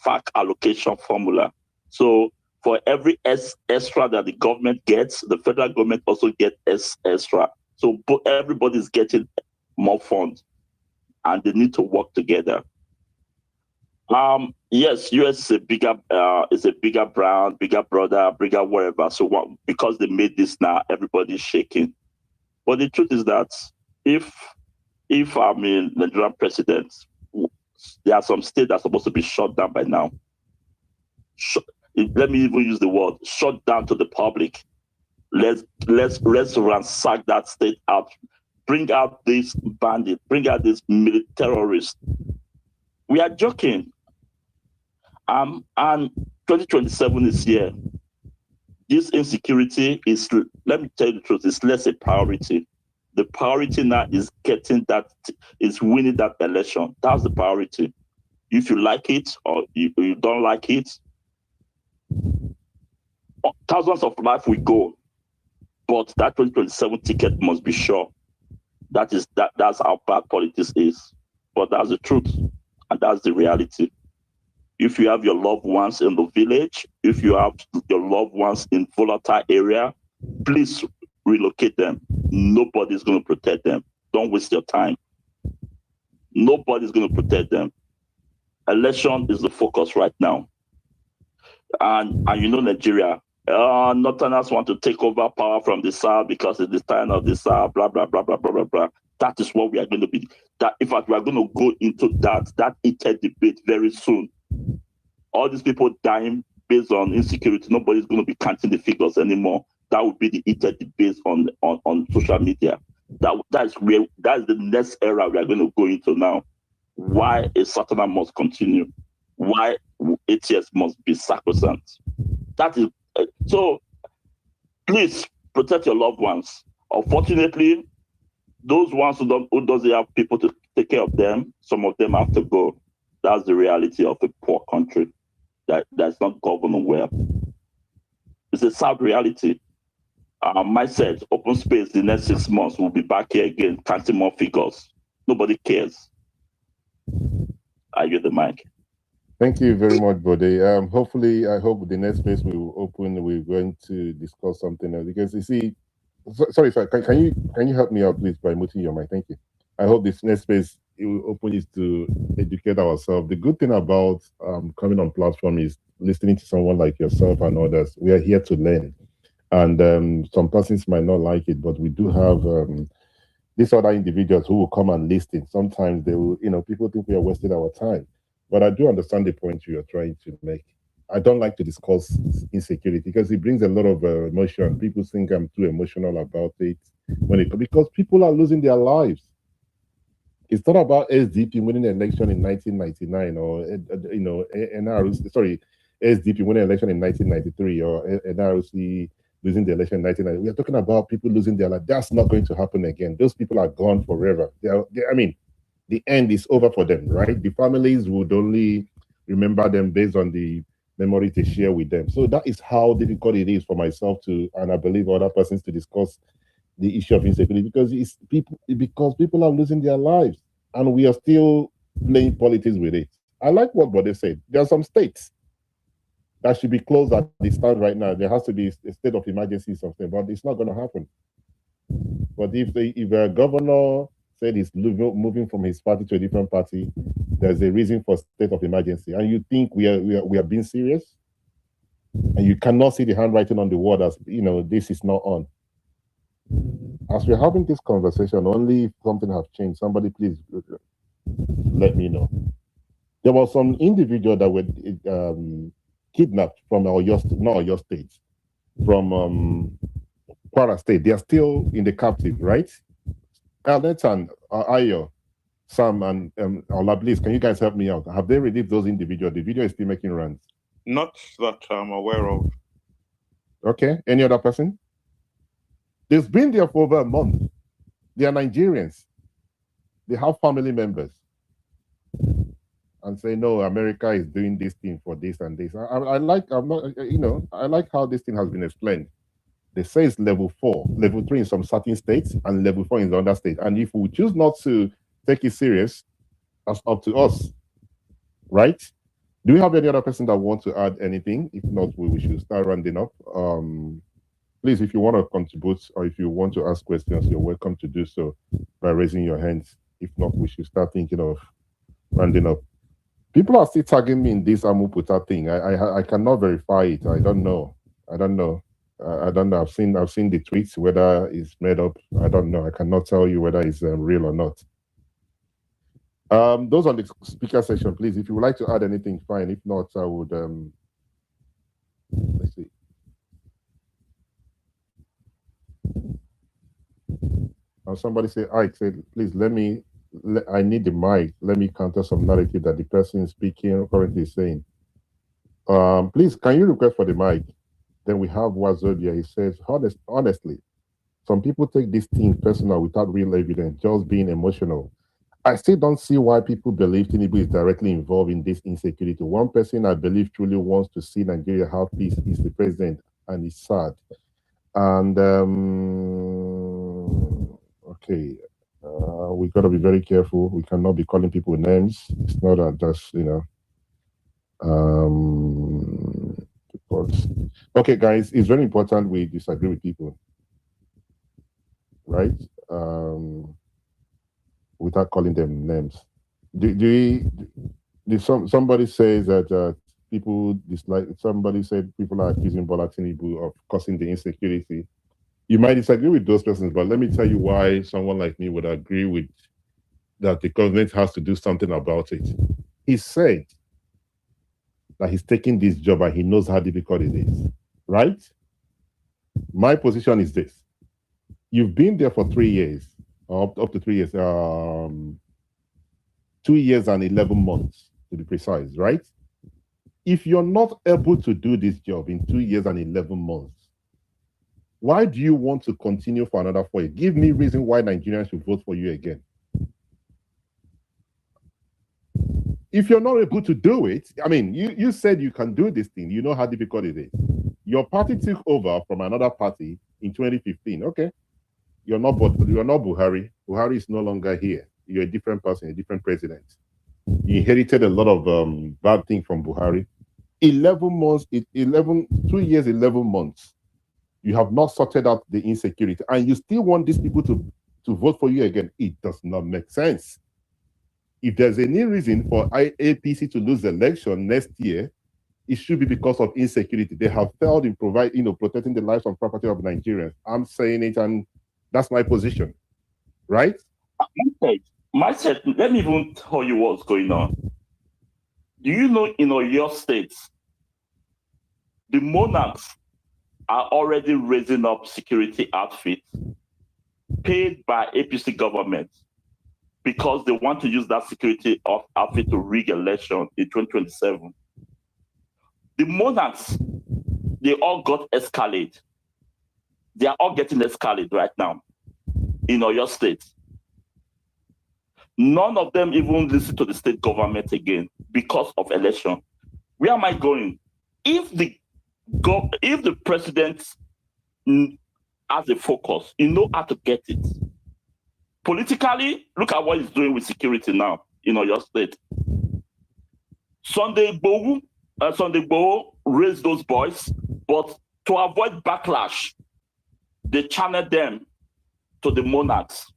FAC allocation formula. So for every extra that the government gets, the federal government also gets extra. So everybody's getting more funds, and they need to work together. Yes, US is a bigger brand, bigger brother, bigger whatever. So because they made this now, everybody's shaking. But the truth is that if I'm in Nigerian president, there are some states that are supposed to be shut down by now. Let me even use the word shut down to the public. Let's ransack that state out. Bring out these bandits. Bring out these terrorists. We are joking. And 2027 is here. This insecurity is, let me tell you the truth, it's less a priority. The priority now is winning that election. That's the priority. If you like it or you don't like it, thousands of lives will go, but that 2027 ticket must be sure. That's how bad politics is. But that's the truth, and that's the reality. If you have your loved ones in the village, if you have your loved ones in volatile area, please relocate them. Nobody's going to protect them. Don't waste your time. Nobody's going to protect them. Election is the focus right now. And you know Nigeria, Northerners want to take over power from the South because it's the time of the South, blah, blah, blah, blah, blah, blah, blah. That is what we are going to be. That, in fact, we are going to go into that heated debate very soon. All these people dying based on insecurity, nobody's going to be counting the figures anymore. That would be the heated debate on social media. That's the next era we are going to go into now. Why a Saturday must continue? Why ATS must be sacrosanct? That is so. Please protect your loved ones. Unfortunately, those ones who doesn't have people to take care of them, some of them have to go. That's the reality of a poor country that's not governed well. It's a sad reality. Myself, open space the next 6 months, we'll be back here again, counting more figures. Nobody cares. I get the mic. Thank you very much, Bode. Hopefully, I hope the next space we will open, we're going to discuss something else. Because you see, sorry, can you help me out, please, by muting your mic? Thank you. I hope this next space it will open is to educate ourselves. The good thing about coming on platform is listening to someone like yourself and others. We are here to learn, and some persons might not like it, but we do have these other individuals who will come and listen. Sometimes they will, people think we are wasting our time. But I do understand the point you are trying to make. I don't like to discuss insecurity because it brings a lot of emotion. People think I'm too emotional about it because people are losing their lives. It's not about SDP winning an election in 1999 or SDP winning an election in 1993 or NRC losing the election in 1990. We are talking about people losing their life. That's not going to happen again. Those people are gone forever. The end is over for them, right? The families would only remember them based on the memory they share with them. So that is how difficult it is for myself and I believe other persons to discuss the issue of insecurity because people are losing their lives and we are still playing politics with it. I like what Bode said. There are some states that should be closed at this time right now. There has to be a state of emergency or something, but it's not going to happen. But if a governor said he's moving from his party to a different party, there's a reason for state of emergency. And you think we are being serious? And you cannot see the handwriting on the wall as, this is not on. As we're having this conversation, only if something has changed, somebody please let me know. There was some individual that were kidnapped from Oyo State, from Kwara State. They are still in the captive, right? Alex and Ayo, Sam and Olablis, can you guys help me out? Have they released those individuals? The video is still making runs. Not that I'm aware of. Okay. Any other person? They've been there for over a month. They are Nigerians. They have family members. And say, no, America is doing this thing for this and this. I like how this thing has been explained. They say it's level 4, level 3 in some certain states, and level 4 in the other state. And if we choose not to take it serious, that's up to us, right? Do we have any other person that wants to add anything? If not, we should start rounding up. Please, if you want to contribute or if you want to ask questions, you're welcome to do so by raising your hands. If not, we should start thinking of rounding up. People are still tagging me in this Amuputa thing. I cannot verify it. I don't know. I don't know. I've seen the tweets, whether it's made up. I don't know. I cannot tell you whether it's real or not. Those on the speaker section, please. If you would like to add anything, fine. If not, I would. Let's see. Somebody say, Ike said, please I need the mic. Let me counter some narrative that the person speaking currently is saying. Please, can you request for the mic? Then we have Wazobia. He says, honestly, some people take this thing personal without real evidence, just being emotional. I still don't see why people believe Tinubu is directly involved in this insecurity. One person I believe truly wants to see Nigeria have peace is the president. and it's sad. And okay, we got to be very careful. We cannot be calling people names. It's not just because, okay, guys, it's very important we disagree with people, right? Without calling them names. Somebody says that people dislike, somebody said people are accusing Bola Tinubu of causing the insecurity. You might disagree with those persons, but let me tell you why someone like me would agree with that the government has to do something about it. He said that he's taking this job and he knows how difficult it is, right? My position is this. You've been there for 3 years, up to 3 years, 2 years and 11 months to be precise, right? If you're not able to do this job in 2 years and 11 months, why do you want to continue for another 4 years? Give me reason why Nigerians should vote for you again. If you're not able to do it, I mean, you said you can do this thing. You know how difficult it is. Your party took over from another party in 2015. Okay, you're not Buhari. Buhari is no longer here. You're a different person, a different president. You inherited a lot of bad things from Buhari. 11 months, 2 years, 11 months. You have not sorted out the insecurity, and you still want these people to vote for you again. It does not make sense. If there's any reason for APC to lose the election next year, it should be because of insecurity. They have failed in protecting the lives and property of Nigerians. I'm saying it, and that's my position, right? Myself, let me even tell you what's going on. Do you know in your states, the monarchs are already raising up security outfits paid by APC government because they want to use that security outfit to rig election in 2027. The monarchs, they all got escalated. They are all getting escalated right now in your state. None of them even listen to the state government again because of election. Where am I going? If the president has a focus, you know how to get it. Politically, look at what he's doing with security now in your state. Sunday Igboho raised those boys, but to avoid backlash, they channeled them to the monarchs.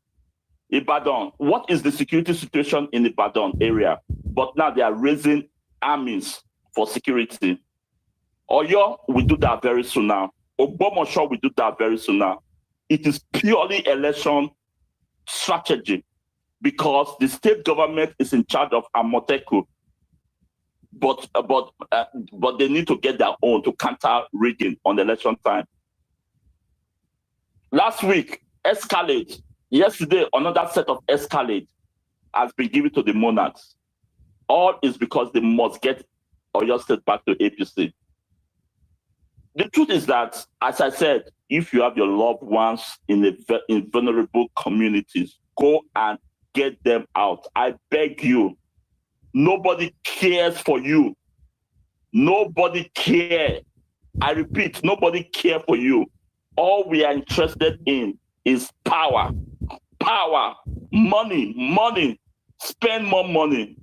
Ibadan, what is the security situation in Ibadan area? But now they are raising armies for security. Oyo will do that very soon now. Ogbomosho will do that very soon now. It is purely election strategy because the state government is in charge of Amoteku, but they need to get their own to counter rigging on election time. Last week, escalate. Yesterday, another set of escalate has been given to the monarchs. All is because they must get Oyo State back to APC. The truth is that, as I said, if you have your loved ones in vulnerable communities, go and get them out. I beg you. Nobody cares for you. Nobody cares. I repeat, nobody cares for you. All we are interested in is power. Power, money, spend more money.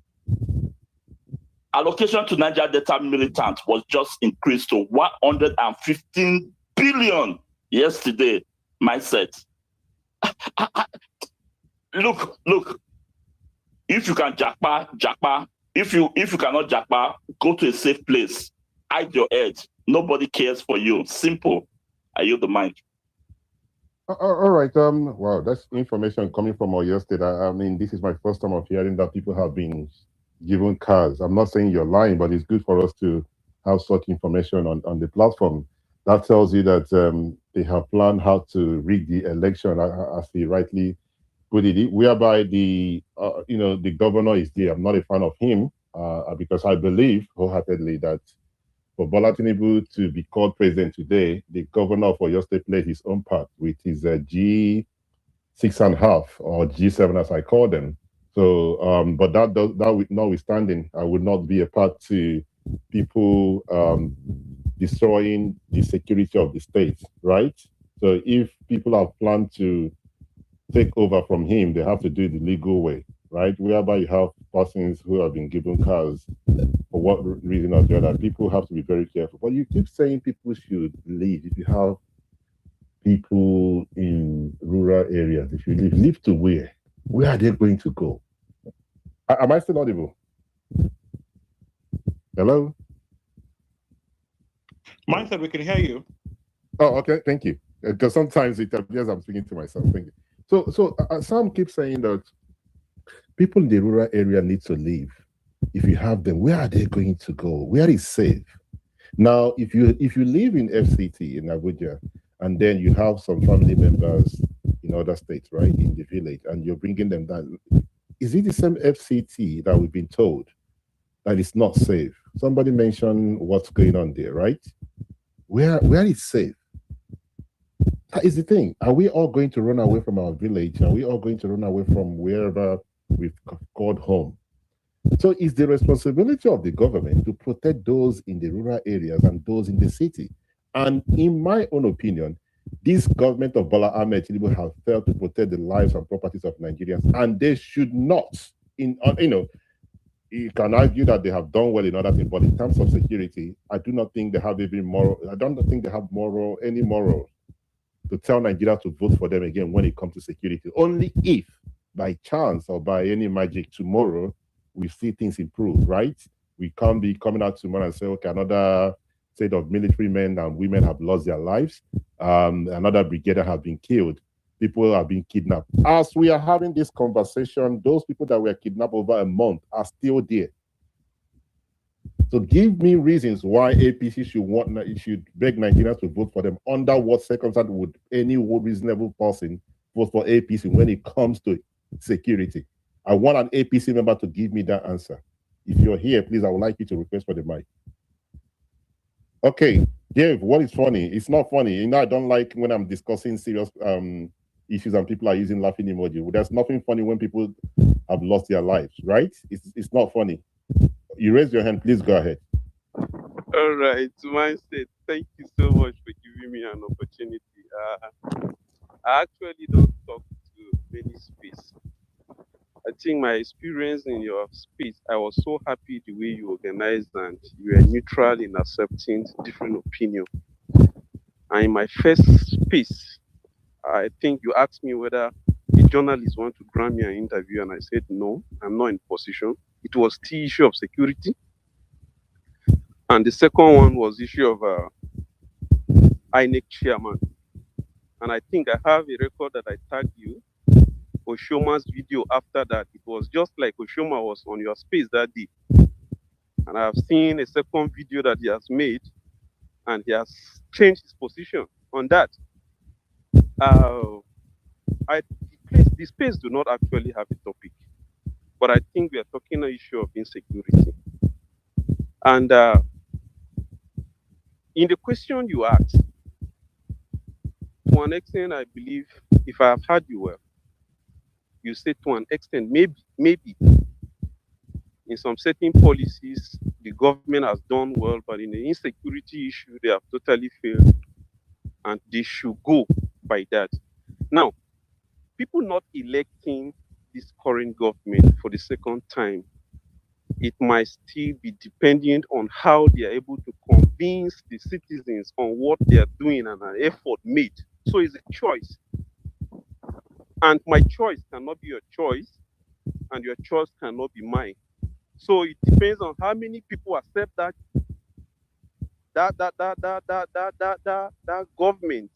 Allocation to Niger Delta militants was just increased to 115 billion yesterday, my set. Look, if you can jackpa. If you cannot jackpa, go to a safe place. Hide your head. Nobody cares for you. Simple. I yield the mic. All right. Wow, that's information coming from Oyo State. I mean, this is my first time of hearing that people have been given cars. I'm not saying you're lying, but it's good for us to have such information on the platform. That tells you that they have planned how to rig the election, as he rightly put it, whereby the governor is there. I'm not a fan of him because I believe wholeheartedly that for Bola Tinubu to be called president today, the governor of Oyo State played his own part with his G6.5 or G7 as I call them. So, but that notwithstanding, I would not be a part to people destroying the security of the state, right? So if people have planned to take over from him, they have to do it the legal way, right? Whereby you have persons who have been given cars for what reason or the other. People have to be very careful. But you keep saying people should leave. If you have people in rural areas, if you leave to where? Where are they going to go? Am I still audible? Hello? Mindset, we can hear you. Oh, okay. Thank you. Because sometimes it appears I'm speaking to myself. Thank you. So Sam keeps saying that people in the rural area need to leave. If you have them, where are they going to go? Where is safe? Now, if you live in FCT in Abuja, and then you have some family members in other states, right, in the village, and you're bringing them down, is it the same FCT that we've been told that it's not safe? Somebody mentioned what's going on there, right? Where is safe? That is the thing. Are we all going to run away from our village? Are we all going to run away from wherever we've called home? So it's the responsibility of the government to protect those in the rural areas and those in the city. And in my own opinion, this government of Bola Ahmed Tinubu has failed to protect the lives and properties of Nigerians, and they should not. You can argue that they have done well in other things, but in terms of security, I do not think they have even moral. I don't think they have any moral to tell Nigeria to vote for them again when it comes to security. Only if, by chance or by any magic, tomorrow we see things improve, right? We can't be coming out tomorrow and say, okay, another set of military men and women have lost their lives. Another brigadier has been killed. People are being kidnapped. As we are having this conversation, those people that were kidnapped over a month are still there. So give me reasons why APC should beg Nigerians to vote for them. Under what circumstance would any reasonable person vote for APC when it comes to security? I want an APC member to give me that answer. If you're here, please, I would like you to request for the mic. Okay, Dave, what is funny? It's not funny. You know, I don't like when I'm discussing serious issues and people are using laughing emoji. There's nothing funny when people have lost their lives, right? It's not funny. You raise your hand, please go ahead. All right, Mindset, thank you so much for giving me an opportunity. I actually don't talk to many space. I think my experience in your space, I was so happy the way you organized and you were neutral in accepting different opinion. And in my first space, I think you asked me whether a journalist want to grant me an interview, and I said no, I'm not in position. It was the issue of security, and the second one was issue of INEC chairman. And I think I have a record that I tagged you. Oshoma's video after that, it was just like Oshoma was on your space that day. And I have seen a second video that he has made, and he has changed his position on that. The space do not actually have a topic, but I think we are talking an issue of insecurity. And in the question you asked, to an extent, I believe, if I have heard you well, you said to an extent, maybe in some certain policies, the government has done well, but in the insecurity issue, they have totally failed, and they should go by that. Now, people not electing this current government for the second time, it might still be dependent on how they are able to convince the citizens on what they are doing and an effort made. So it's a choice. And my choice cannot be your choice, and your choice cannot be mine. So it depends on how many people accept that government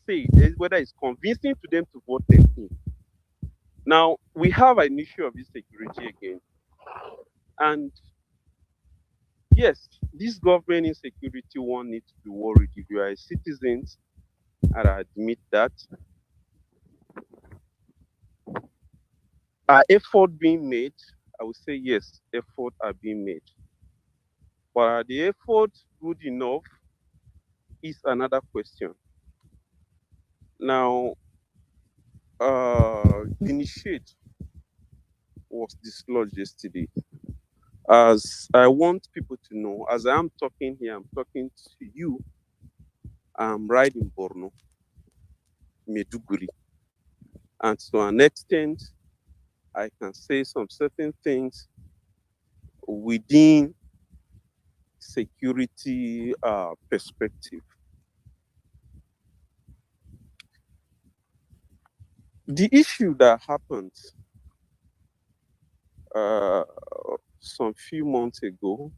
say, whether it's convincing to them to vote them in. Now, we have an issue of insecurity again. And yes, this government insecurity one needs to be worried. If you are a citizen, and I admit that, are effort being made? I would say yes, effort are being made. But are the efforts good enough is another question. Now, Initiate was dislodged yesterday. As I want people to know, as I'm talking here, I'm talking to you. I'm right in Borno, Meduguri. And to an extent, I can say some certain things within security perspective. The issue that happened some few months ago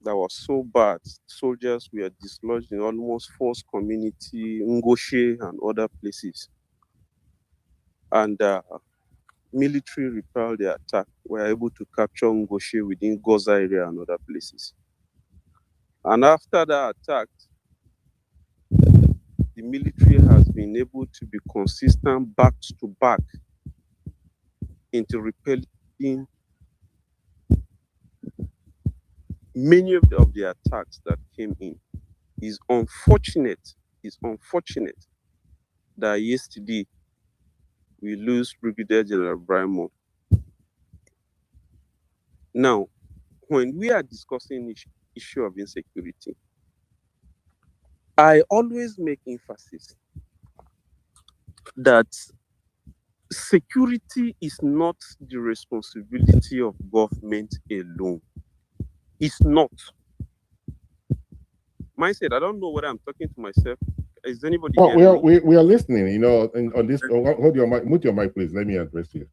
that was so bad, soldiers were dislodged in almost forced community, Ngoshe and other places. And military repelled the attack, were able to capture Ngoshe within Goza area and other places. And after that attack, the military has been able to be consistent back to back into repelling many of the attacks that came in. It's unfortunate that yesterday we lose Brigadier General Brimo. Now, when we are discussing issue of insecurity, I always make emphasis that security is not the responsibility of government alone. It's not. Mindset, I don't know whether I'm talking to myself. Is anybody hearing me? We are listening, you know, and on this, hold your mic, mute your mic, please. Let me address you.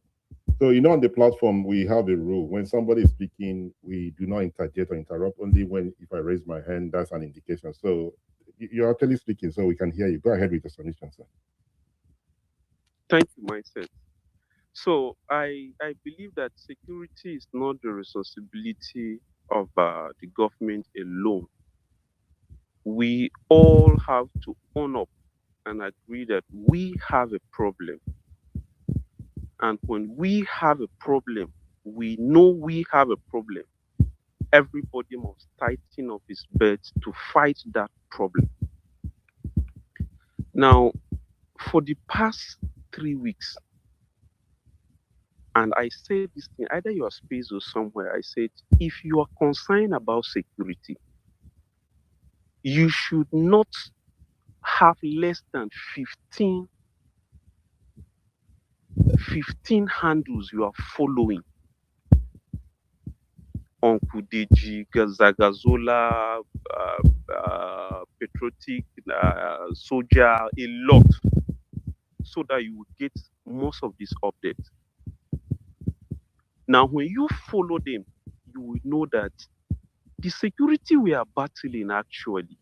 So, you know, on the platform, we have a rule. When somebody is speaking, we do not interject or interrupt. Only when, if I raise my hand, that's an indication. So you're actually speaking, so we can hear you. Go ahead with your submission, sir. Thank you, Mindset. So I believe that security is not the responsibility of the government alone. We all have to own up and agree that we have a problem. And when we have a problem, we know we have a problem. Everybody must tighten up his belt to fight that problem. Now, for the past 3 weeks, and I said this thing, either your space or somewhere, I said, if you are concerned about security, you should not have less than 15 handles you are following. Uncle Deji, Zagazola, Patriotic, Soldier, a lot, so that you will get most of these updates. Now, when you follow them, you will know that the security we are battling actually,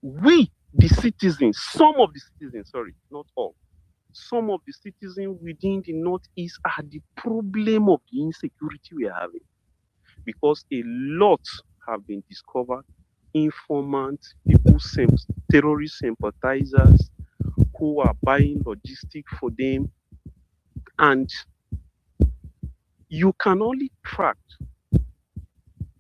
we, the citizens, some of the citizens, sorry, not all, some of the citizens within the Northeast are the problem of the insecurity we are having, because a lot have been discovered, informants, people, terrorist sympathizers who are buying logistics for them, and you can only track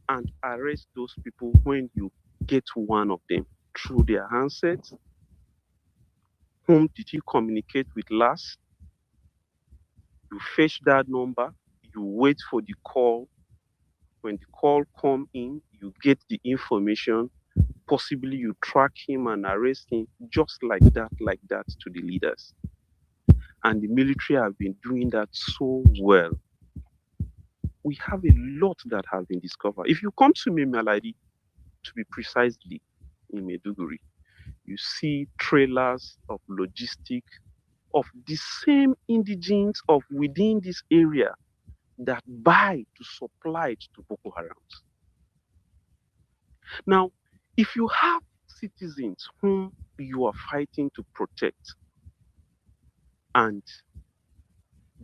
and arrest those people when you get one of them through their handsets. Whom did you communicate with last? You fetch that number, you wait for the call. When the call come in, you get the information. Possibly you track him and arrest him, just like that to the leaders. And the military have been doing that so well. We have a lot that have been discovered. If you come to Memaladi, to be precisely in Meduguri, you see trailers of logistics of the same indigenes of within this area that buy to supply it to Boko Haram. Now, if you have citizens whom you are fighting to protect, and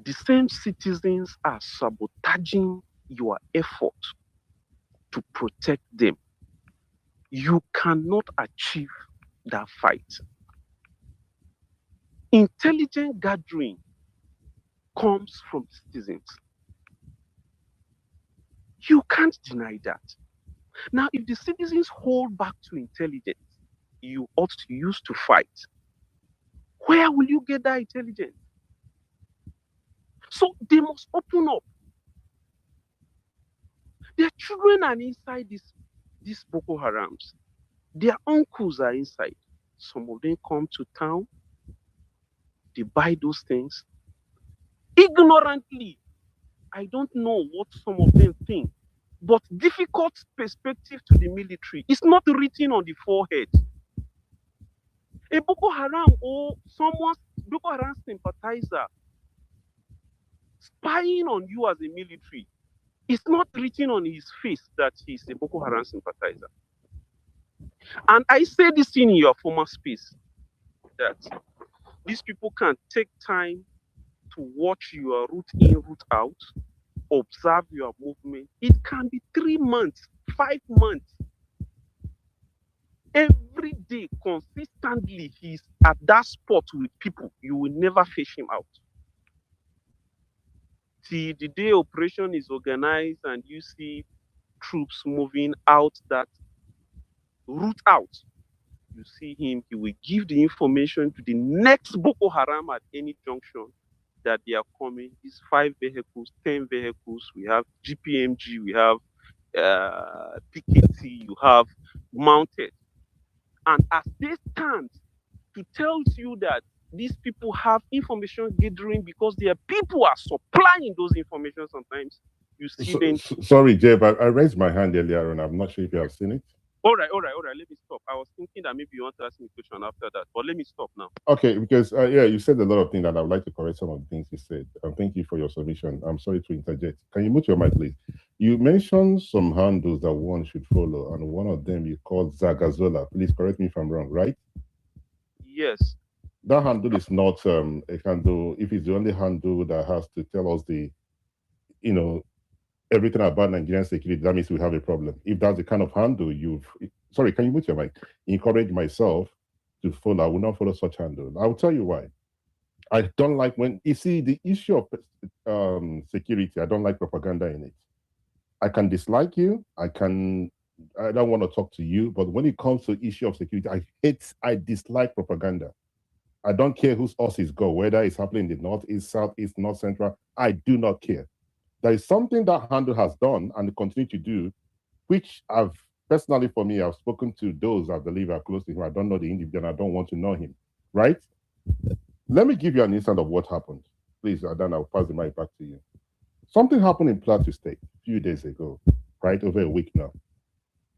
the same citizens are sabotaging your effort to protect them, you cannot achieve that fight. Intelligent gathering comes from citizens. You can't deny that. Now, if the citizens hold back to intelligence you ought to use to fight, where will you get that intelligence? So they must open up. Their children are inside these Boko Harams. Their uncles are inside. Some of them come to town, they buy those things. Ignorantly, I don't know what some of them think, but difficult perspective to the military. It's not written on the forehead. A Boko Haram or someone's Boko Haram sympathizer spying on you as a military, it's not written on his face that he's a Boko Haram sympathizer. And I say this thing in your former space, that these people can take time to watch your route in, route out, observe your movement. It can be 3 months, 5 months. Every day, consistently, he's at that spot with people. You will never fish him out. Till the day operation is organized and you see troops moving out that route out, you see him, he will give the information to the next Boko Haram at any junction that they are coming. These 5 vehicles, 10 vehicles, we have GPMG, we have PKT, you have mounted. And as they stand to tell you that these people have information gathering because their people are supplying those information sometimes, you see them. Sorry, Jay, but I raised my hand earlier and I'm not sure if you have seen it. All right. Let me stop. I was thinking that maybe you want to ask me a question after that, but let me stop now. Okay, because you said a lot of things, and I would like to correct some of the things you said. And thank you for your submission. I'm sorry to interject. Can you mute your mic, please? You mentioned some handles that one should follow, and one of them you called Zagazola. Please correct me if I'm wrong, right? Yes. That handle is not a handle. If it's the only handle that has to tell us everything about Nigerian security, that means we have a problem. If that's the kind of handle sorry, can you mute your mic? Encourage myself to follow. I will not follow such handle. I will tell you why. I don't like when you see the issue of security. I don't like propaganda in it. I can dislike you. I don't want to talk to you. But when it comes to issue of security, I dislike propaganda. I don't care whose horses go, whether it's happening in the north, east, south, east, north, central. I do not care. There is something that handle has done and continue to do, which personally for me, I've spoken to those I believe are close to him. I don't know the individual. I don't want to know him, right? Let me give you an instance of what happened. Please, then I'll pass the mic back to you. Something happened in Plateau State a few days ago, right? Over a week now.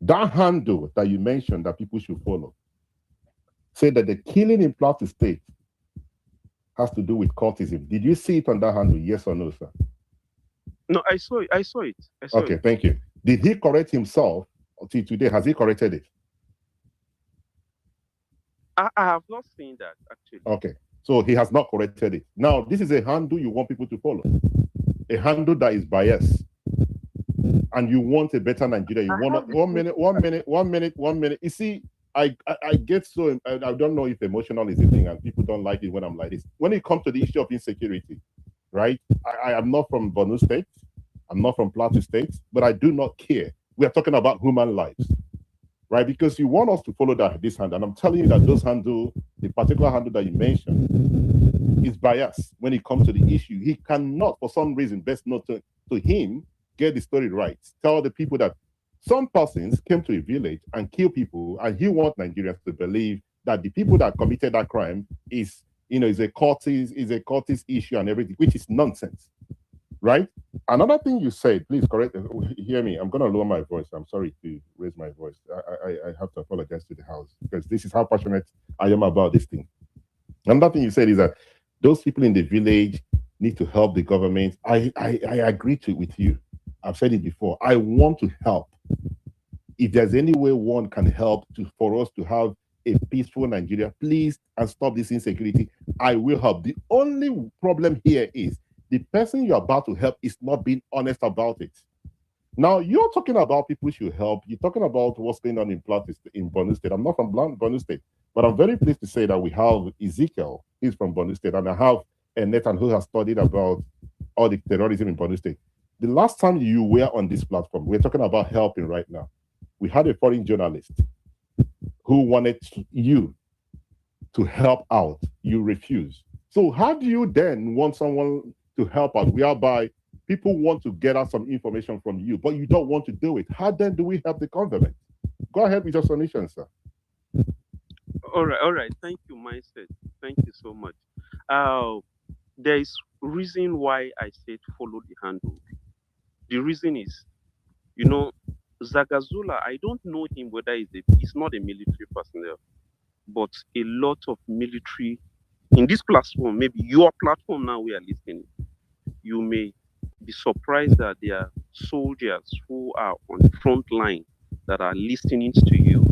That handle that you mentioned that people should follow said that the killing in Plateau State has to do with cultism. Did you see it on that handle? Yes or no, sir? No, I saw it. Okay, thank you. Did he correct himself until today? Has he corrected it? I have not seen that, actually. Okay, so he has not corrected it. Now, this is a handle you want people to follow. A handle that is biased. And you want a better Nigeria. You want one minute. You see, I get so, I don't know if emotional is a thing and people don't like it when I'm like this. When it comes to the issue of insecurity, right? I am not from Borno State. I'm not from Plateau State, but I do not care. We are talking about human lives, right? Because you want us to follow this handle. And I'm telling you that the particular handle that you mentioned is biased when it comes to the issue. He cannot, for some reason, best not to him, get the story right. Tell the people that some persons came to a village and killed people, and he wants Nigerians to believe that the people that committed that crime is a cultist issue and everything, which is nonsense, right? Another thing you said, please hear me. I'm going to lower my voice. I'm sorry to raise my voice. I have to apologize to the house because this is how passionate I am about this thing. Another thing you said is that those people in the village need to help the government. I agree with you. I've said it before. I want to help. If there's any way one can help for us to have a peaceful Nigeria, please, and stop this insecurity, I will help. The only problem here is the person you're about to help is not being honest about it. Now, you're talking about people should help. You're talking about what's going on in Borno State. I'm not from Borno State, but I'm very pleased to say that we have Ezekiel. He's from Borno State, and I have Nathan who has studied about all the terrorism in Borno State. The last time you were on this platform, we're talking about helping right now. We had a foreign journalist who wanted you to help out. You refused. So how do you then want someone to help us, whereby people want to get us some information from you, but you don't want to do it. How then do we help the government? Go ahead with your submission, sir. All right. Thank you, Mindset. Thank you so much. There is reason why I said follow the handle. The reason is, Zagazula, I don't know him whether he's not a military personnel, but a lot of military in this platform, maybe your platform now we are listening, you may be surprised that there are soldiers who are on the front line that are listening to you.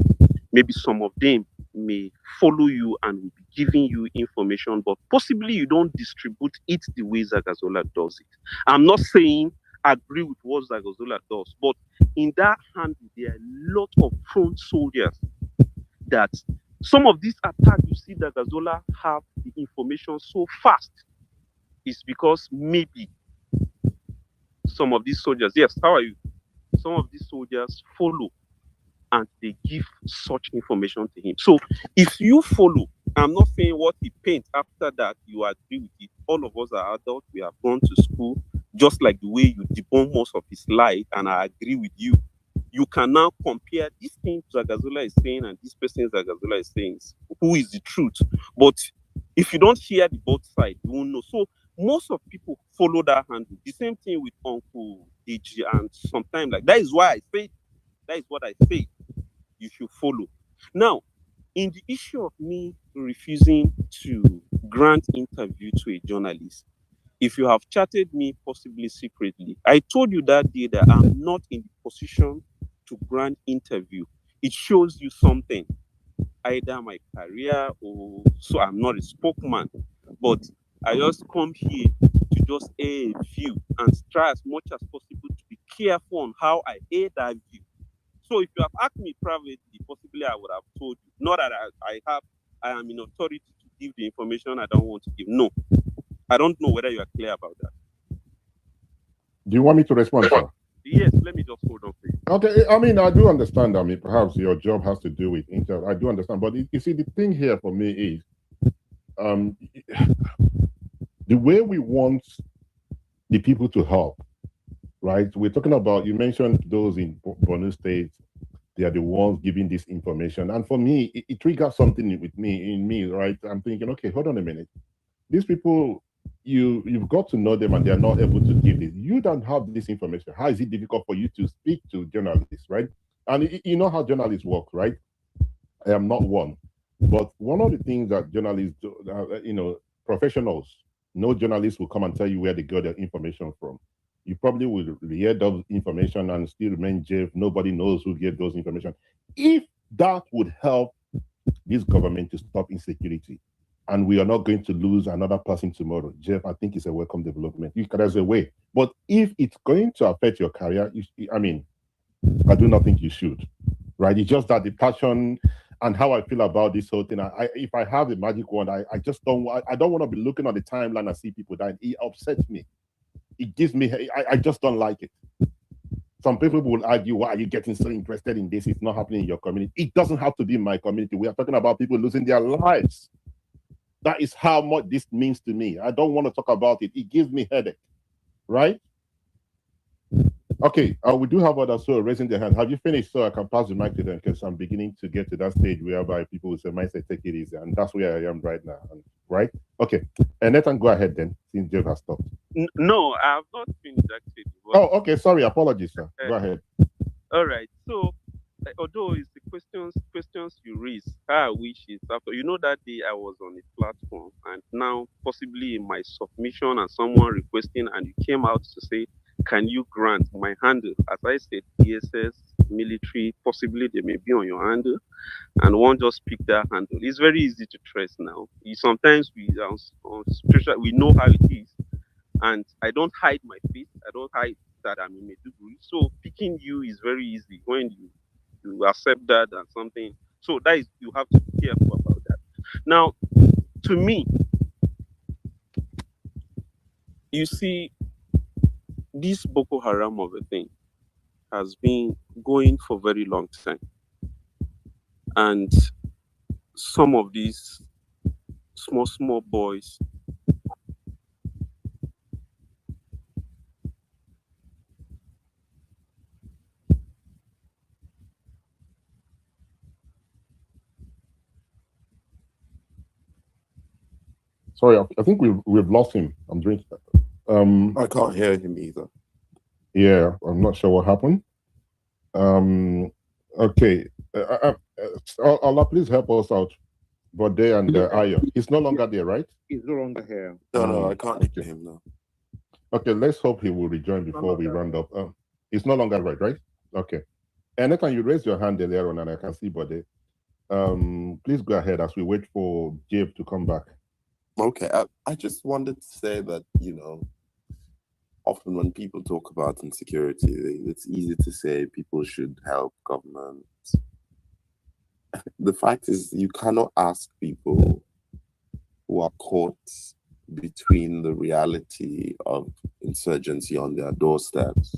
Maybe some of them may follow you and will be giving you information, but possibly you don't distribute it the way Zagazola does it. I'm not saying agree with what Zagazola does, but in that handle, there are a lot of front soldiers that some of these attacks you see Zagazola have the information so fast is because maybe some of these soldiers, yes, how are you? Some of these soldiers follow and they give such information to him. So if you follow, I'm not saying what he paints after that, you agree with it. All of us are adults, we have gone to school, just like the way you debunk most of his life, and I agree with you. You can now compare this thing Zagazola is saying and this person Zagazola is saying, who is the truth. But if you don't hear the both sides, you won't know. So most of people follow that handle. The same thing with Uncle DG, and sometimes like that is why I say, that is what I say. You should follow. Now, in the issue of me refusing to grant interview to a journalist, if you have chatted me possibly secretly, I told you that day that I'm not in the position to grant interview. It shows you something, either my career or so I'm not a spokesman, but I just come here to just air a view and try as much as possible to be careful on how I air that view. So if you have asked me privately, possibly I would have told you. Not that I am in authority to give the information I don't want to give. No. I don't know whether you are clear about that. Do you want me to respond, sir? Yes, let me just hold on, please. Okay, I mean, I do understand. I mean, perhaps your job has to do with interview. I do understand. But you see, the thing here for me is the way we want the people to help, right? We're talking about, you mentioned those in Borno State, they are the ones giving this information. And for me, it triggers something in me, right? I'm thinking, okay, hold on a minute. These people, you've got to know them and they're not able to give it. You don't have this information. How is it difficult for you to speak to journalists, right? And you know how journalists work, right? I am not one. But one of the things that journalists do, professionals, no journalist will come and tell you where they got their information from. You probably will hear those information and still remain Jeff. Nobody knows who gave those information. If that would help this government to stop insecurity, and we are not going to lose another person tomorrow, Jeff, I think it's a welcome development. There's a way. But if it's going to affect your career, I do not think you should, right? It's just that the passion and how I feel about this whole thing. If I have a magic wand, I just don't. I don't want to be looking on the timeline and see people dying. It upsets me. It gives me. I just don't like it. Some people will argue, why are you getting so interested in this? It's not happening in your community. It doesn't have to be in my community. We are talking about people losing their lives. That is how much this means to me. I don't want to talk about it. It gives me headache, right? Okay, we do have others who are raising their hand. Have you finished so I can pass the mic to them, because I'm beginning to get to that stage whereby people will say, mindset, take it easy. And that's where I am right now, right? Okay, and Nathan, go ahead then, since Jeff has stopped. No, I have not finished actually. Oh, okay, sorry, apologies, sir. Go ahead. All right, so although it's the questions you raise, I wish it's after. That day I was on a platform, and now possibly in my submission and someone requesting, and you came out to say, can you grant my handle? As I said, ESS, military, possibly they may be on your handle, and one just pick that handle. It's very easy to trace now. Sometimes we on social, we know how it is, and I don't hide my face. I don't hide that I'm in Maiduguri. So picking you is very easy when you accept that and something. So that is, you have to be careful about that. Now, to me, you see, this Boko Haram of a thing has been going for a very long time. And some of these small boys Sorry, I think we've lost him. I'm drinking. I can't hear him either. Yeah, I'm not sure what happened. Okay. Allah, please help us out. Bode and Ayo. He's no longer there, right? He's no longer here. No, I can't hear him now. Okay, let's hope he will rejoin before we round up. He's no longer right? Okay. And Nathan, you raised your hand earlier on, and I can see Bode. Please go ahead as we wait for Jave to come back. Okay, I just wanted to say that, often when people talk about insecurity, it's easy to say people should help government. The fact is, you cannot ask people who are caught between the reality of insurgency on their doorsteps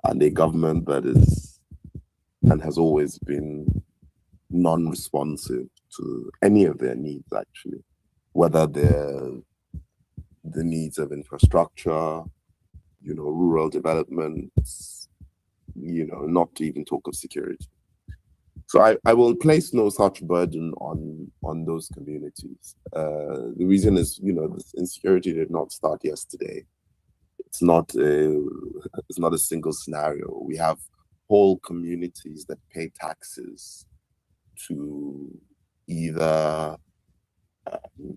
and a government that is and has always been non-responsive to any of their needs, actually, whether they're the needs of infrastructure, rural development, not to even talk of security. So I will place no such burden on those communities. The reason is, this insecurity did not start yesterday. It's not a single scenario. We have whole communities that pay taxes to either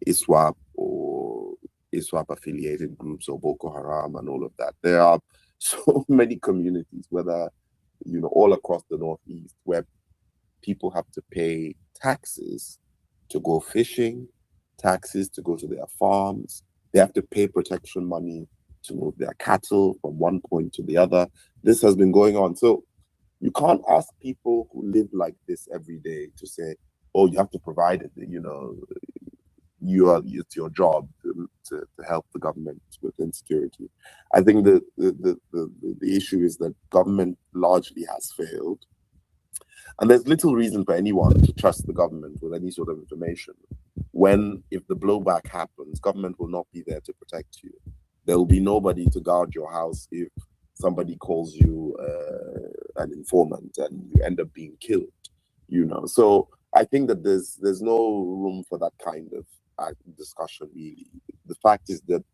ISWAP or ISWAP affiliated groups or Boko Haram and all of that. There are so many communities, whether, all across the Northeast, where people have to pay taxes to go fishing, taxes to go to their farms. They have to pay protection money to move their cattle from one point to the other. This has been going on. So you can't ask people who live like this every day to say, oh, you have to provide it, it's your job to help the government with insecurity. I think the issue is that government largely has failed. And there's little reason for anyone to trust the government with any sort of information when, if the blowback happens, government will not be there to protect you. There will be nobody to guard your house if somebody calls you an informant and you end up being killed, So I think that there's no room for that kind of discussion, really. The fact is that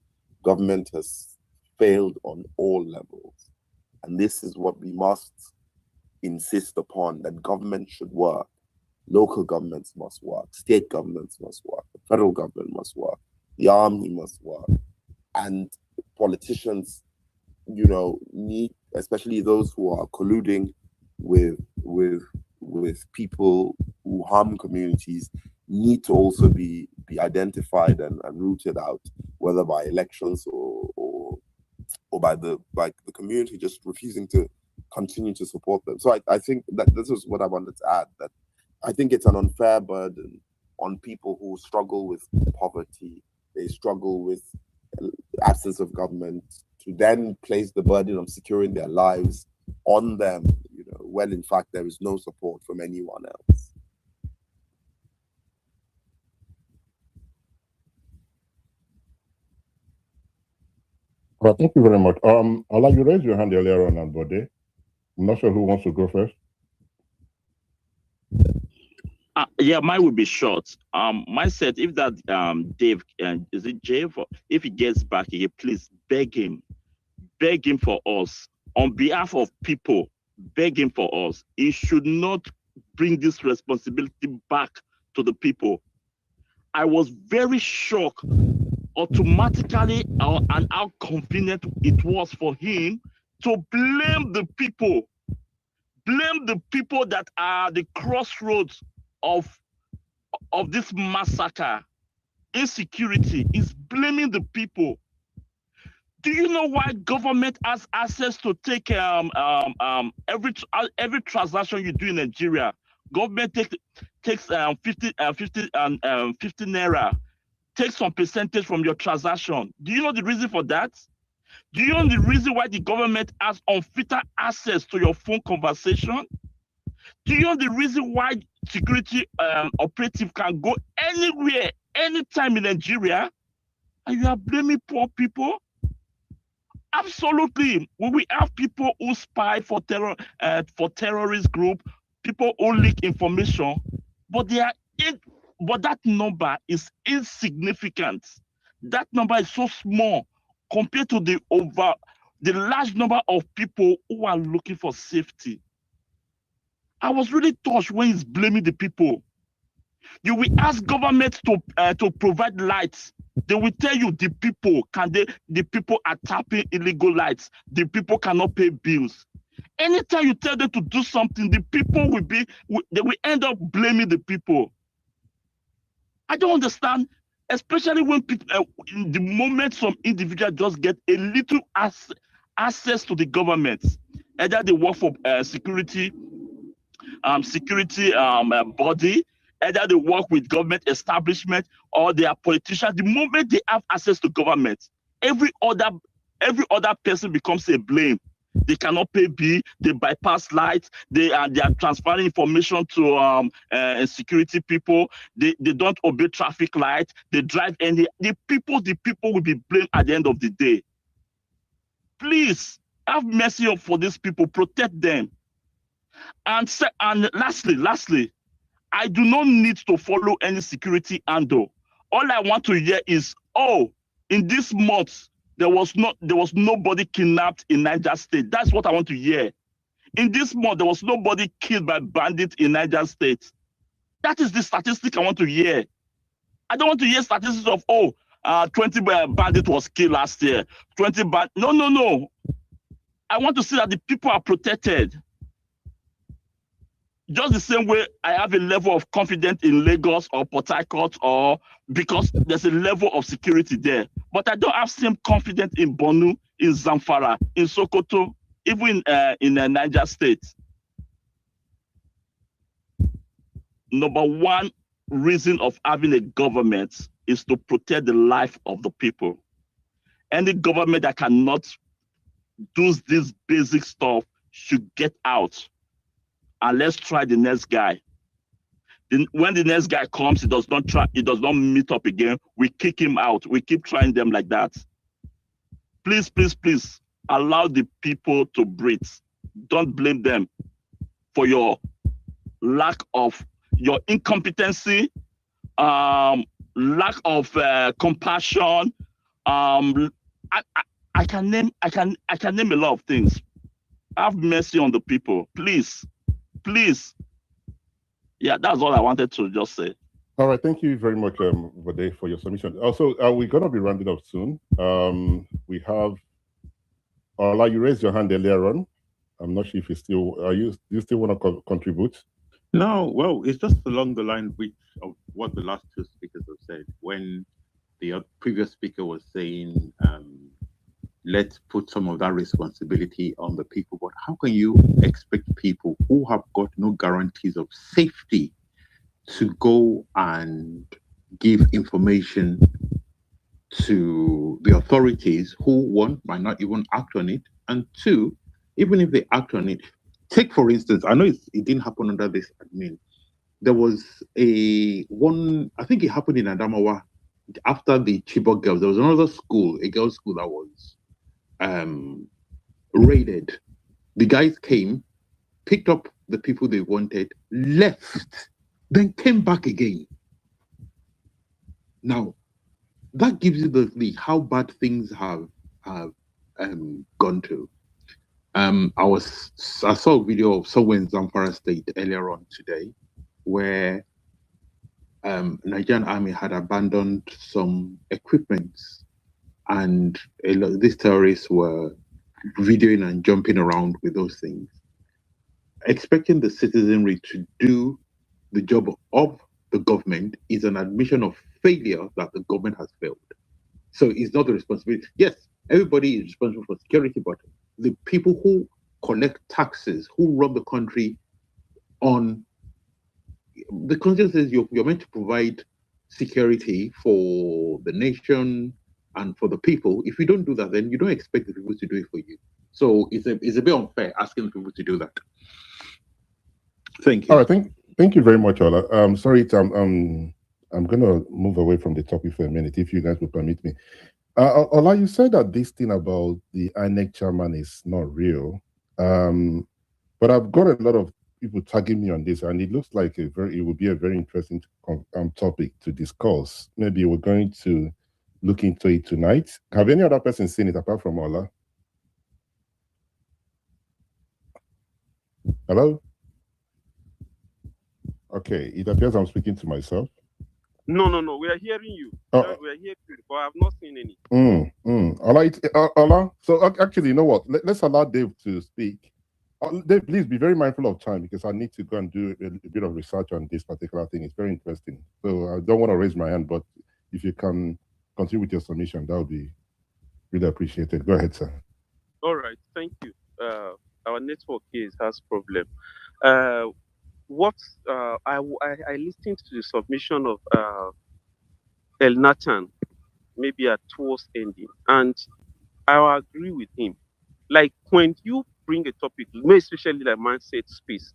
government has failed on all levels. And this is what we must insist upon, that government should work. Local governments must work. State governments must work. The federal government must work. The army must work. And politicians, need, especially those who are colluding with people who harm communities, need to also be identified and rooted out, whether by elections or by the community just refusing to continue to support them. So I think that this is what I wanted to add, that I think it's an unfair burden on people who struggle with poverty, they struggle with absence of government, to then place the burden of securing their lives on them, when in fact there is no support from anyone else. Well, thank you very much. Allah, you raised your hand earlier on Bode. I'm not sure who wants to go first. Yeah, mine will be short. Mine said, if that Dave, is it Dave? If he gets back here, please beg him for us on behalf of people. Beg him for us. He should not bring this responsibility back to the people. I was very shocked automatically and how convenient it was for him to blame the people that are the crossroads of this massacre. Insecurity is blaming the people. Do you know why government has access to take every transaction you do in Nigeria? Government takes 50 naira, takes some percentage from your transaction. Do you know the reason for that? Do you know the reason why the government has unfettered access to your phone conversation? Do you know the reason why security operative can go anywhere, anytime in Nigeria? And you are blaming poor people? Absolutely. We have people who spy for terrorist group, people who leak information, but they are But that number is insignificant. That number is so small compared to the large number of people who are looking for safety. I was really touched when he's blaming the people. You will ask government to provide lights. They will tell you the people are tapping illegal lights. The people cannot pay bills. Anytime you tell them to do something, the people they will end up blaming the people. I don't understand, especially when people, in the moment some individuals just get a little access to the government, either they work for security body, either they work with government establishment or they are politicians. The moment they have access to government, every other person becomes a blame. They cannot pay bill. They bypass lights. They are transferring information to security people. They don't obey traffic lights. They drive the people will be blamed at the end of the day. Please have mercy for these people. Protect them. And lastly, I do not need to follow any security handle. All I want to hear is, in this month, there was nobody kidnapped in Niger State. That's what I want to hear. In this month, there was nobody killed by bandits in Niger State. That is the statistic I want to hear. I don't want to hear statistics of 20 bandits was killed last year. 20 bandits. No. I want to see that the people are protected. Just the same way I have a level of confidence in Lagos or Port Harcourt, or because there's a level of security there. But I don't have same confidence in Borno, in Zamfara, in Sokoto, even in Niger State. Number one reason of having a government is to protect the life of the people. Any government that cannot do this basic stuff should get out. And let's try the next guy. When the next guy comes, he does not meet up again, we kick him out. We keep trying them like that. Please, allow the people to breathe. Don't blame them for your lack of your incompetency, lack of compassion. I can name a lot of things. Have mercy on the people, please. Yeah, that's all I wanted to just say. All right, thank you very much, Vade, for your submission. Also, we're going to be rounding up soon. We have Ola, you raised your hand earlier on. I'm not sure if you still do you still want to contribute? No, well, it's just along the line of what the last two speakers have said. When the previous speaker was saying, let's put some of that responsibility on the people. But how can you expect people who have got no guarantees of safety to go and give information to the authorities who, one, might not even act on it, and two, even if they act on it, take for instance, I know it didn't happen under this admin. There was I think it happened in Adamawa after the Chibok girls. There was another school, a girls' school that was raided. The guys came, picked up the people they wanted, left, then came back again. Now, that gives you the how bad things have gone to. I saw a video of somewhere in Zamfara State earlier on today, where Nigerian army had abandoned some equipment, and these terrorists were videoing and jumping around with those things. Expecting the citizenry to do the job of the government is an admission of failure that the government has failed. So it's not the responsibility. Yes, everybody is responsible for security, but the people who collect taxes, who run the country on the constitution says you're meant to provide security for the nation and for the people. If you don't do that, then you don't expect the people to do it for you. So it's a bit unfair asking people to do that. Thank you. All right, thank you very much, Ola. Sorry, I'm gonna move away from the topic for a minute, if you guys will permit me. Ola, you said that this thing about the INEC chairman is not real, but I've got a lot of people tagging me on this, and it looks like it would be a very interesting topic to discuss. Maybe we're going to look into it tonight. Have any other person seen it apart from Ola? Hello? Okay, it appears I'm speaking to myself. No. We are hearing you. We are hearing you, but I have not seen any. Ola, so actually, you know what? Let's allow Dave to speak. Dave, please be very mindful of time because I need to go and do a bit of research on this particular thing. It's very interesting. So I don't want to raise my hand, but if you can continue with your submission, that would be really appreciated. Go ahead, sir. All right, thank you. Our network here has problem. I listened to the submission of El Nathan, maybe at towards ending, and I agree with him. Like when you bring a topic, especially like mindset space,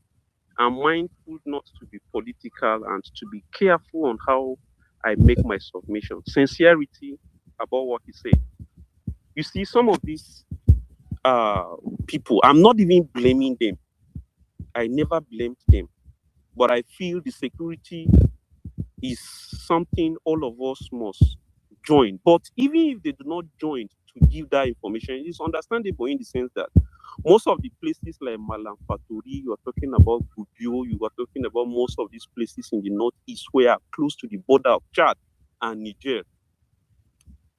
I'm mindful not to be political and to be careful on how I make my submission. Sincerity about what he said. You see, some of these people, I'm not even blaming them. I never blamed them. But I feel the security is something all of us must join. But even if they do not join to give that information, it's understandable in the sense that most of the places like Malam Fatori, you are talking about Gubbio, you are talking about most of these places in the northeast where are close to the border of Chad and Niger.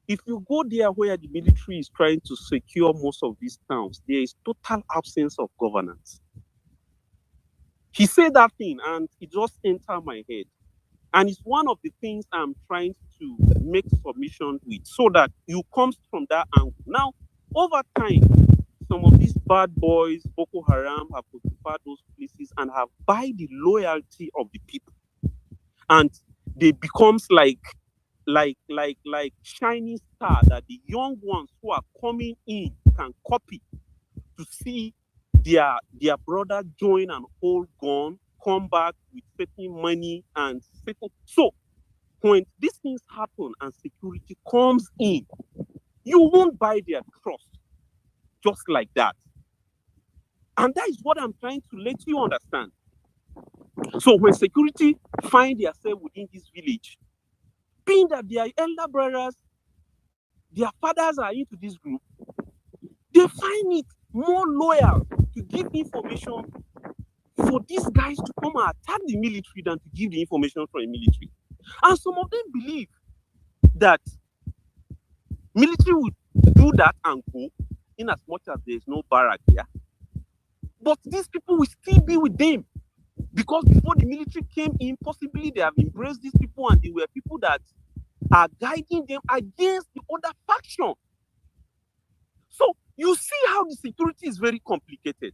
If you go there where the military is trying to secure most of these towns, there is total absence of governance. He said that thing and it just entered my head. And it's one of the things I'm trying to make submission with so that you come from that angle. Now, over time, some of these bad boys, Boko Haram, have occupied those places and have buy the loyalty of the people. And they becomes like shining star that the young ones who are coming in can copy to see their brother join and hold gun, come back with certain money and certain. So when these things happen and security comes in, you won't buy their trust just like that. And that is what I'm trying to let you understand. So when security find themselves within this village, being that their elder brothers, their fathers are into this group, they find it more loyal to give information for these guys to come and attack the military than to give the information from the military. And some of them believe that military would do that and go in as much as there is no barrack here. But these people will still be with them because before the military came in, possibly they have embraced these people and they were people that are guiding them against the other faction. So you see how the security is very complicated.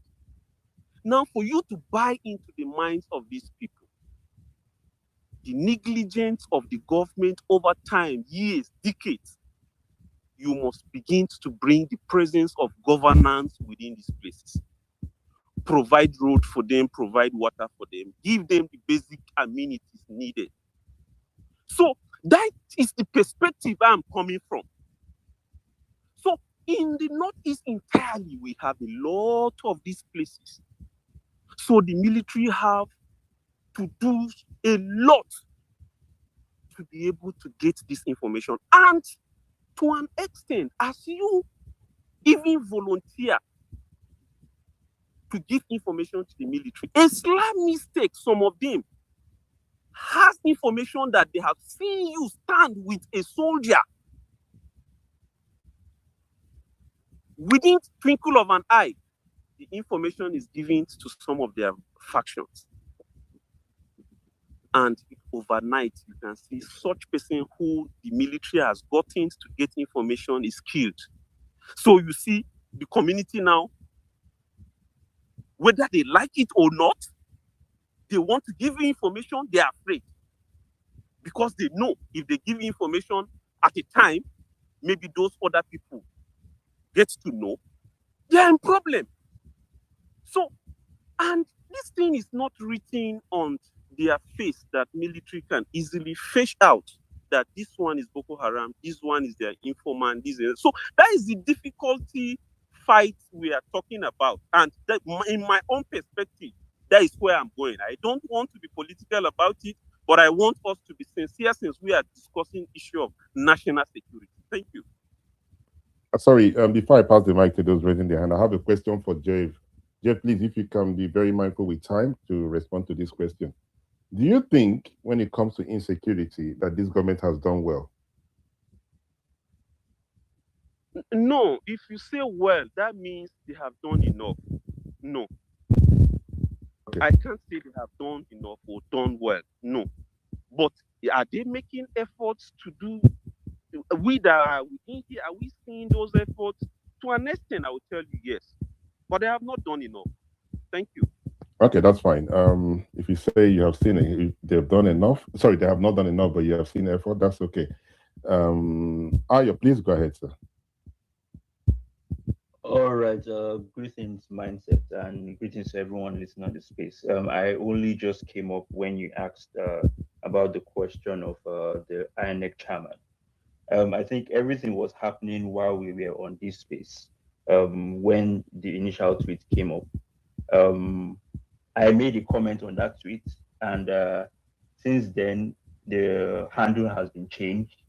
Now, for you to buy into the minds of these people, the negligence of the government over time, years, decades, you must begin to bring the presence of governance within these places. Provide road for them, provide water for them, give them the basic amenities needed. So that is the perspective I'm coming from. So in the Northeast entirely, we have a lot of these places. So the military have to do a lot to be able to get this information. And to an extent, as you even volunteer to give information to the military, a slight mistake, some of them has information that they have seen you stand with a soldier. Within twinkle of an eye, the information is given to some of their factions. And overnight, you can see such person who the military has gotten to get information is killed. So you see the community now, whether they like it or not, they want to give you information, they are afraid. Because they know if they give you information at a time, maybe those other people get to know, they are in problem. So, and this thing is not written on their face that military can easily fish out that this one is Boko Haram, this one is their informant, so that is the difficulty fight we are talking about. And that, in my own perspective, That is where I'm going. I don't want to be political about it, but I want us to be sincere since we are discussing issue of national security. Thank you. Sorry, before I pass the mic to those raising their hand, I have a question for Jeff. Jeff, please, if you can be very mindful with time to respond to this question. Do you think, when it comes to insecurity, that this government has done well? No, if you say well, that means they have done enough. No. Okay. I can't say they have done enough or done well. No. But are they making efforts to do? We that are within here, are we seeing those efforts? To an extent, I will tell you yes. But they have not done enough. Thank you. Okay, that's fine. If you say you have seen it, they've done enough. Sorry, they have not done enough, but you have seen effort. That's okay. Ayo, please go ahead, sir. All right. Greetings, Mindset, and greetings to everyone listening on the space. I only just came up when you asked about the question of the INEC chairman. I think everything was happening while we were on this space. When the initial tweet came up, I made a comment on that tweet, and since then the handle has been changed.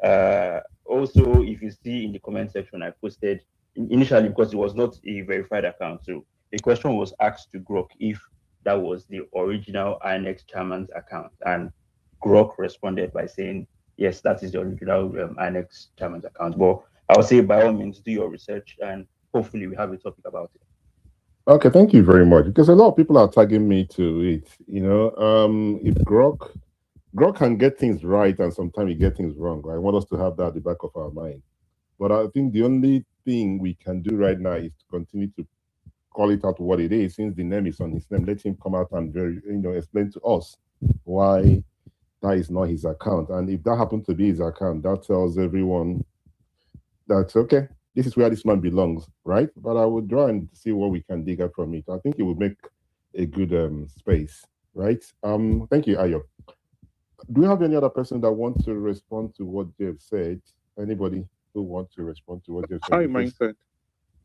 Also, if you see in the comment section, I posted initially because it was not a verified account. So the question was asked to Grok if that was the original INEX chairman's account, and Grok responded by saying, yes, that is the original INEX chairman's account. But I would say by all means, do your research, and hopefully we have a topic about it. Okay, thank you very much. Because a lot of people are tagging me to it. You know, if Grok can get things right and sometimes you get things wrong. I want us to have that at the back of our mind. But I think the only thing we can do right now is to continue to call it out what it is. Since the name is on his name, let him come out and explain to us why that is not his account. And if that happens to be his account, that tells everyone that, okay, this is where this man belongs, right? But I would try and see what we can dig out from it. I think it would make a good space, right? Thank you, Ayo. Do we have any other person that wants to respond to what Jeff said? Anybody who wants to respond to what Jeff said? Hi, Mindset.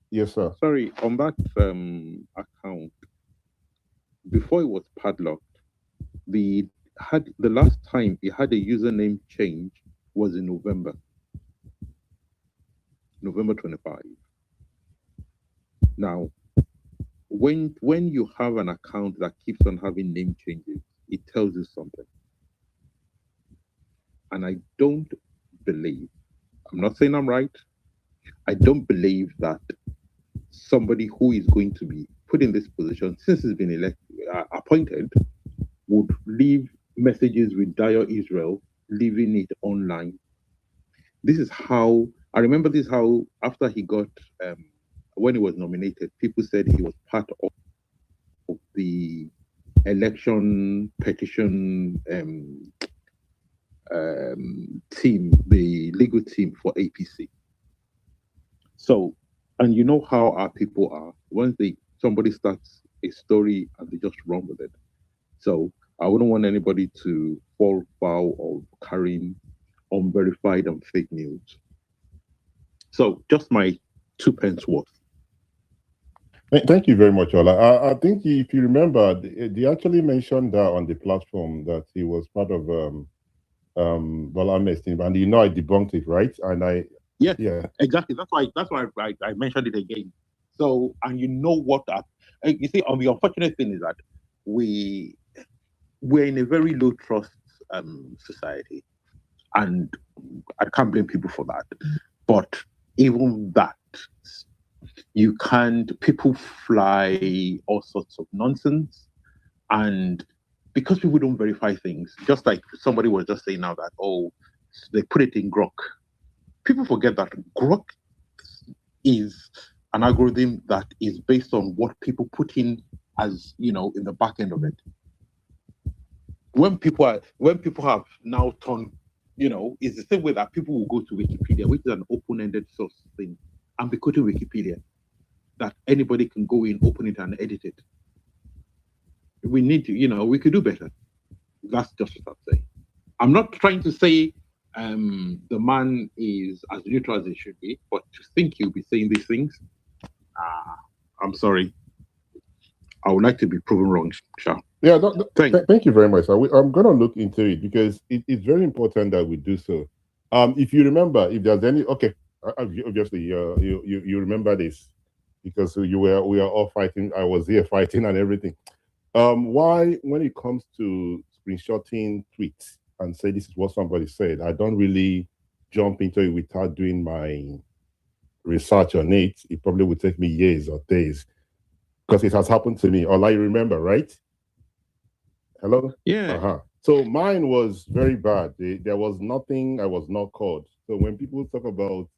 Yes, sir. Sorry, on that account, before it was padlocked, the last time it had a username change was in November 25. Now, when you have an account that keeps on having name changes, it tells you something. And I don't believe, I'm not saying I'm right, I don't believe that somebody who is going to be put in this position, since he's been appointed, would leave messages with Dire Israel, leaving it online. This is how, I remember this how after he got, when he was nominated, people said he was part of the election petition team, the legal team for APC. So, and you know how our people are. Once somebody starts a story and they just run with it. So I wouldn't want anybody to fall foul of carrying unverified and fake news. So just my 2 pence worth. Thank you very much, Ola. I think if you remember, they actually mentioned that on the platform that he was part of Bola Ahmed's team, and I debunked it, right? And yeah, exactly. That's why I mentioned it again. So, and you know what? You see, the unfortunate thing is that we're in a very low trust society, and I can't blame people for that. But even that, people fly all sorts of nonsense, and because people don't verify things, just like somebody was just saying now that, oh, they put it in Grok. People forget that Grok is an algorithm that is based on what people put in as, in the back end of it. When people have now turned, it's the same way that people will go to Wikipedia, which is an open-ended source thing, and be quoting Wikipedia, that anybody can go in, open it, and edit it. We need to, we could do better. That's just what I'm saying. I'm not trying to say the man is as neutral as he should be, but to think he'll be saying these things, I'm sorry. I would like to be proven wrong, Sha. Yeah, thank you very much, sir. I'm going to look into it because it's very important that we do so. If you remember, if there's any, okay, obviously you remember this because we were all fighting. I was here fighting and everything. Why, when it comes to screenshotting tweets and say this is what somebody said, I don't really jump into it without doing my research on it. It probably would take me years or days because it has happened to me. All I remember, right? Hello? Yeah. So mine was very bad. There was nothing, I was not caught. So when people talk about,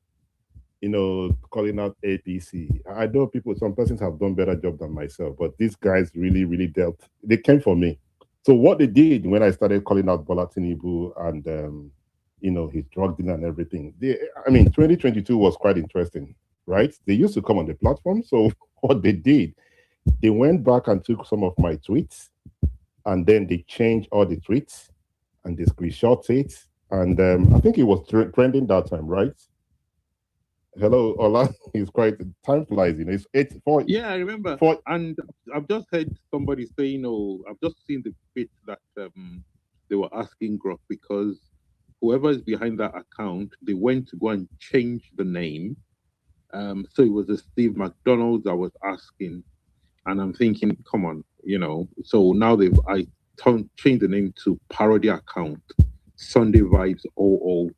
calling out APC, I know some persons have done better job than myself, but these guys really, really they came for me. So what they did when I started calling out Bola Tinubu and, his drug dealer and everything, 2022 was quite interesting, right? They used to come on the platform. So what they did, they went back and took some of my tweets, and then they changed all the tweets and they screenshot it. And I think it was trending that time, right? Hello, Ola. It's quite, time flies, it's 8:40. Yeah, I remember. And I've just heard somebody say, I've just seen the bit that they were asking Grok because whoever is behind that account, they went to go and change the name. So it was a Steve McDonald that was asking. And I'm thinking, come on, So now I changed the name to parody account, Sunday Vibes 00.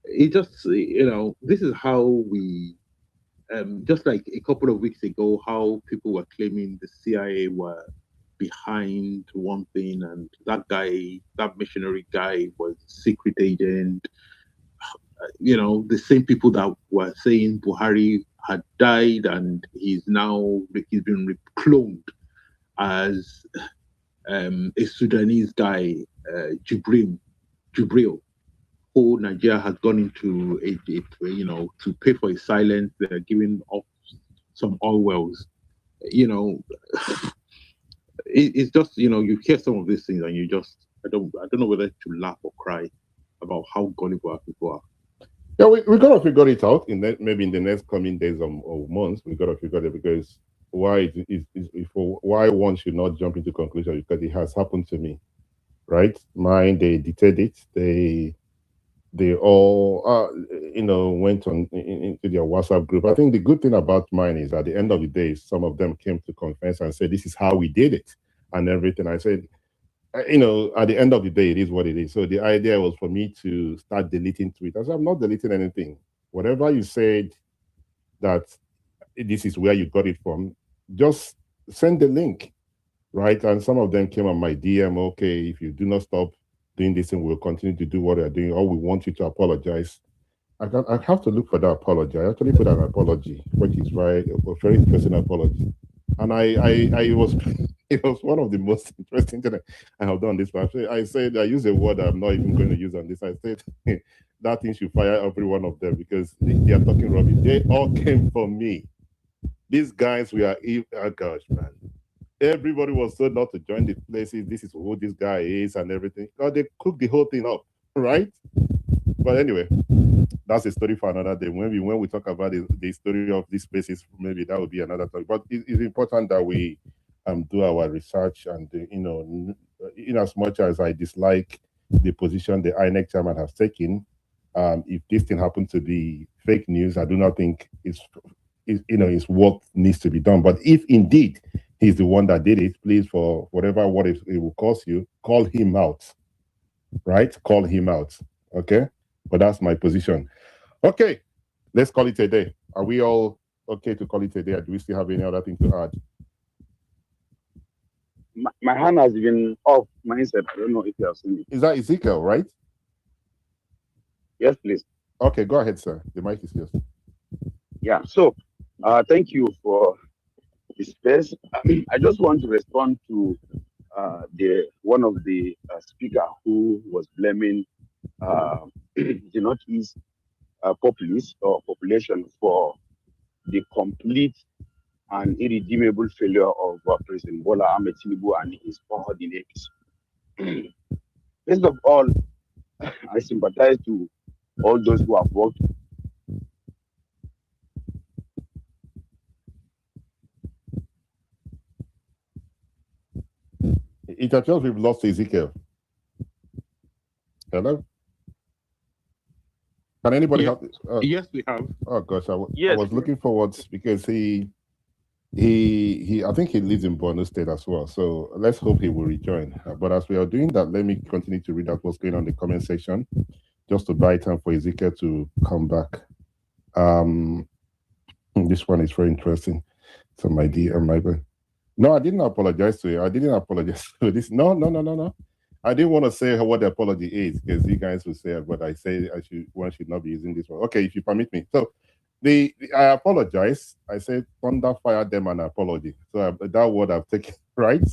It just, this is how we, just like a couple of weeks ago, how people were claiming the CIA were behind one thing and that missionary guy was secret agent. The same people that were saying Buhari had died and he's been cloned as a Sudanese guy, Jubril, who Nigeria has gone into to pay for his silence. They're giving up some oil wells. It's just you hear some of these things and you just I don't know whether to laugh or cry about how gullible people are. Yeah, we gotta figure it out maybe in the next coming days or months. We gotta figure it because why one should not jump into conclusion because it has happened to me, right? Mine, they detailed it. They all went on into their WhatsApp group. I think the good thing about mine is at the end of the day, some of them came to confess and said this is how we did it and everything. I said, at the end of the day, it is what it is. So the idea was for me to start deleting tweets. I said, I'm not deleting anything. Whatever you said that this is where you got it from, just send the link, right? And some of them came on my DM, okay, if you do not stop doing this and we'll continue to do what they're doing, or we want you to apologize. I have to look for that apology. I actually put an apology, which is right, a very interesting apology. And it was one of the most interesting things I have done this. I said I used a word I'm not even going to use on this. I said that thing should fire every one of them because they are talking rubbish. They all came from me. These guys were, oh gosh, man. Everybody was told not to join the places. This is who this guy is and everything. God, they cooked the whole thing up, right? But anyway, that's a story for another day. When we talk about the story of these places, maybe that would be another topic. But it's important that we do our research and in as much as I dislike the position the INEC chairman has taken, if this thing happens to be fake news, I do not think it's what needs to be done. But if indeed he's the one that did it, please, for what it will cost you, call him out, right? Call him out, okay? But that's my position. Okay, let's call it a day. Are we all okay to call it a day? Do we still have any other thing to add? My hand has been off mindset. I don't know if you have seen it. Is that Ezekiel, right? Yes, please. Okay, go ahead, sir. The mic is yours. Yeah, so thank you for the space. I just want to respond to one of the speaker who was blaming the Northeast populace or population for the complete and irredeemable failure of President Bola Ahmed Tinubu and his coordinators. First of all, I sympathize to all those who have worked It appears we've lost Ezekiel. Hello? Can anybody help? Yes, we have. Oh gosh, I Yes. was looking forward because he I think he lives in Borno State as well. So let's hope he will rejoin. But as we are doing that, let me continue to read out what's going on in the comment section, just to buy time for Ezekiel to come back. This one is very interesting. So my dear, no, I didn't apologize to you. I didn't apologize to this. No. I didn't want to say what the apology is because you guys will say it, but I say one should not be using this one. Okay, if you permit me. So I apologize. I said thunder fire them an apology. So that word I've taken right.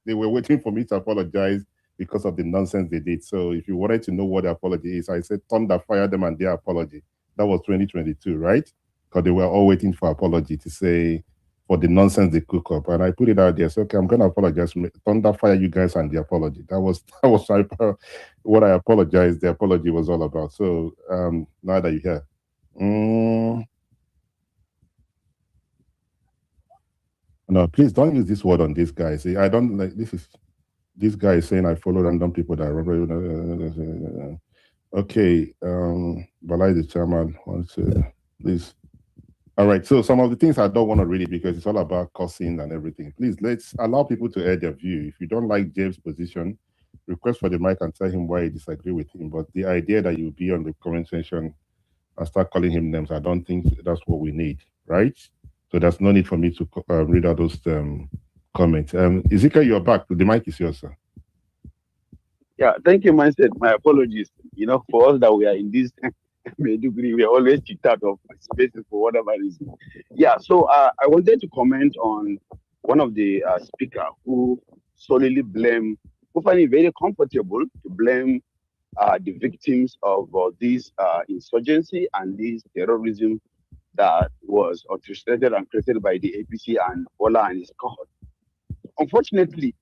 They were waiting for me to apologize because of the nonsense they did. So if you wanted to know what the apology is, I said thunder fire them and their apology. That was 2022, right? Because they were all waiting for apology to say for the nonsense they cook up, and I put it out there. So okay, I'm gonna apologize. Thunder fire you guys and the apology. That was what I apologized. The apology was all about. So now that you hear. No, please don't use this word on this guy. See, I don't like this guy is saying I follow random people that okay. Balai the chairman wants to please. All right, so some of the things I don't want to read it because it's all about cussing and everything. Please, let's allow people to air their view. If you don't like James' position, request for the mic and tell him why you disagree with him. But the idea that you'll be on the comment section and start calling him names, I don't think that's what we need, right? So there's no need for me to read out those comments. Ezekiel, you're back. The mic is yours, sir. Yeah, thank you, Mindset. My apologies. For us that we are in this degree, we are always kicked out of spaces for whatever reason. Yeah, so I wanted to comment on one of the speaker who solely who find it very comfortable to blame the victims of this insurgency and this terrorism that was orchestrated and created by the APC and Bola and his cohort. Unfortunately,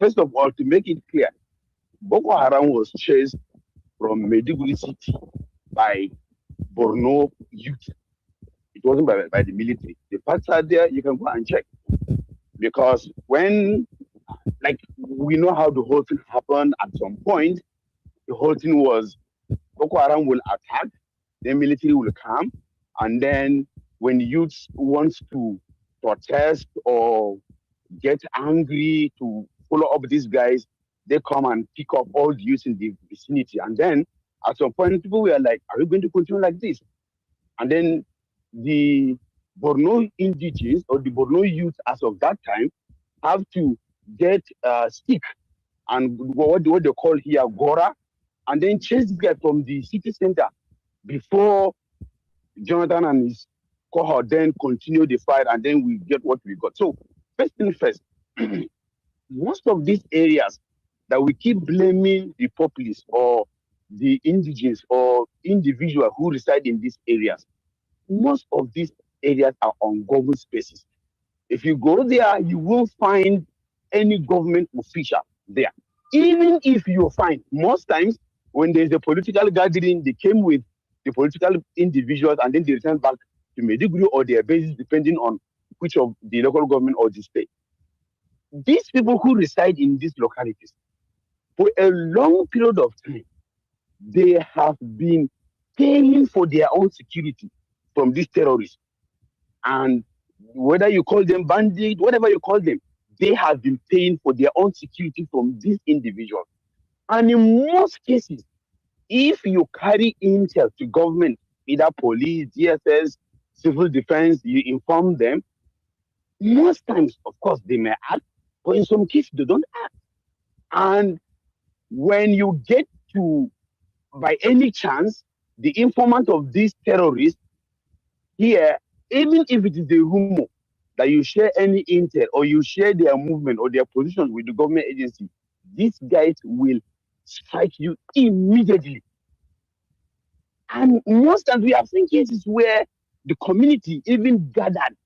first of all, to make it clear, Boko Haram was chased from Maiduguri city by Borno youth. It wasn't by the military. The facts are there, you can go and check. Because when, we know how the whole thing happened at some point, the whole thing was Boko Haram will attack, then military will come, and then when youth wants to protest or get angry to follow up these guys, they come and pick up all the youth in the vicinity. And then at some point, people were like, are we going to continue like this? And then the Borno indigenous or the Borno youth as of that time have to get stick and what they call here Gora, and then chase this guy from the city center before Jonathan and his cohort then continue the fight, and then we get what we got. So first thing first, most of these areas that we keep blaming the populace or the indigenous or individual who reside in these areas, most of these areas are ungoverned spaces. If you go there, you won't find any government official there. Even if you find, most times when there's a political gathering, they came with the political individuals and then they return back to Maiduguri or their bases, depending on which of the local government or the state. These people who reside in these localities, for a long period of time, they have been paying for their own security from these terrorists. And whether you call them bandits, whatever you call them, they have been paying for their own security from these individuals. And in most cases, if you carry intel to government, either police, DSS, civil defense, you inform them, most times, of course, they may act, but in some cases, they don't act. And when you get to, by any chance, the informant of these terrorists here, even if it is a rumor that you share any intel or you share their movement or their positions with the government agency, these guys will strike you immediately. And most times we have seen cases where the community even gathered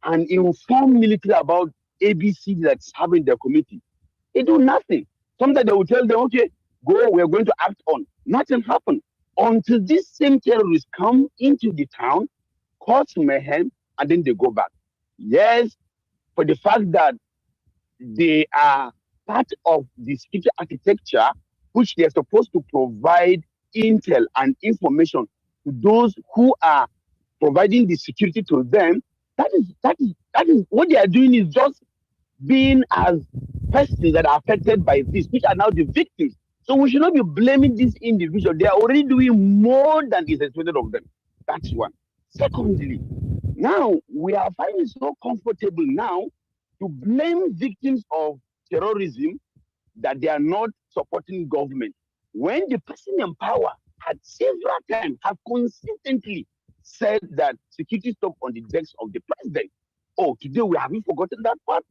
and informed military about ABC that's happening in their community. They do nothing. Sometimes they will tell them, okay, go, we're going to act on. Nothing happened until these same terrorists come into the town, cause mayhem, and then they go back. Yes, for the fact that they are part of the security architecture, which they're supposed to provide intel and information to those who are providing the security to them. That is what they are doing is just being as persons that are affected by this, which are now the victims. So we should not be blaming these individuals. They are already doing more than is expected of them. That's one. Secondly, now we are finding so comfortable now to blame victims of terrorism that they are not supporting government. When the person in power had several times have consistently said that security stop on the decks of the president. Oh, today we haven't forgotten that part.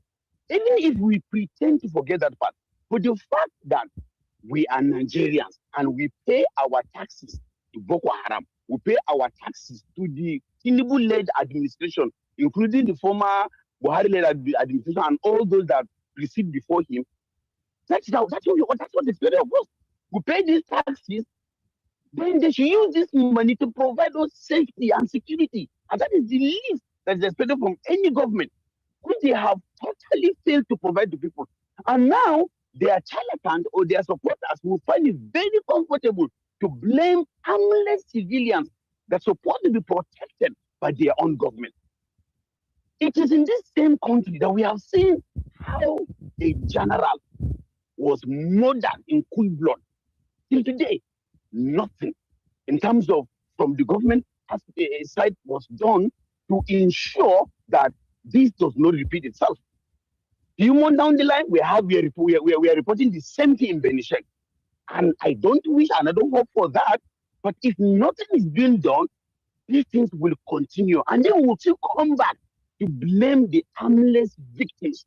Even if we pretend to forget that part, but the fact that we are Nigerians and we pay our taxes to Boko Haram, we pay our taxes to the Tinubu-led administration, including the former Buhari-led administration and all those that precede before him. That's what the spirit of us. We pay these taxes, then they should use this money to provide us safety and security. And that is the least that is expected from any government, which they have totally failed to provide to people. And now their charlatans or their supporters will find it very comfortable to blame harmless civilians that are supposed to be protected by their own government. It is in this same country that we have seen how a general was murdered in cool blood. Till today, nothing in terms of from the government side was done to ensure that this does not repeat itself. Few months down the line, we are reporting the same thing in Benishek. And I don't wish and I don't hope for that. But if nothing is being done, these things will continue. And then we'll still come back to blame the harmless victims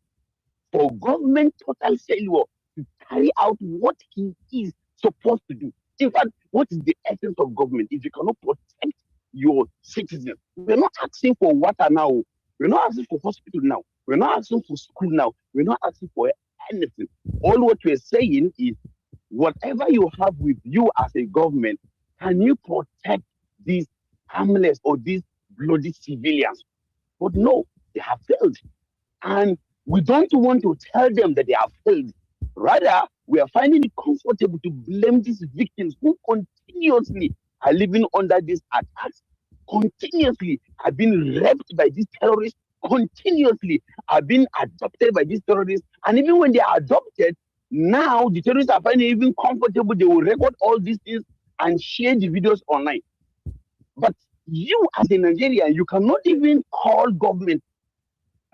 for government total failure to carry out what he is supposed to do. In fact, what is the essence of government if you cannot protect your citizens? We're not asking for water now. We're not asking for hospital now. We're not asking for school now. We're not asking for anything. All what we're saying is whatever you have with you as a government, can you protect these harmless or these bloody civilians? But no, they have failed. And we don't want to tell them that they have failed. Rather, we are finding it comfortable to blame these victims who continuously are living under these attacks, continuously are being raped by these terrorists, continuously are being adopted by these terrorists. And even when they are adopted, now the terrorists are finding it even comfortable. They will record all these things and share the videos online. But you as a Nigerian, you cannot even call government.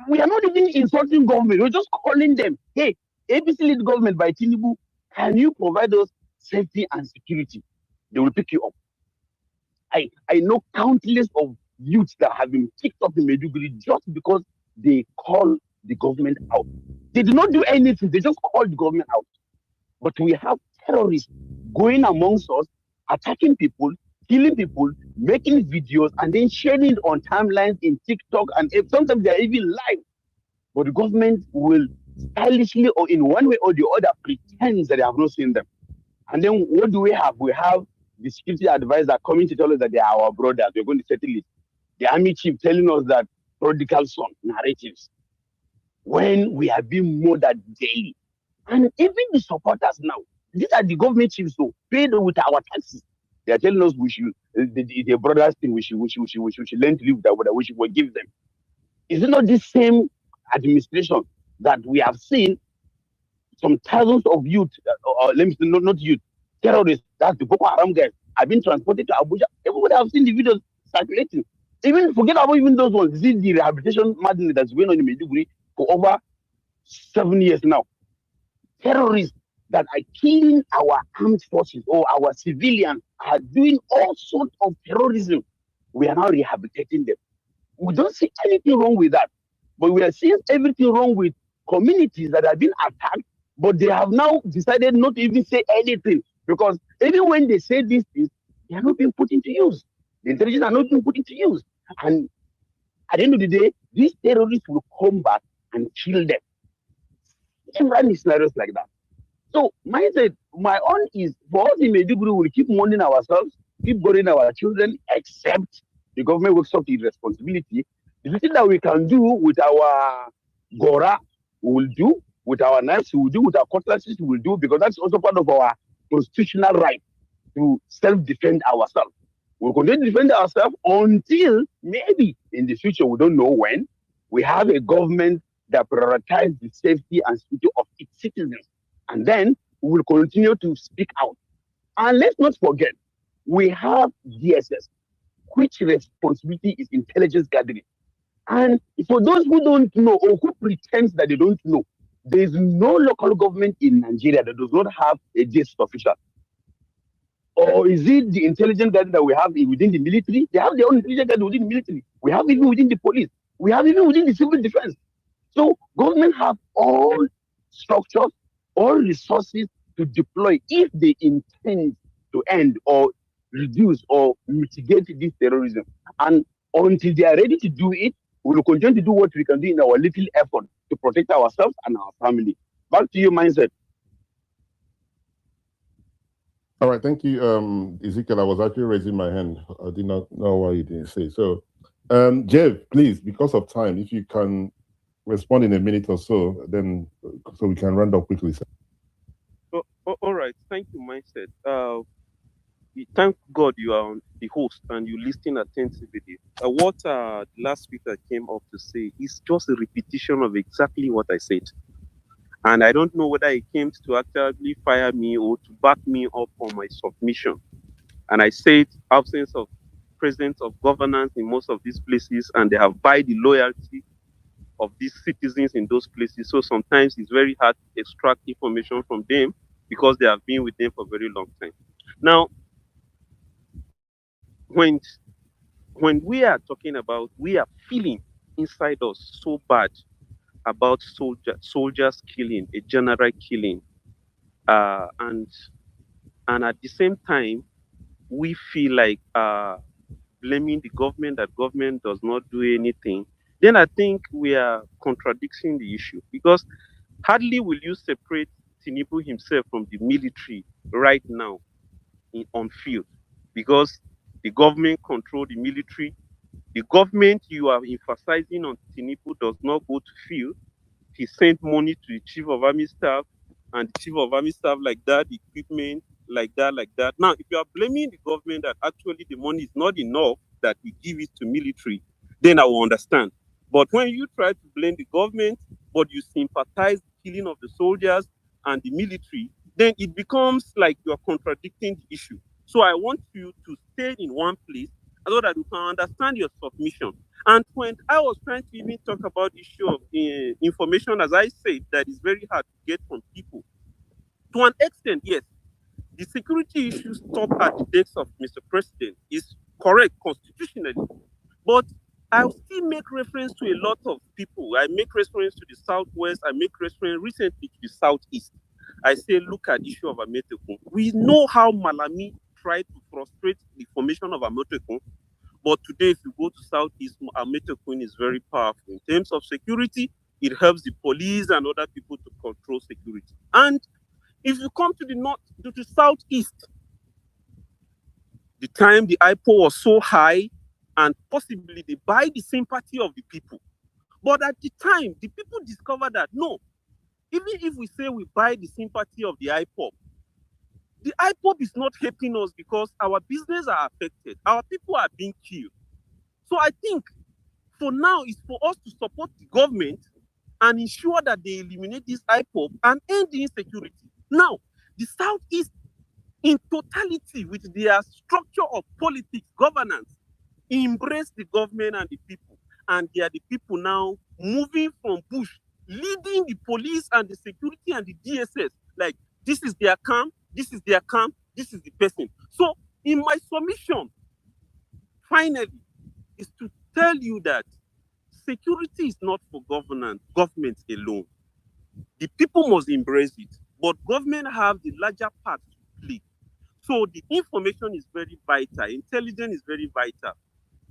We are not even insulting government. We're just calling them, hey, ABC-led government by Tinubu, can you provide us safety and security? They will pick you up. I know countless of youths that have been picked up in Maiduguri just because they call the government out. They did not do anything. They just called the government out. But we have terrorists going amongst us, attacking people, killing people, making videos, and then sharing it on timelines in TikTok, and sometimes they're even live. But the government will stylishly or in one way or the other pretend that they have not seen them. And then what do we have? We have the security advisor coming to tell us that they are our brothers. We're going to settle it. The army chief telling us that prodigal son narratives. When we are being murdered daily. And even the supporters now, these are the government chiefs who paid with our taxes. They are telling us we should, the brothers thing, we should learn to live with our brother, we should forgive them. Is it not the same administration that we have seen some thousands of youth, or let me say, not youth, terrorists, that's the Boko Haram guys, have been transported to Abuja? Everybody have seen the videos circulating. Even forget about even those ones. This is the rehabilitation madness that's going on in Maiduguri for over 7 years now. Terrorists that are killing our armed forces or our civilians are doing all sorts of terrorism. We are now rehabilitating them. We don't see anything wrong with that. But we are seeing everything wrong with communities that have been attacked, but they have now decided not to even say anything. Because even when they say these things, they are not being put into use. The intelligence are not being put into use. And at the end of the day, these terrorists will come back and kill them. There are scenarios like that. So my own is for us in Maiduguri, we'll keep mourning ourselves, keep burying our children, except the government works up to its responsibility. The thing that we can do with our Gora, we will do. with our knives, we will do with our cutlasses, we will do, because that's also part of our constitutional right to self-defend ourselves. We'll continue to defend ourselves until maybe in the future, we don't know when, we have a government that prioritizes the safety and security of its citizens. And then we will continue to speak out. And let's not forget, we have DSS, which responsibility is intelligence gathering. And for those who don't know or who pretend that they don't know, there is no local government in Nigeria that does not have a DSS official. Or is it the intelligence gathering that we have within the military? They have their own intelligence gathering within the military. We have even within the police. We have even within the civil defense. So government have all structures, all resources to deploy if they intend to end or reduce or mitigate this terrorism. And until they are ready to do it, we will continue to do what we can do in our little effort to protect ourselves and our family. Back to you, Mindset. All right, thank you, Ezekiel. I was actually raising my hand. I did not know why you didn't say. So, Jeff, please, because of time, if you can respond in a minute or so, then so we can round up quickly. All right, thank you, Mindset. Thank God you are the host and you listen attentively. What the last speaker came up to say is just a repetition of exactly what I said. And I don't know whether he came to actually fire me or to back me up on my submission. And I said absence of presence of governance in most of these places, and they have buy the loyalty of these citizens in those places. So sometimes it's very hard to extract information from them because they have been with them for a very long time. Now, when we are talking about, we are feeling inside us so bad about soldiers killing, a general killing, and at the same time, we feel like blaming the government, that government does not do anything. Then I think we are contradicting the issue, because hardly will you separate Tinubu himself from the military right now on field, because the government control the military. The government you are emphasizing on Tinubu does not go to field. He sent money to the chief of army staff, and the chief of army staff like that, the equipment like that, like that. Now, if you are blaming the government that actually the money is not enough that we give it to military, then I will understand. But when you try to blame the government, but you sympathize the killing of the soldiers and the military, then it becomes like you are contradicting the issue. So I want you to stay in one place so that you can understand your submission. And when I was trying to even talk about the issue of information, as I said, that is very hard to get from people. To an extent, yes, the security issues stop at the desk of Mr. President is correct constitutionally. But I still make reference to a lot of people. I make reference to the Southwest. I make reference recently to the Southeast. I say, look at the issue of Amotekun. We know how Malami tried to frustrate the formation of Amotekun. But today, if you go to Southeast, Amotekun is very powerful. In terms of security, it helps the police and other people to control security. And if you come to the north, to the Southeast, the time the IPO was so high, and possibly they buy the sympathy of the people. But at the time, the people discovered that no, even if we say we buy the sympathy of the IPOP is not helping us because our business are affected. Our people are being killed. So I think for now, it's for us to support the government and ensure that they eliminate this IPOP and end the insecurity. Now, the Southeast, in totality, with their structure of politics, governance, embrace the government and the people. And they are the people now moving from bush, leading the police and the security and the DSS. Like, this is their camp, this is their camp, this is the person. So, in my submission, finally, is to tell you that security is not for government alone. The people must embrace it, but government have the larger part to play. So the information is very vital. Intelligence is very vital.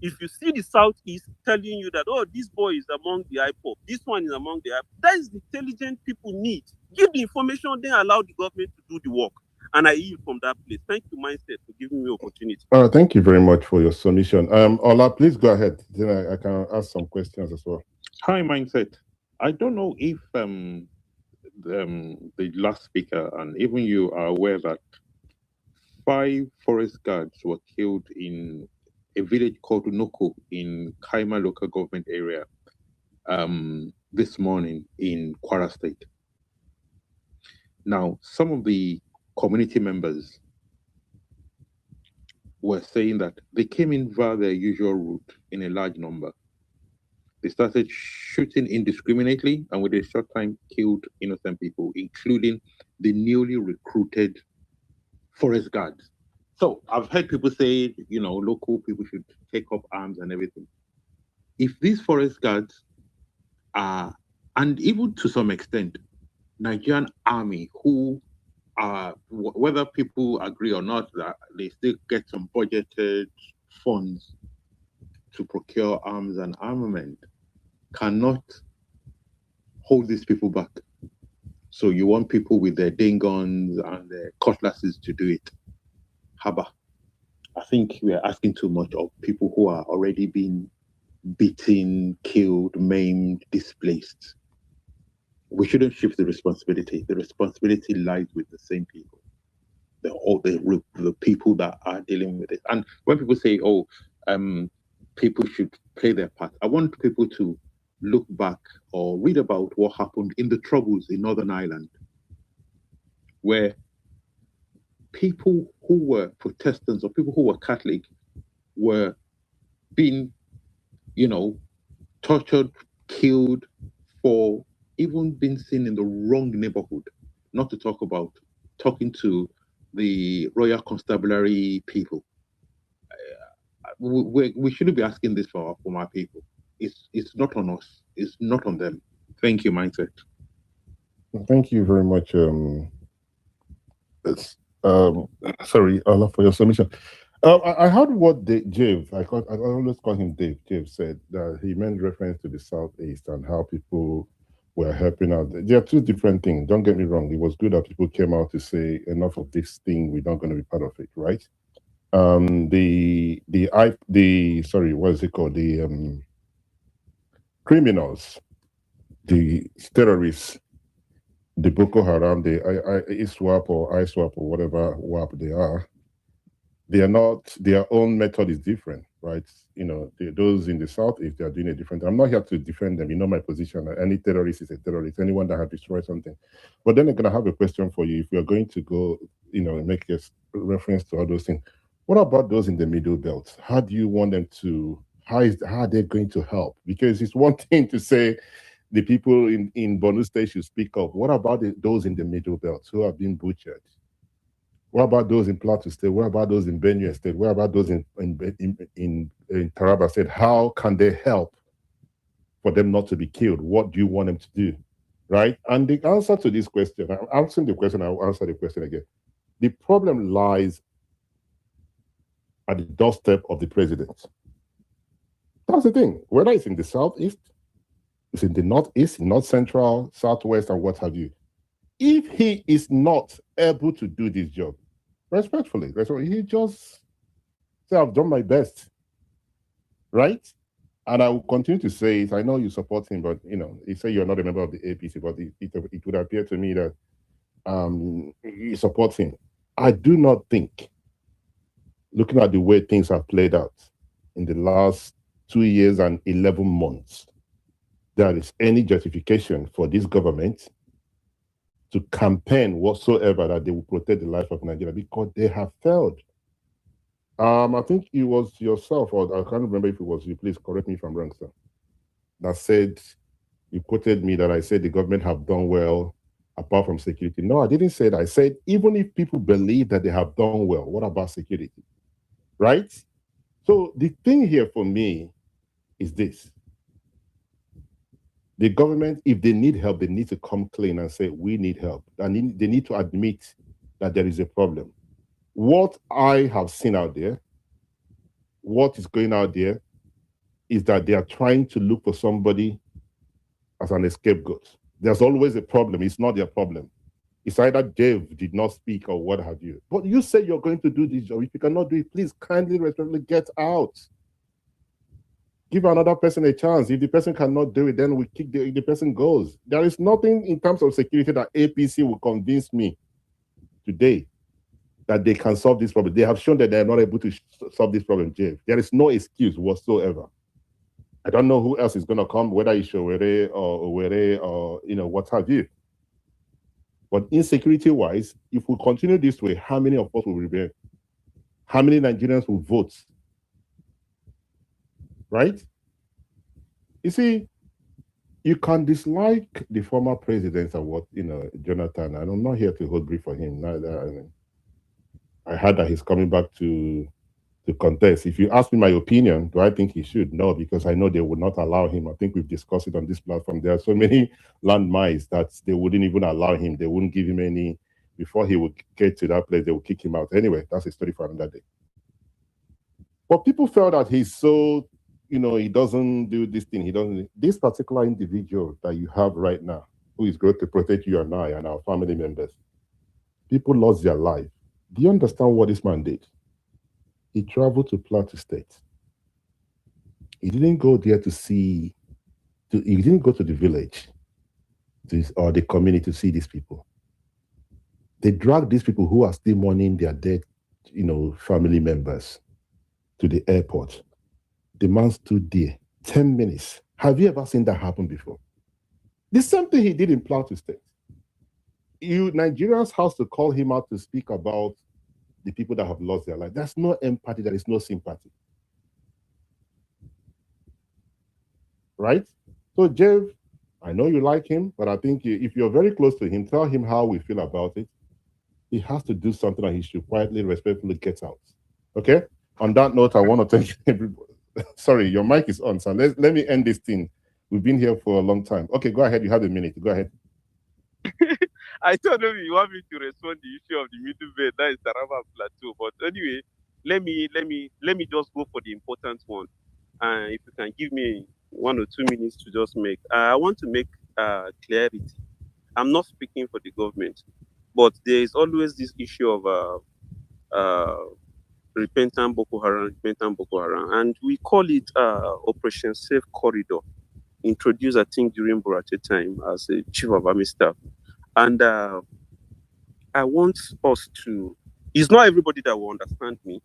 If you see the Southeast telling you that, oh, this boy is among the IPOP, this one is among the IPOP, that is the intelligent people need. Give the information, then allow the government to do the work. And I yield from that place. Thank you, Mindset, for giving me opportunity. Thank you very much for your submission. Ola, please go ahead. Then I can ask some questions as well. Hi, Mindset. I don't know if the last speaker, and even you are aware that 5 forest guards were killed in a village called Noko in Kaima local government area this morning in Kwara State. Now, some of the community members were saying that they came in via their usual route in a large number. They started shooting indiscriminately and within a short time killed innocent people, including the newly recruited forest guards. So I've heard people say, local people should take up arms and everything. If these forest guards are, and even to some extent, Nigerian army, who are, whether people agree or not, that they still get some budgeted funds to procure arms and armament, cannot hold these people back. So you want people with their ding guns and their cutlasses to do it. Haba. I think we are asking too much of people who are already being beaten, killed, maimed, displaced. We shouldn't shift the responsibility. The responsibility lies with the same people, the people that are dealing with it. And when people say, people should play their part, I want people to look back or read about what happened in the Troubles in Northern Ireland, where people who were Protestants or people who were Catholic were being, tortured, killed for even being seen in the wrong neighborhood. Not to talk about talking to the Royal Constabulary people. We shouldn't be asking this from our people. It's not on us. It's not on them. Thank you, Mindset. Thank you very much. Sorry, Allah, for your submission. I heard what Dave, I always call him Dave. Dave said that he made reference to the Southeast and how people were helping out. There are two different things. Don't get me wrong. It was good that people came out to say enough of this thing. We're not going to be part of it, right? What is it called? The criminals, the terrorists, the Boko Haram, the ISWAP or ISWAP or whatever WAP they are. They are not, their own method is different, right? Those in the Southeast, they are doing it different. I'm not here to defend them. You know my position. Any terrorist is a terrorist, anyone that has destroyed something. But then I'm going to have a question for you. If you're going to go, make a reference to all those things, what about those in the middle belt? How do you want them to, how are they going to help? Because it's one thing to say the people in Borno State should speak up. What about those in the middle belt who have been butchered? What about those in Plateau State? What about those in Benue State? What about those in Taraba State? How can they help for them not to be killed? What do you want them to do? Right? And the answer to this question, I'm answering the question, I'll answer the question again. The problem lies at the doorstep of the president. That's the thing. Whether it's in the Southeast, it's in the Northeast, North Central, Southwest, and what have you. If he is not able to do this job, respectfully, he just say, I've done my best, right? And I will continue to say it. I know you support him, but, you say you're not a member of the APC, but it would appear to me that you support him. I do not think, looking at the way things have played out in the last 2 years and 11 months, there is any justification for this government to campaign whatsoever that they will protect the life of Nigeria, because they have failed. I think it was yourself, or I can't remember if it was you, please correct me if I'm wrong, sir, that said, you quoted me that I said the government have done well apart from security. No, I didn't say that. I said, even if people believe that they have done well, what about security? Right? So the thing here for me is this. The government, if they need help, they need to come clean and say, we need help. And they need to admit that there is a problem. What I have seen out there, what is going out there, is that they are trying to look for somebody as an scapegoat. There's always a problem. It's not their problem. It's either Dave did not speak or what have you. But you say you're going to do this job. If you cannot do it, please kindly, respectfully get out. give another person a chance. If the person cannot do it, then we kick the person goes. There is nothing in terms of security that APC will convince me today that they can solve this problem. They have shown that they are not able to solve this problem, Jeff. There is no excuse whatsoever. I don't know who else is going to come, whether it's Showere or Owere or, what have you. But insecurity-wise, if we continue this way, how many of us will rebel? How many Nigerians will vote? Right? You see, you can dislike the former president and what, Jonathan, and I'm not here to hold brief for him. I heard that he's coming back to contest. If you ask me my opinion, do I think he should? No, because I know they would not allow him. I think we've discussed it on this platform. There are so many landmines that they wouldn't even allow him. They wouldn't give him any. Before he would get to that place, they would kick him out. Anyway, that's a story for another day. But people felt that he's so, he doesn't do this thing. He doesn't. This particular individual that you have right now, who is going to protect you and I and our family members, people lost their life. Do you understand what this man did? He traveled to Plateau State. He didn't go there to see, he didn't go to the village or the community to see these people. They dragged these people who are still mourning their dead, family members to the airport. The man stood there 10 minutes. Have you ever seen that happen before? The same thing he did in Plateau State. Nigerians have to call him out to speak about the people that have lost their life. There's no empathy, there is no sympathy. Right? So, Jeff, I know you like him, but I think if you're very close to him, tell him how we feel about it. He has to do something that he should quietly, respectfully get out. Okay? On that note, I want to thank everybody. Sorry, your mic is on, son. Let me end this thing. We've been here for a long time. Okay, go ahead. You have a minute. Go ahead. I don't know if you want me to respond to the issue of the middle belt, that is Taraba Plateau. But anyway, let me just go for the important one. If you can give me 1 or 2 minutes to just make, I want to make clarity. I'm not speaking for the government, but there is always this issue of repentant Boko Haram, and we call it Operation Safe Corridor, introduced I think during Buratai time as a chief of army staff. And I want us to, it's not everybody that will understand me,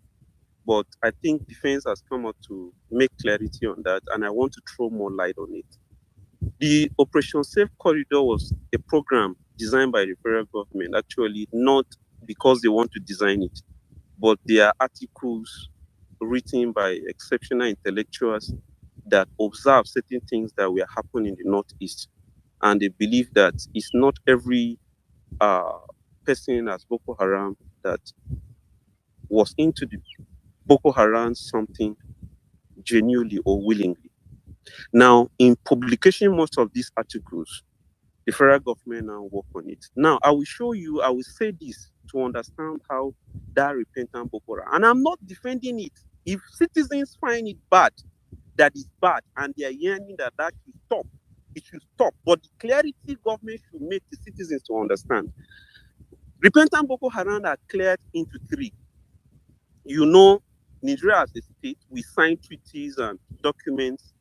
but I think defense has come out to make clarity on that, and I want to throw more light on it. The Operation Safe Corridor was a program designed by the federal government, actually not because they want to design it, but they are articles written by exceptional intellectuals that observe certain things that were happening in the Northeast. And they believe that it's not every person as Boko Haram that was into the Boko Haram something genuinely or willingly. Now, in publication, most of these articles, the federal government now work on it. Now, I will show you, I will say this to understand how that repentant Boko Haram, and I'm not defending it. If citizens find it bad, that is bad, and they are yearning that should stop, it should stop. But the clarity government should make the citizens to understand. Repentant Boko Haram are cleared into 3. Nigeria as a state, we signed treaties and documents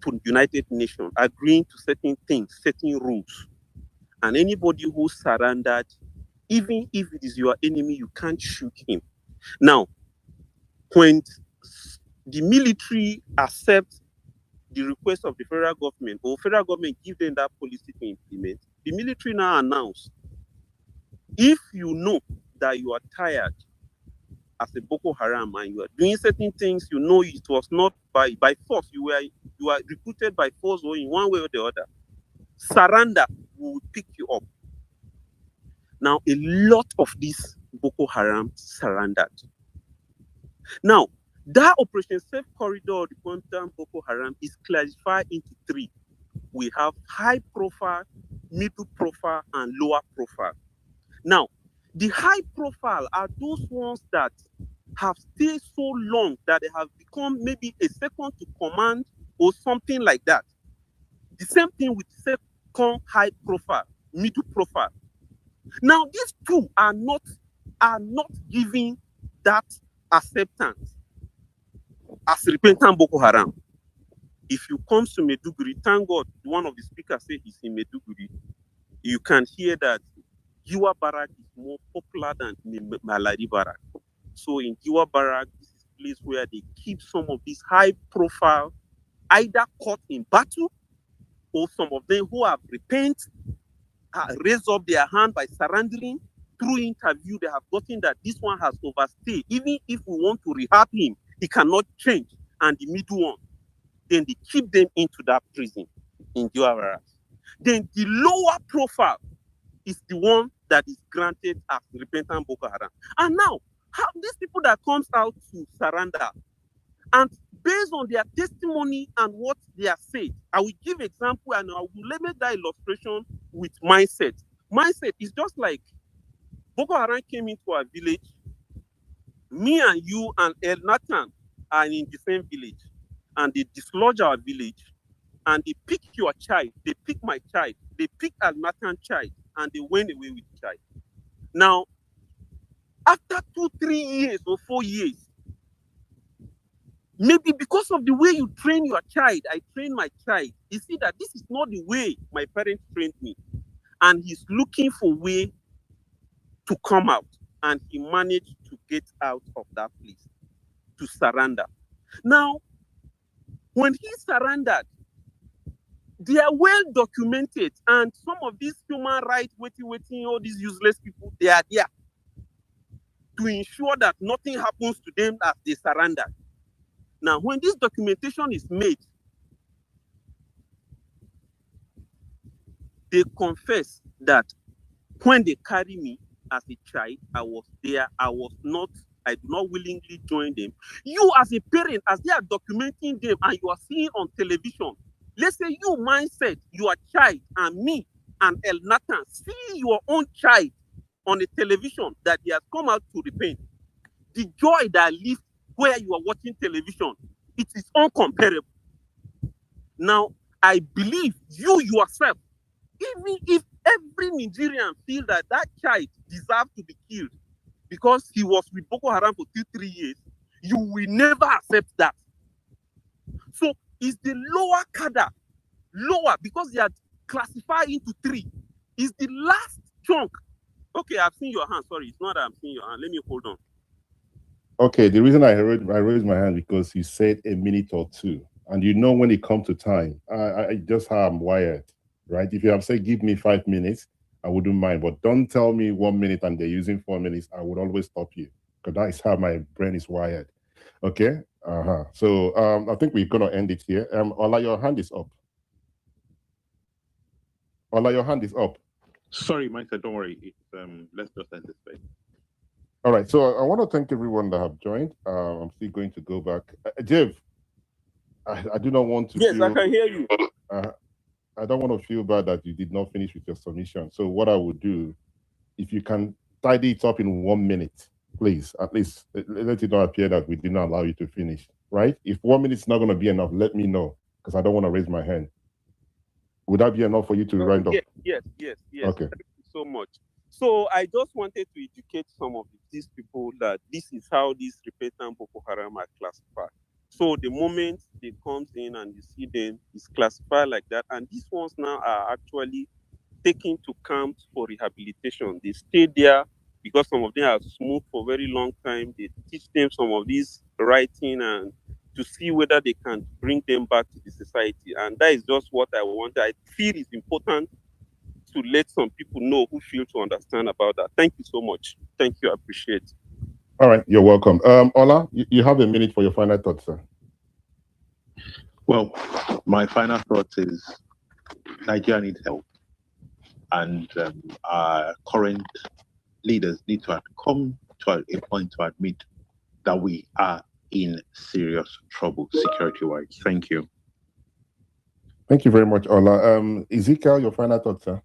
to the United Nations agreeing to certain things, certain rules. And anybody who surrendered, even if it is your enemy, you can't shoot him. Now, when the military accepts the request of the federal government, or federal government give them that policy to implement, the military now announce, if you know that you are tired as a Boko Haram and you are doing certain things, it was not by force, you are recruited by force or in one way or the other, surrender, we will pick you up. Now, a lot of these Boko Haram surrendered. Now, that Operation Safe Corridor, the repentant Boko Haram, is classified into 3. We have high profile, middle profile, and lower profile. Now, the high profile are those ones that have stayed so long that they have become maybe a second to command or something like that. The same thing with second high profile, middle profile. Now, these 2 are not giving that acceptance as repentant Boko Haram. If you come to Meduguri, thank God, one of the speakers said he's in Meduguri. You can hear that Giwa Barak is more popular than Malari Barak. So in Giwa Barak, this is a place where they keep some of these high-profile, either caught in battle, or some of them who have repented, raised up their hand by surrendering. Through interview, they have gotten that this one has overstayed. Even if we want to rehab him, he cannot change. And the middle one, then they keep them into that prison in Giwa. Then the lower profile is the one that is granted as repentant Boko Haram. And now, how these people that comes out to surrender, and based on their testimony and what they are saying, I will give example and I will make that illustration with mindset. Mindset is just like Boko Haram came into our village. Me and you and El Nathan are in the same village, and they dislodge our village, and they pick your child, they pick my child, they pick El Nathan's child, and they went away with the child. Now, after 2, 3 years or 4 years, maybe because of the way you train your child, I train my child. You see that this is not the way my parents trained me. And he's looking for a way to come out. And he managed to get out of that place, to surrender. Now, when he surrendered, they are well documented. And some of these human rights, waiting, all these useless people, they are there to ensure that nothing happens to them as they surrender. Now, when this documentation is made, they confess that when they carry me as a child, I was there. I do not willingly join them. You as a parent, as they are documenting them and you are seeing on television, let's say you mindset, your child and me and El Nathan see your own child on a television that he has come out to repent. The joy that lives where you are watching television, it is uncomparable. Now, I believe you yourself, even if every Nigerian feel that that child deserves to be killed because he was with Boko Haram for 2-3 years, you will never accept that. So it's the lower cadre, lower, because they are classified into 3. Is the last chunk. Okay, I've seen your hand. Sorry, it's not that I'm seeing your hand. Let me hold on. Okay, the reason I raised my hand because you said a minute or 2, and you know when it comes to time, I just how I'm wired, right? If you have said give me 5 minutes, I wouldn't mind, but don't tell me 1 minute and they're using 4 minutes. I would always stop you because that is how my brain is wired. Okay. So I think we're gonna end it here. Ola, your hand is up. Ola, your hand is up. Sorry, Mike, don't worry. It's, let's just end this way. All right, so I want to thank everyone that have joined. I'm still going to go back. Jeff, I do not want to. Yes, I can hear you. I don't want to feel bad that you did not finish with your submission. So what I would do, if you can tidy it up in 1 minute, please, at least let it not appear that we did not allow you to finish, right? If 1 minute is not going to be enough, let me know, because I don't want to raise my hand. Would that be enough for you to round up? Yes. Okay. Thank you so much. So I just wanted to educate some of these people that this is how these repentant Boko Haram are classified. So the moment they comes in and you see them, it's classified like that. And these ones now are actually taken to camps for rehabilitation. They stay there because some of them have smoked for a very long time. They teach them some of these writing and to see whether they can bring them back to the society. And that is just what I want. I feel is important to let some people know who feel to understand about that. Thank you so much. Thank you. I appreciate it. All right, you're welcome. Ola, you have a minute for your final thoughts, sir. Well, my final thought is Nigeria needs help, and our current leaders need to come to a point to admit that we are in serious trouble security-wise. Thank you. Thank you very much, Ola. Ezekiel, your final thoughts, sir.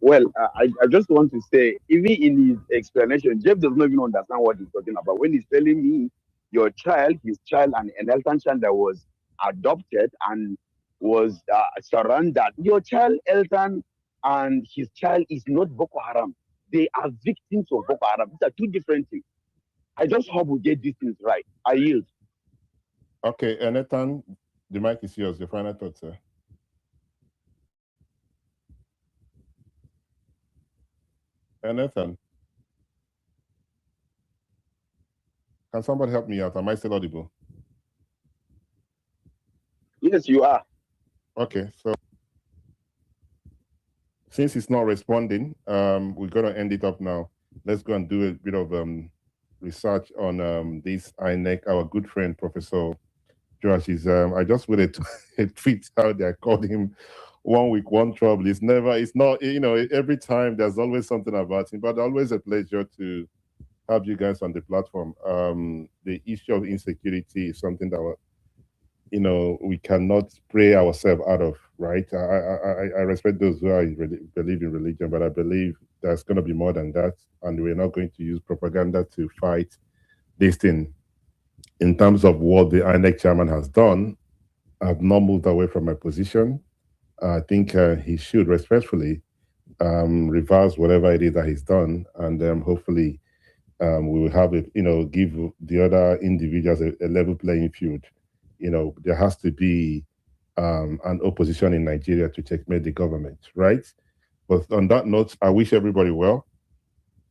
Well, I just want to say, even in his explanation, Jeff does not even understand what he's talking about. When he's telling me your child, his child, and an Elton child that was adopted and was surrendered, your child, Elton, and his child is not Boko Haram. They are victims of Boko Haram. These are 2 different things. I just hope we get these things right. I yield. Okay, Nathan, the mic is yours. Your final thoughts, sir. Nathan, can somebody help me out? Am I still audible? Yes, you are. Okay, so since it's not responding, we're gonna end it up now. Let's go and do a bit of research on this INEC. Our good friend Professor Josh is. I just wanted to tweet how they called him 1 week, one trouble. It's not. Every time there's always something about him, but always a pleasure to have you guys on the platform. The issue of insecurity is something that we cannot pray ourselves out of, right? I respect those who believe in religion, but I believe there's going to be more than that, and we're not going to use propaganda to fight this thing. In terms of what the INEC chairman has done, I've not moved away from my position. I think he should respectfully reverse whatever it is that he's done, and hopefully we will have it, give the other individuals a level playing field. There has to be an opposition in Nigeria to checkmate the government, right? But on that note, I wish everybody well.